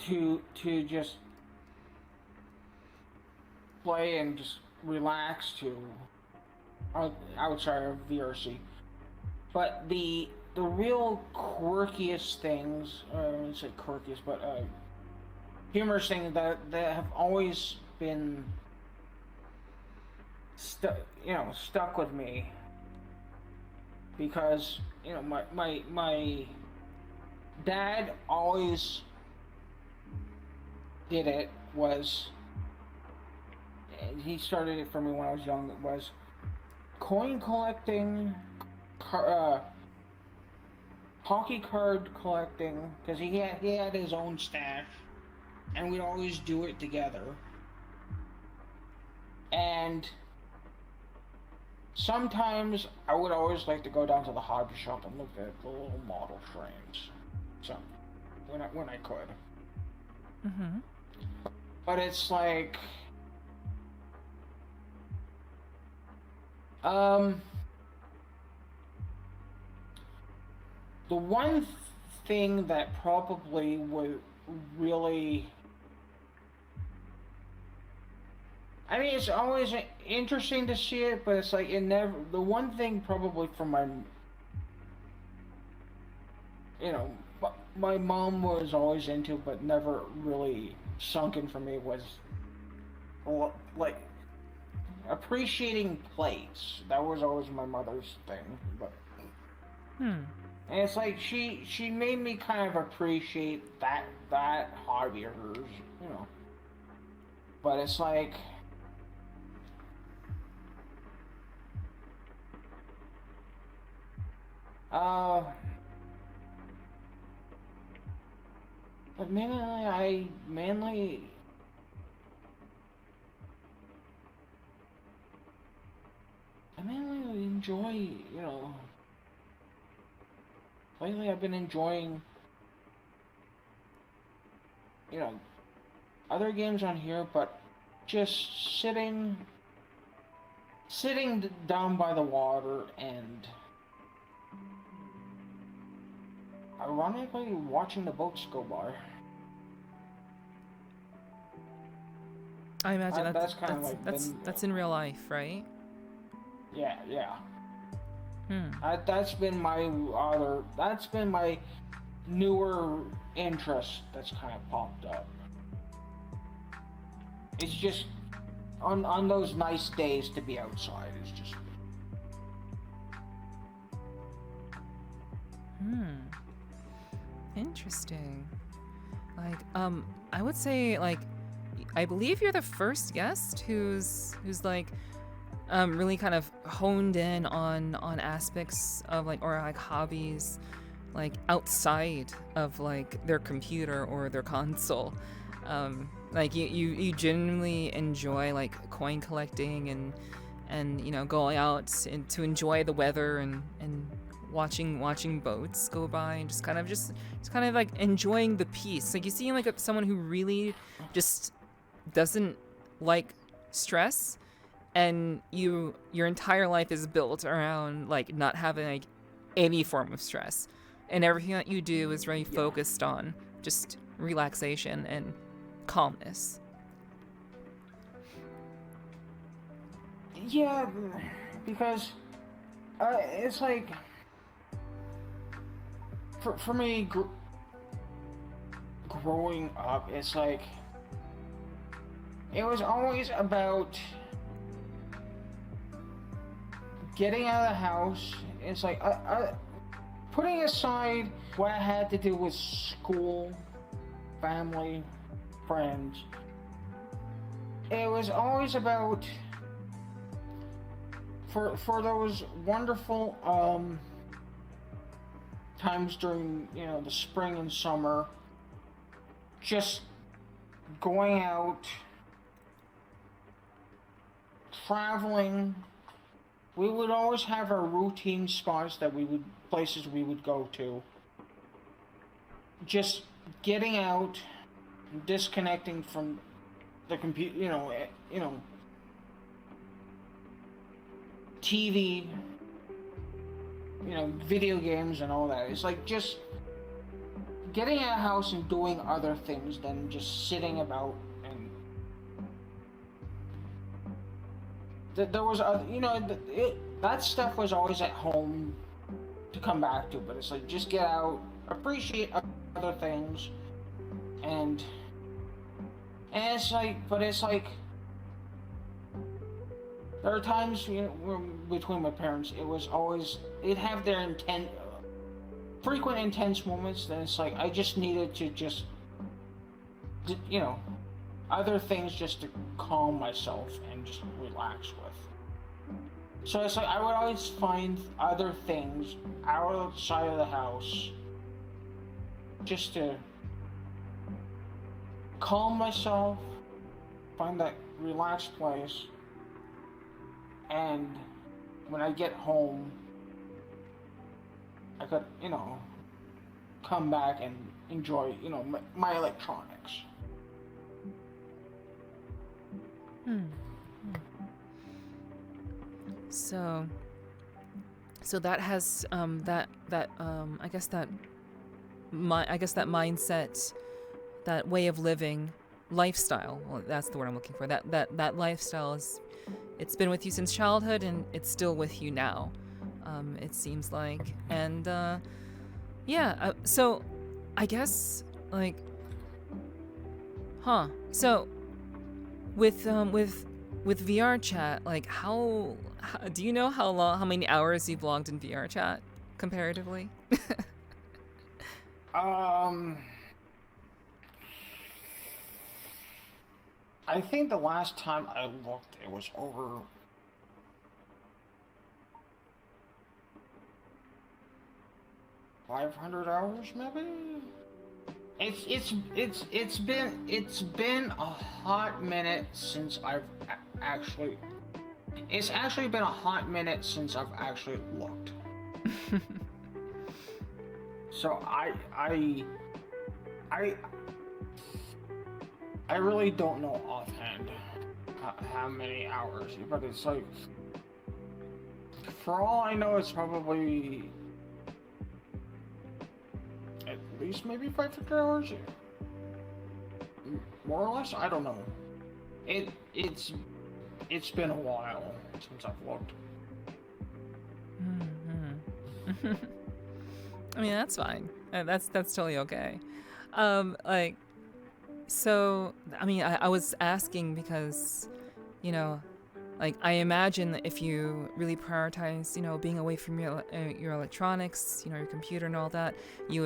to just play and just relax to outside of VRC. But the real quirkiest things, I wouldn't say quirkiest, but humorous things that have always been stuck with me, because my dad always did it, was, he started it for me when I was young, it was coin collecting, hockey card collecting, because he had his own stash, and we'd always do it together. And sometimes I would always like to go down to the hobby shop and look at the little model frames, so when I could. Mm-hmm. But it's like, the one thing that probably would really, I mean, it's always interesting to see it, but it's like the one thing probably from my mom was always into, but never really sunk in for me, was like appreciating plates. That was always my mother's thing, but and it's like she made me kind of appreciate that hobby of hers, but it's like, but mainly enjoy, lately I've been enjoying, other games on here, but just sitting down by the water and ironically watching the boats go by. I imagine that's kind of like that's in real life, right? Yeah. That's been my newer interest that's kind of popped up. It's just on those nice days to be outside is just. Interesting. Like, I would say, like, I believe you're the first guest who's like really kind of honed in on aspects of like, or like hobbies like outside of like their computer or their console. Like you genuinely enjoy like coin collecting and going out to enjoy the weather and watching boats go by and just kind of like enjoying the peace. Like you seem like someone who really just doesn't like stress, and your entire life is built around like not having like any form of stress, and everything that you do is really focused on just relaxation and calmness. Yeah, because it's like for me, growing up, it's like it was always about getting out of the house. It's like putting aside what I had to do with school, family, friends. It was always about for those wonderful times during, you know, the spring and summer, just going out, traveling. We would always have our routine spots that places we would go to. Just getting out, disconnecting from the computer, you know, TV, you know, video games and all that. It's like just getting out of the house and doing other things than just sitting about. And there was, you know, that stuff was always at home to come back to, but it's like just get out, appreciate other things, and it's like, but it's like there are times, you know, between my parents, it was always, they'd have their frequent intense moments, then it's like I just needed to just, you know, other things just to calm myself and just relax with. So it's like I would always find other things outside of the house just to calm myself, find that relaxed place, and when I get home, I could, you know, come back and enjoy, you know, my electronics. So that has I guess that mindset, that way of living, lifestyle. Well, that's the word I'm looking for. That lifestyle it's been with you since childhood, and it's still with you now. It seems like, and yeah. So I guess like, So with VRChat, like how do you know how many hours you've logged in VRChat comparatively? I think the last time I looked, it was over 500 hours, maybe. It's been a hot minute since I've actually. It's actually been a hot minute since I've actually looked. So I really don't know offhand how many hours, but it's like, for all I know, it's probably at least maybe 500 hours, more or less. I don't know. It's been a while since I've looked. I mean, that's fine. That's totally okay. Like. So, I mean, I was asking because, you know, like I imagine that if you really prioritize, you know, being away from your electronics, you know, your computer and all that, you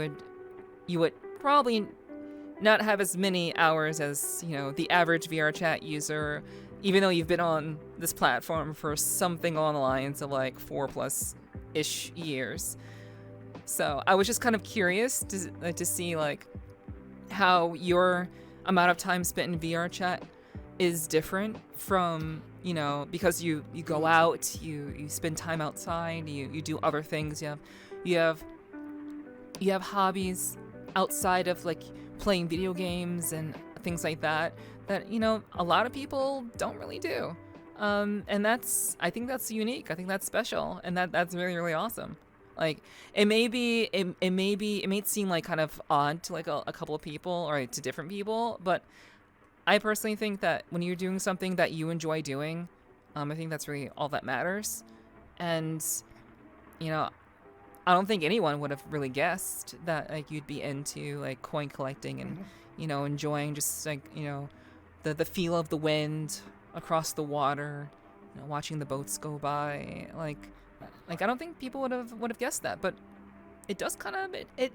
would probably not have as many hours as, you know, the average VRChat user, even though you've been on this platform for something along the lines of like 4+ years. So I was just kind of curious to see like how your amount of time spent in VRChat is different from, you know, because you go out, you spend time outside, you do other things, you have hobbies outside of like playing video games and things like that, you know, a lot of people don't really do. And I think that's unique. I think that's special, and that's really, really awesome. Like it may seem like kind of odd to like a couple of people or to different people, but I personally think that when you're doing something that you enjoy doing, I think that's really all that matters. And you know, I don't think anyone would have really guessed that like you'd be into like coin collecting and you know enjoying just like you know the feel of the wind across the water, you know, watching the boats go by. Like I don't think people would have guessed that, but it does kind of it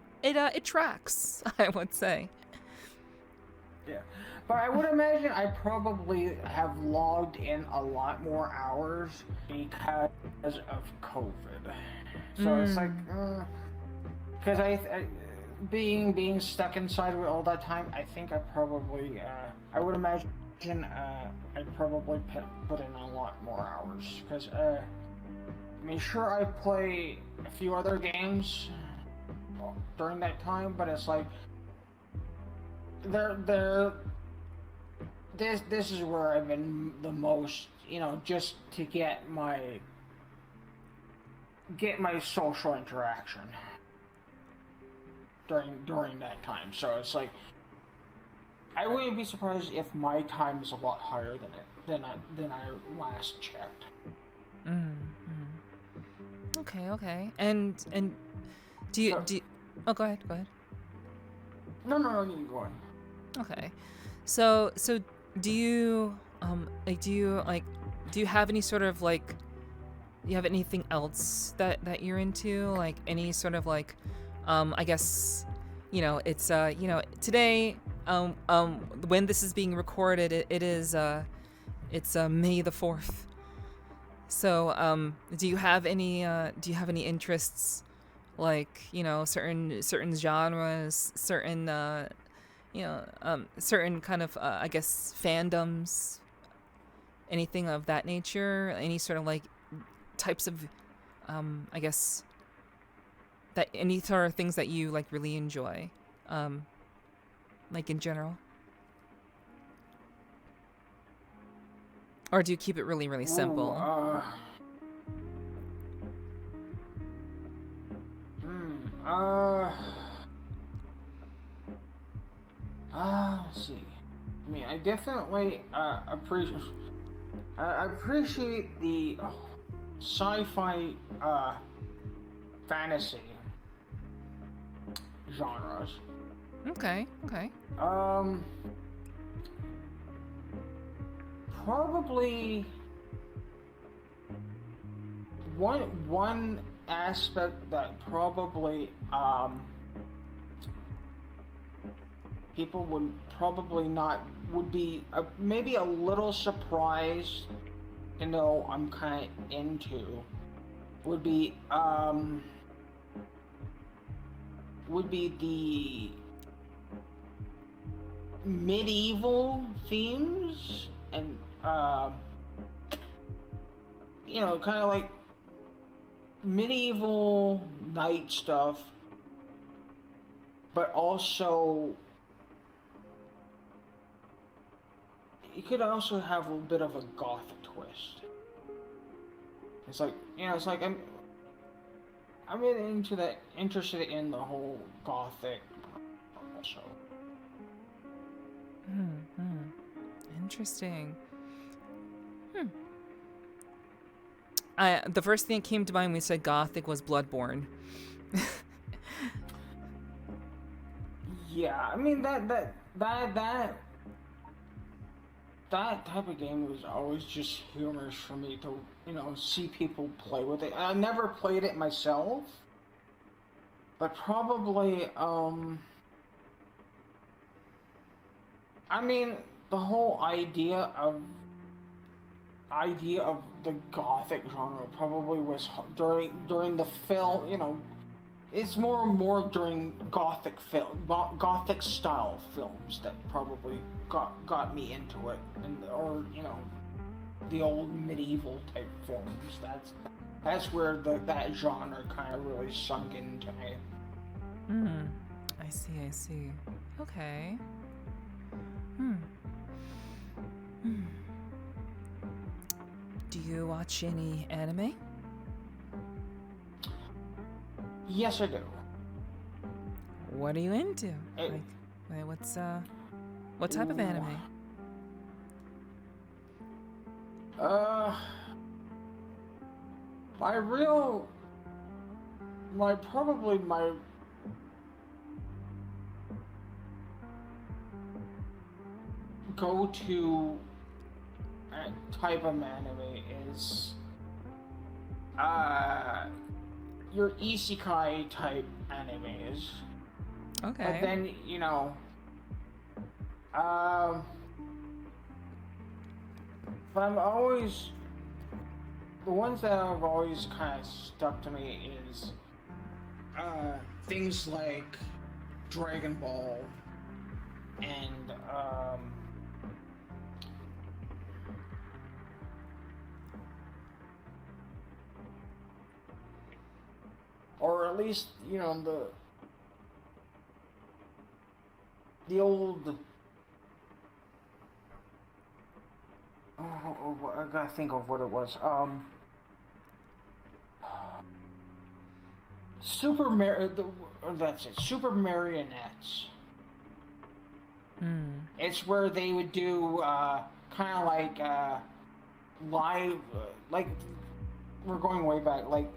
tracks, I would say. Yeah, but I would imagine I probably have logged in a lot more hours because of COVID. So it's like, because being stuck inside with all that time, I think I probably, I would imagine I'd probably put in a lot more hours. Because, I mean, sure, I play a few other games during that time, but it's like, this is where I've been the most, you know, just to get my social interaction during that time. So it's like I wouldn't be surprised if my time is a lot higher than I last checked. Okay. And do you oh go ahead. No, you can go on. Okay. So do you do you have any sort of like you have anything else that you're into, like any sort of like I guess you know it's you know today when this is being recorded it is it's May the 4th. So do you have any interests, like you know certain genres, certain you know certain kind of I guess fandoms, anything of that nature, any sort of like types of I guess that any sort of things that you like really enjoy, like in general, or do you keep it really simple? Let's see. I mean, I definitely appreciate the sci-fi fantasy genres. Okay. Probably one aspect that probably people would probably not would be maybe a little surprised to know I'm kind of into would be the medieval themes and you know, kind of like medieval knight stuff, but also you could also have a bit of a gothic twist. It's like, you know, it's like I'm into that, interested in the whole gothic also. Interesting. The first thing that came to mind when we said gothic was Bloodborne. Yeah, I mean that type of game was always just humorous for me to, you know, see people play with it. I never played it myself, but probably I mean the whole idea of the gothic genre probably was during the film, you know, it's more during gothic style films that probably got me into it, or you know, the old medieval type films. That's where that genre kind of really sunk into me. I see. Okay. Do you watch any anime? Yes, I do. What are you into? Like, what type of anime? probably my go-to type of anime is your isekai type animes. Okay. But then, but I'm always, the ones that have always kind of stuck to me is things like Dragon Ball and or at least, the old, I gotta think of what it was. That's it. Super Marionettes. It's where they would do kind of like live, like we're going way back, like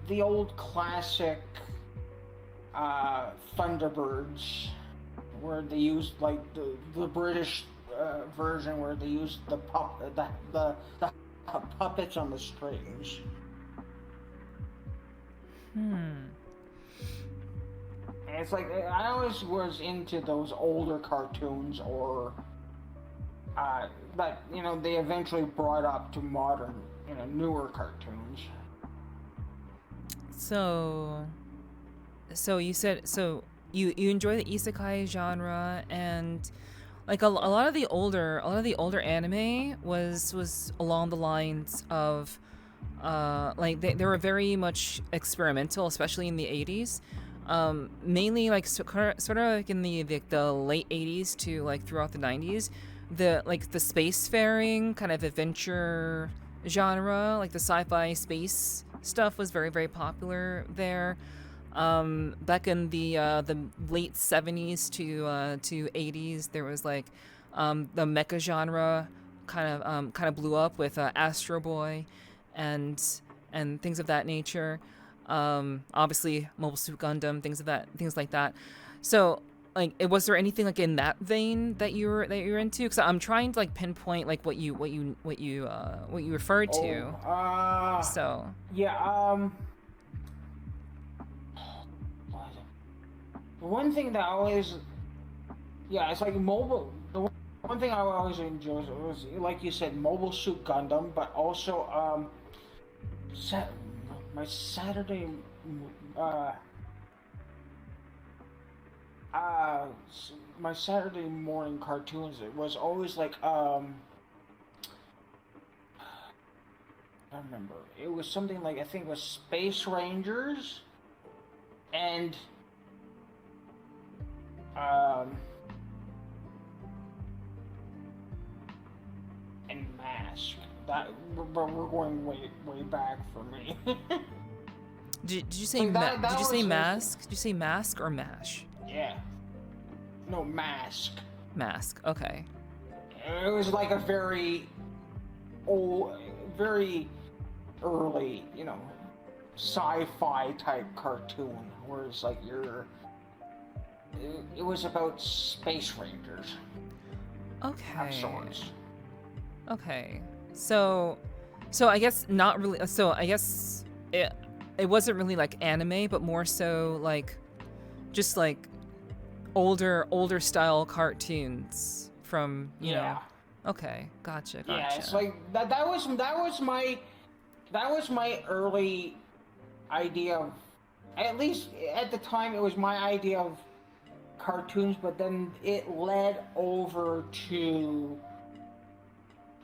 the old classic Thunderbirds, where they used like the British version, where they used the puppets on the strings. And it's like I always was into those older cartoons, or that they eventually brought up to modern, newer cartoons. So you said you enjoy the isekai genre, and like a lot of the older anime was along the lines of like they were very much experimental, especially in the 80s. Mainly like sort of like in the late 80s to like throughout the 90s, the spacefaring kind of adventure genre, like the sci-fi space stuff was very, very popular there. Back in the late 70s to 80s, there was like the mecha genre kind of blew up with Astro Boy and things of that nature. Obviously Mobile Suit Gundam, things like that. So like, was there anything like in that vein that you're into? Because I'm trying to like pinpoint like what you referred to. So yeah. The one thing that I always, it's like mobile. The one thing I always enjoyed was, like you said, Mobile Suit Gundam, but also my Saturday morning cartoons. It was always like I remember it was something like, I think it was Space Rangers and Mask. But we're going way back for me. Did you say Mask? Did you say Mask or Mash? Yeah. No, Mask. Mask. Okay. It was like a very old, very early, sci-fi type cartoon, where it's like it was about space rangers. Okay. Of sorts. Okay. So I guess not really. So I guess it wasn't really like anime, but more so like just like older style cartoons from you know. Okay, gotcha. Yeah, it's like that was my early idea of, at least at the time, it was my idea of cartoons, but then it led over to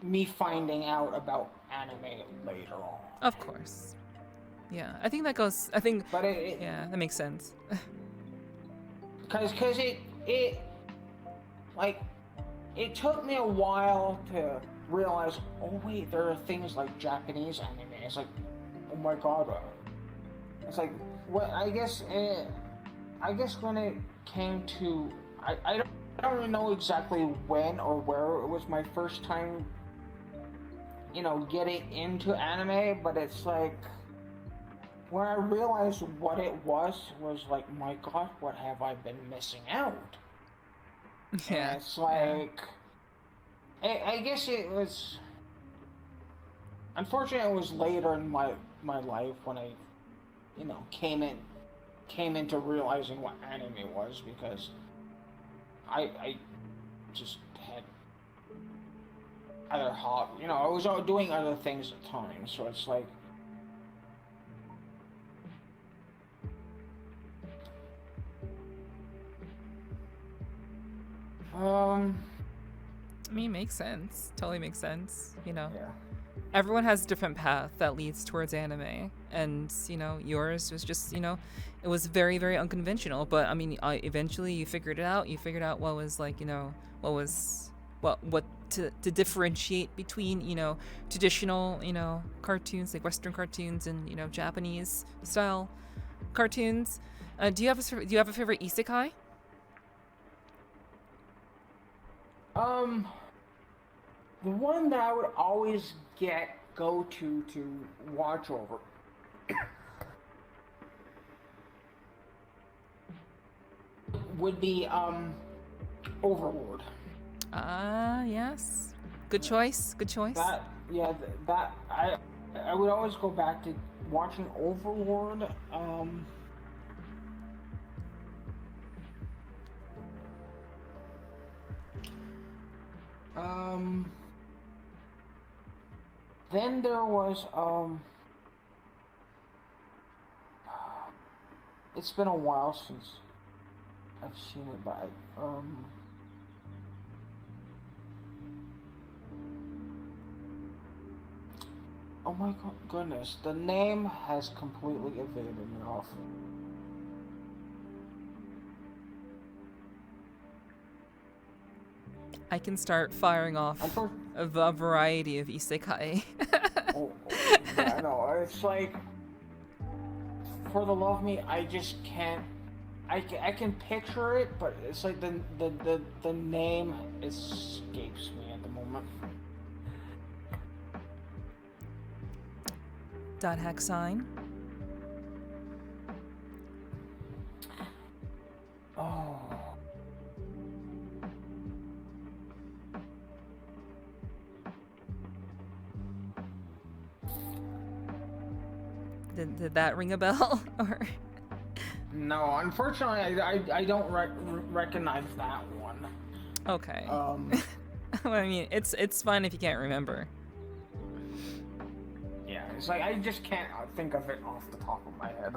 me finding out about anime later on. Of course. Yeah, I think that goes. I think. But yeah, that makes sense. Because it took me a while to realize, oh wait, there are things like Japanese anime. It's like, oh my god. It's like, what? I guess when it came to, I don't really know exactly when or where it was my first time, getting into anime, but it's like, when I realized what it was like, my God, what have I been missing out? Yeah. And it's like, I guess it was. Unfortunately, it was later in my life when I, came into realizing what anime was, because I just had other I was doing other things at the time, so it's like. I mean, makes sense. Totally makes sense. Yeah. Everyone has a different path that leads towards anime, and yours was just it was very, very unconventional. But I mean, eventually you figured it out. You figured out what was like what to differentiate between traditional cartoons like Western cartoons and Japanese style cartoons. Do you have a favorite isekai? The one that I would always go to watch over would be Overlord. Yes. Good choice. Good choice. That I would always go back to watching Overlord. Then there was, it's been a while since I've seen it, but, oh my goodness, the name has completely evaded me off. I can start firing off a variety of isekai. Yeah, I know. It's like, for the love of me, I just can't. I can picture it, but it's like the name escapes me at the moment. Dot hack sign. Oh. Did that ring a bell? Or No, unfortunately, I don't recognize that one. Okay. Well, I mean, it's fine if you can't remember. Yeah, it's like I just can't think of it off the top of my head.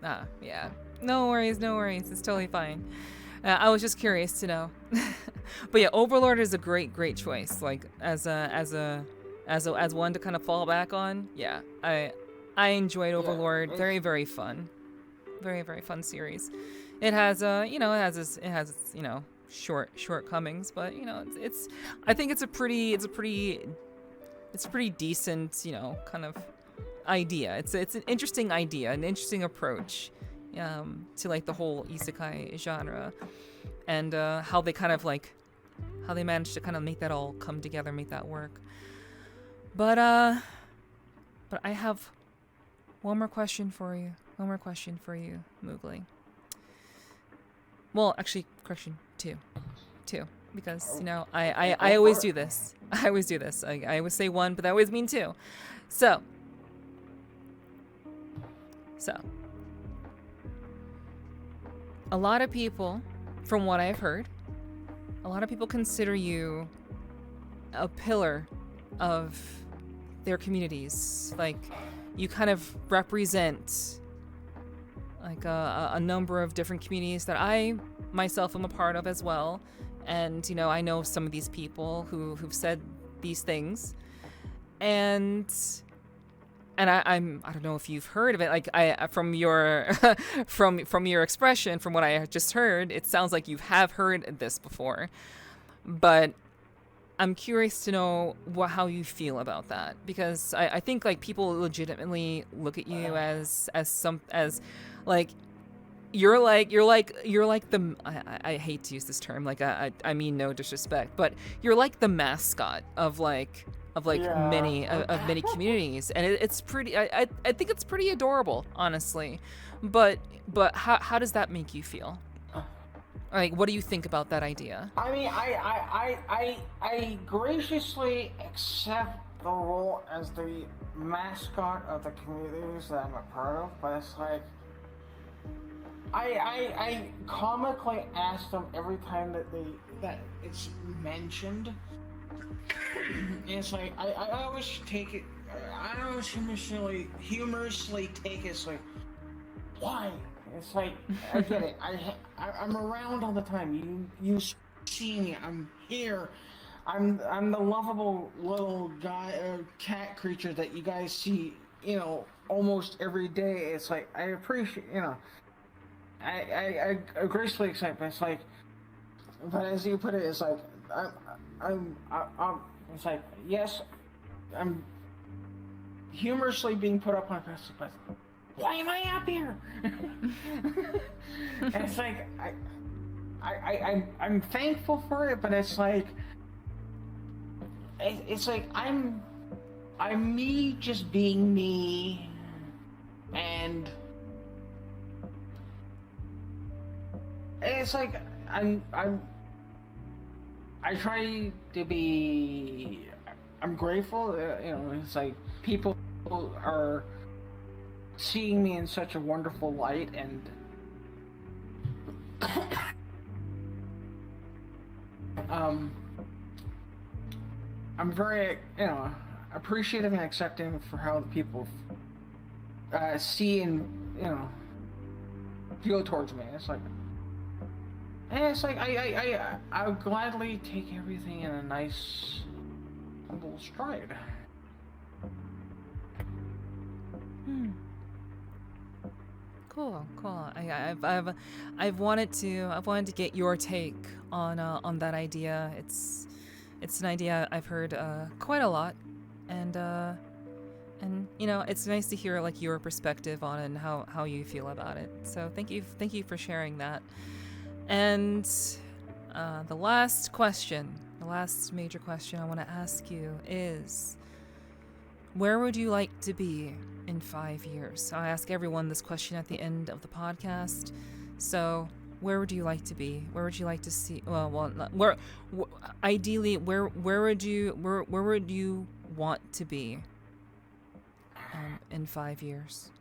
Ah, yeah. No worries. It's totally fine. I was just curious to know. But yeah, Overlord is a great choice. Like as one to kind of fall back on. Yeah, I enjoyed Overlord. Very, very fun. Very, very fun series. It has it has its shortcomings, but it's I think it's a pretty decent, kind of idea. It's an interesting idea, an interesting approach to like the whole isekai genre, and how they managed to kind of make that all come together, make that work. But I have one more question for you, Moogly. Well, actually, correction, two, because I always do this. I always say one, but I always mean two. So, a lot of people, from what I've heard, consider you a pillar of their communities. Like, you kind of represent like a number of different communities that I myself am a part of as well. And I know some of these people who've said these things, and I don't know if you've heard of it. Like from your from your expression, from what I just heard, it sounds like you have heard this before. But I'm curious to know how you feel about that, because I think like people legitimately look at you as like you're like the I hate to use this term, like I mean no disrespect, but you're like the mascot of like of like Yeah. many communities, and it's pretty. I think it's pretty adorable, honestly. But how does that make you feel? Like, what do you think about that idea? I mean, I graciously accept the role as the mascot of the communities that I'm a part of, but it's like I comically ask them every time that it's mentioned. It's like I always take it. I always humorously take it. It's like, why? It's like, I get it. I'm around all the time. You see me. I'm here. I'm the lovable little guy, cat creature that you guys see. Almost every day. It's like, I appreciate. I gracefully accept. It's like, but as you put it, it's like I'm it's like, yes, I'm humorously being put up on a pedestal, but why am I up here? And it's like I'm thankful for it, but it's like I'm me just being me, and it's like I try to be. I'm grateful. It's like people are seeing me in such a wonderful light, and I'm very, appreciative and accepting for how the people see and feel towards me. It's like. And it's like I'll gladly take everything in a nice humble stride. Cool. I've wanted to get your take on that idea. It's an idea I've heard quite a lot, and it's nice to hear like your perspective on it and how you feel about it. So thank you for sharing that. And the last major question I want to ask you is, where would you like to be in 5 years? So I ask everyone this question at the end of the podcast. So where would you like to be? Where would you like to see? Ideally, where would you want to be in 5 years?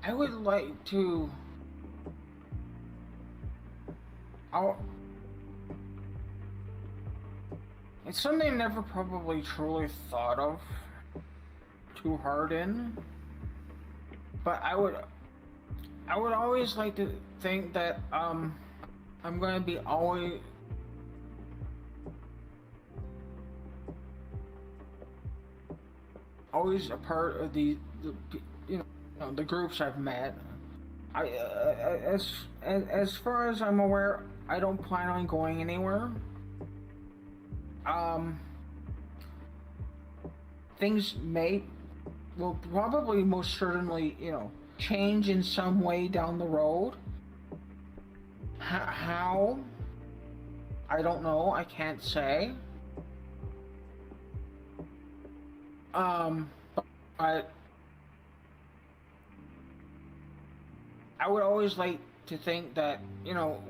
I would like to. It's something I never probably truly thought of too hard in, but I would always like to think that I'm going to be always a part of the groups I've met. As far as I'm aware, I don't plan on going anywhere. Things will probably most certainly, change in some way down the road. How? I don't know. I can't say. But I would always like to think that,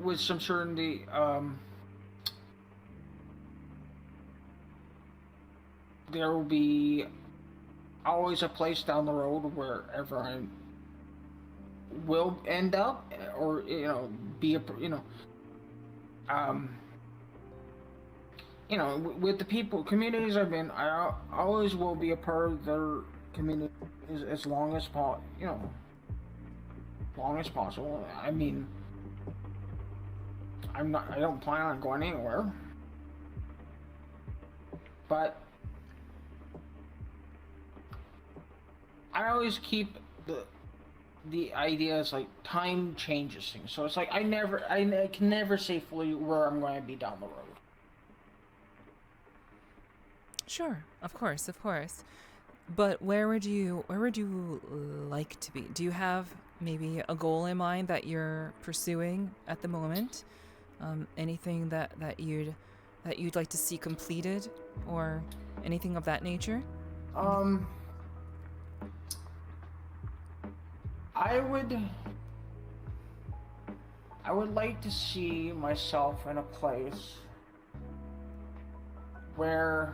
with some certainty, there will be always a place down the road wherever I will end up, or be with the communities I've been, I always will be a part of their community as long as possible. I mean, I don't plan on going anywhere, but I always keep the idea is like time changes things. So it's like I can never say fully where I'm going to be down the road. Sure, of course, of course. But where would you like to be? Do you have maybe a goal in mind that you're pursuing at the moment? Anything that you'd like to see completed, or anything of that nature? Um, I would I would like to see myself in a place where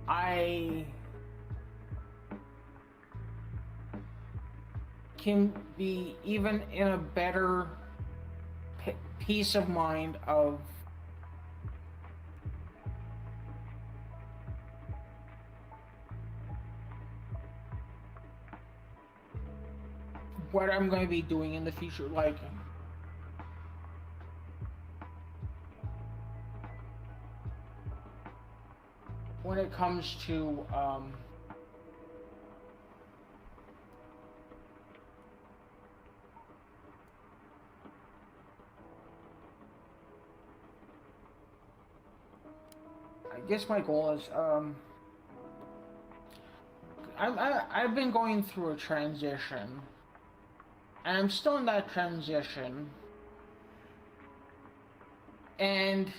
I can be even in a better peace of mind of what I'm going to be doing in the future. Like, when it comes to I guess my goal is I've been going through a transition, and I'm still in that transition, and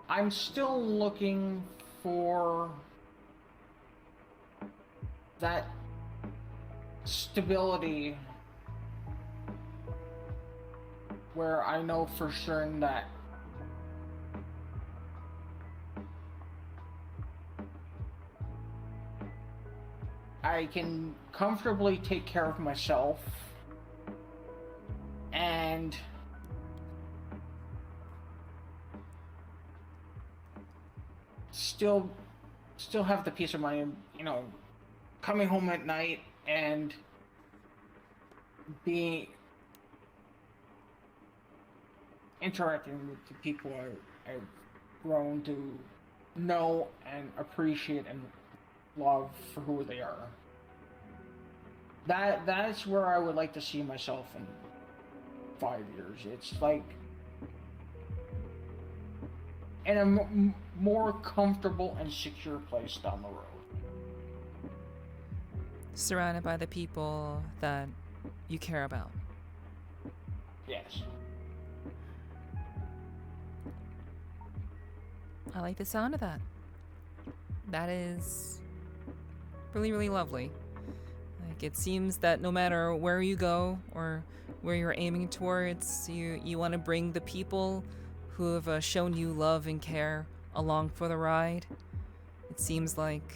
I'm still looking for that stability where I know for certain that I can comfortably take care of myself and still have the peace of mind, you know, coming home at night and being interacting with the people I've grown to know and appreciate and love for who they are. That's where I would like to see myself in 5 years. It's like in a more comfortable and secure place down the road. Surrounded by the people that you care about. Yes. I like the sound of that. That is really, really lovely. Like, it seems that no matter where you go or where you're aiming towards, you want to bring the people who have shown you love and care along for the ride. It seems like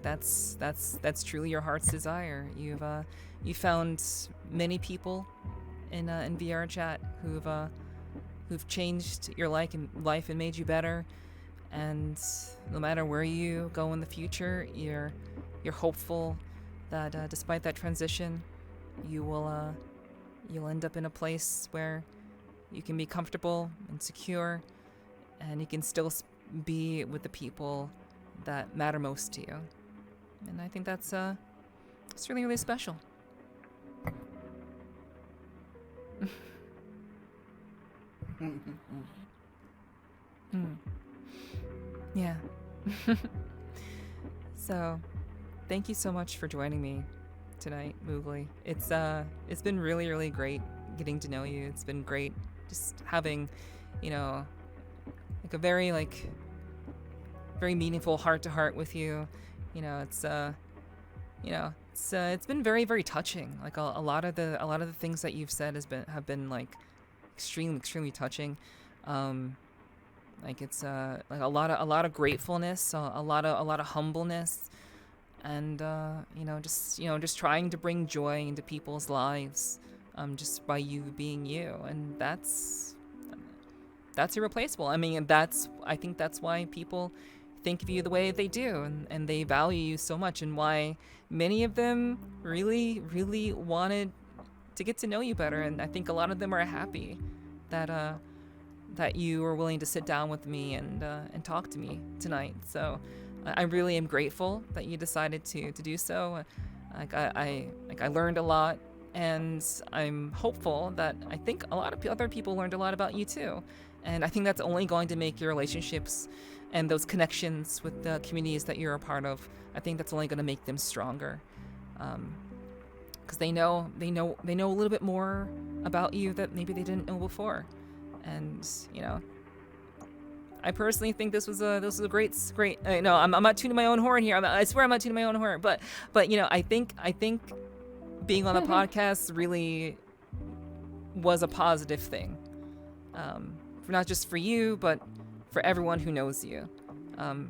that's truly your heart's desire. You found many people in VRChat who've changed your life and made you better. And no matter where you go in the future, you're hopeful that despite that transition, you'll end up in a place where you can be comfortable and secure, and you can still be with the people that matter most to you. And I think that's it's really, really special. Yeah. So, thank you so much for joining me tonight, Moogly. It's been really, really great getting to know you. It's been great just having, like a very meaningful heart to heart with you. It's been very, very touching. Like a lot of the things that you've said have been like extremely, extremely touching. Like it's like a lot of gratefulness, a lot of humbleness, and just trying to bring joy into people's lives, just by you being you, and that's irreplaceable. I mean, I think that's why people think of you the way they do, and they value you so much, and why many of them really, really wanted to get to know you better. And I think a lot of them are happy that that you were willing to sit down with me and talk to me tonight. So I really am grateful that you decided to do so. I learned a lot, and I'm hopeful that I think a lot of other people learned a lot about you too. And I think that's only going to make your relationships and those connections with the communities that you're a part of, I think that's only going to make them stronger. Because they know a little bit more about you that maybe they didn't know before. And I personally think this was a great. No, I'm not tooting my own horn here. I swear I'm not tooting my own horn. But I think being on the podcast really was a positive thing, for not just for you, but for everyone who knows you,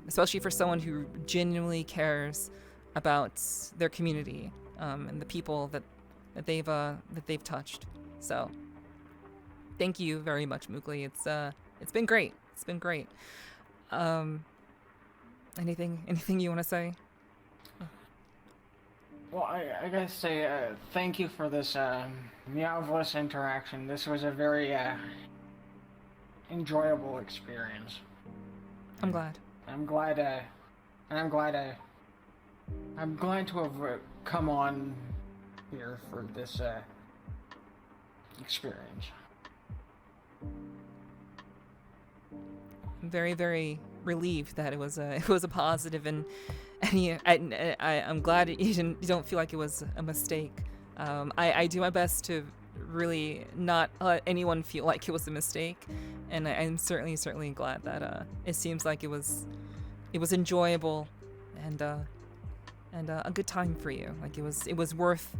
especially for someone who genuinely cares about their community and the people that they've touched. So, thank you very much, Moogly. It's been great. It's been great. Anything you want to say? Well, I gotta say, thank you for this Meow Voice interaction. This was a very enjoyable experience. I'm glad. I'm glad to have come on here for this experience. I'm very, very relieved that it was a positive, and I'm glad you don't feel like it was a mistake. I do my best to really not let anyone feel like it was a mistake, and I'm certainly glad that it seems like it was enjoyable and a good time for you. Like it was worth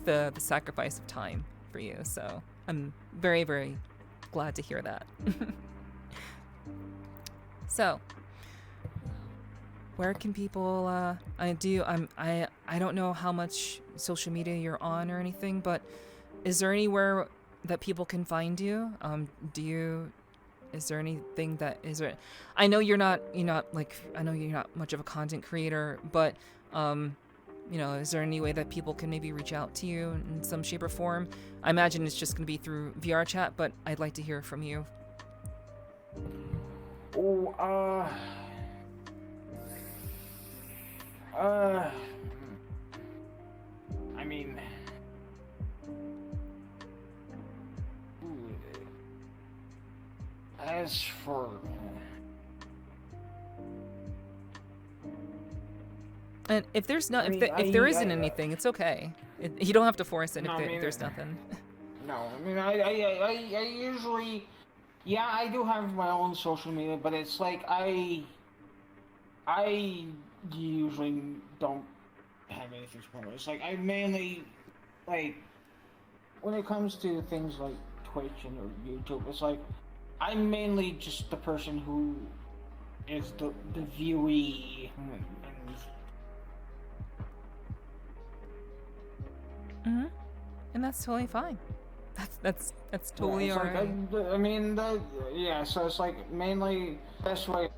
the sacrifice of time for you. So I'm very, very glad to hear that. So, where can people? I don't know how much social media you're on or anything, but is there anywhere that people can find you? Is there anything that is there? I know you're not much of a content creator, but is there any way that people can maybe reach out to you in some shape or form? I imagine it's just going to be through VRChat, but I'd like to hear from you. Oh, I mean, as for and if there's not, if there isn't anything, it's okay. You don't have to force it if there's nothing. No, I mean, I usually, yeah, I do have my own social media, but it's like I usually don't have anything to promote. It's like I mainly, like, when it comes to things like Twitch and or YouTube, it's like I'm mainly just the person who is the viewee and that's totally fine. That's totally alright. Like, so it's like mainly best way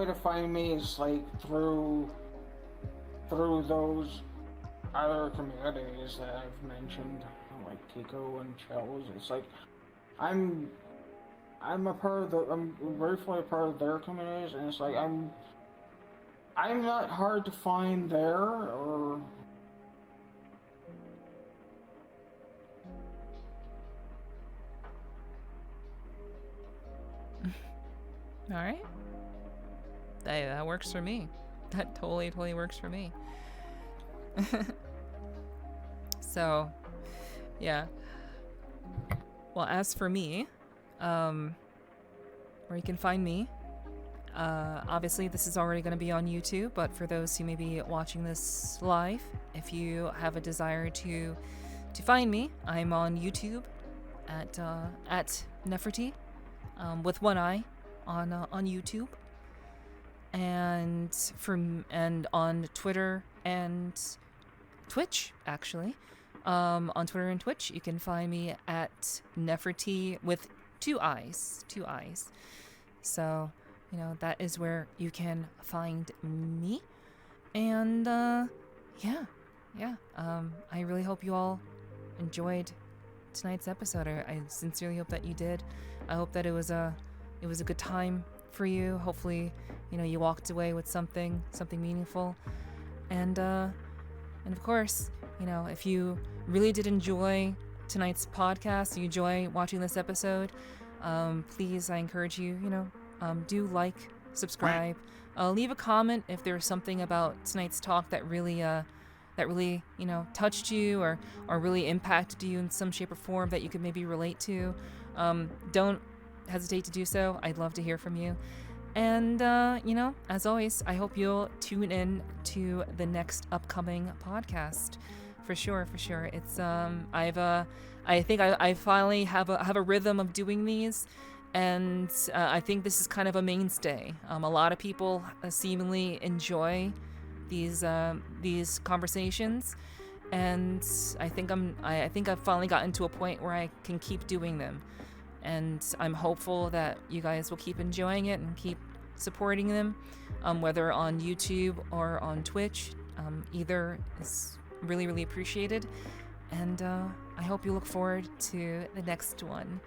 to find me is like through those other communities that I've mentioned, like Tico and Shells. It's like I'm gratefully a part of their communities, and it's like I'm not hard to find there, or all right. Hey, that works for me. That totally works for me. So, yeah. Well, as for me, where you can find me, obviously this is already going to be on YouTube, but for those who may be watching this live, if you have a desire to find me, I'm on YouTube at Nepherti, with one eye on YouTube, and on Twitter and Twitch, actually. On Twitter and Twitch, you can find me at Nepherti with two eyes. So, that is where you can find me. And, I really hope you all enjoyed tonight's episode. I sincerely hope that you did. I hope that it was a good time for you. Hopefully, you walked away with something meaningful. And of course, if you really did enjoy tonight's podcast, you enjoy watching this episode, please, I encourage you, do like, subscribe, leave a comment if there's something about tonight's talk that really touched you or really impacted you in some shape or form that you could maybe relate to. Don't hesitate to do so. I'd love to hear from you. And, as always, I hope you'll tune in to the next upcoming podcast. For sure. It's, I think I finally have a rhythm of doing these. And I think this is kind of a mainstay. A lot of people seemingly enjoy these conversations, and I think I've finally gotten to a point where I can keep doing them, and I'm hopeful that you guys will keep enjoying it and keep supporting them, whether on YouTube or on Twitch. Either is really, really appreciated, and I hope you look forward to the next one.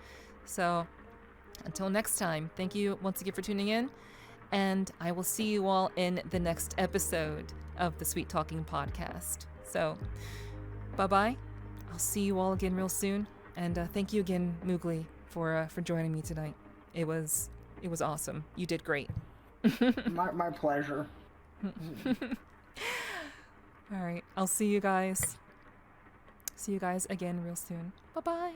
So until next time, thank you once again for tuning in, and I will see you all in the next episode of the Sweet Talking Podcast. So, bye-bye. I'll see you all again real soon, and thank you again, Moogly, for joining me tonight. It was awesome. You did great. my pleasure. All right, I'll see you guys. See you guys again real soon. Bye-bye.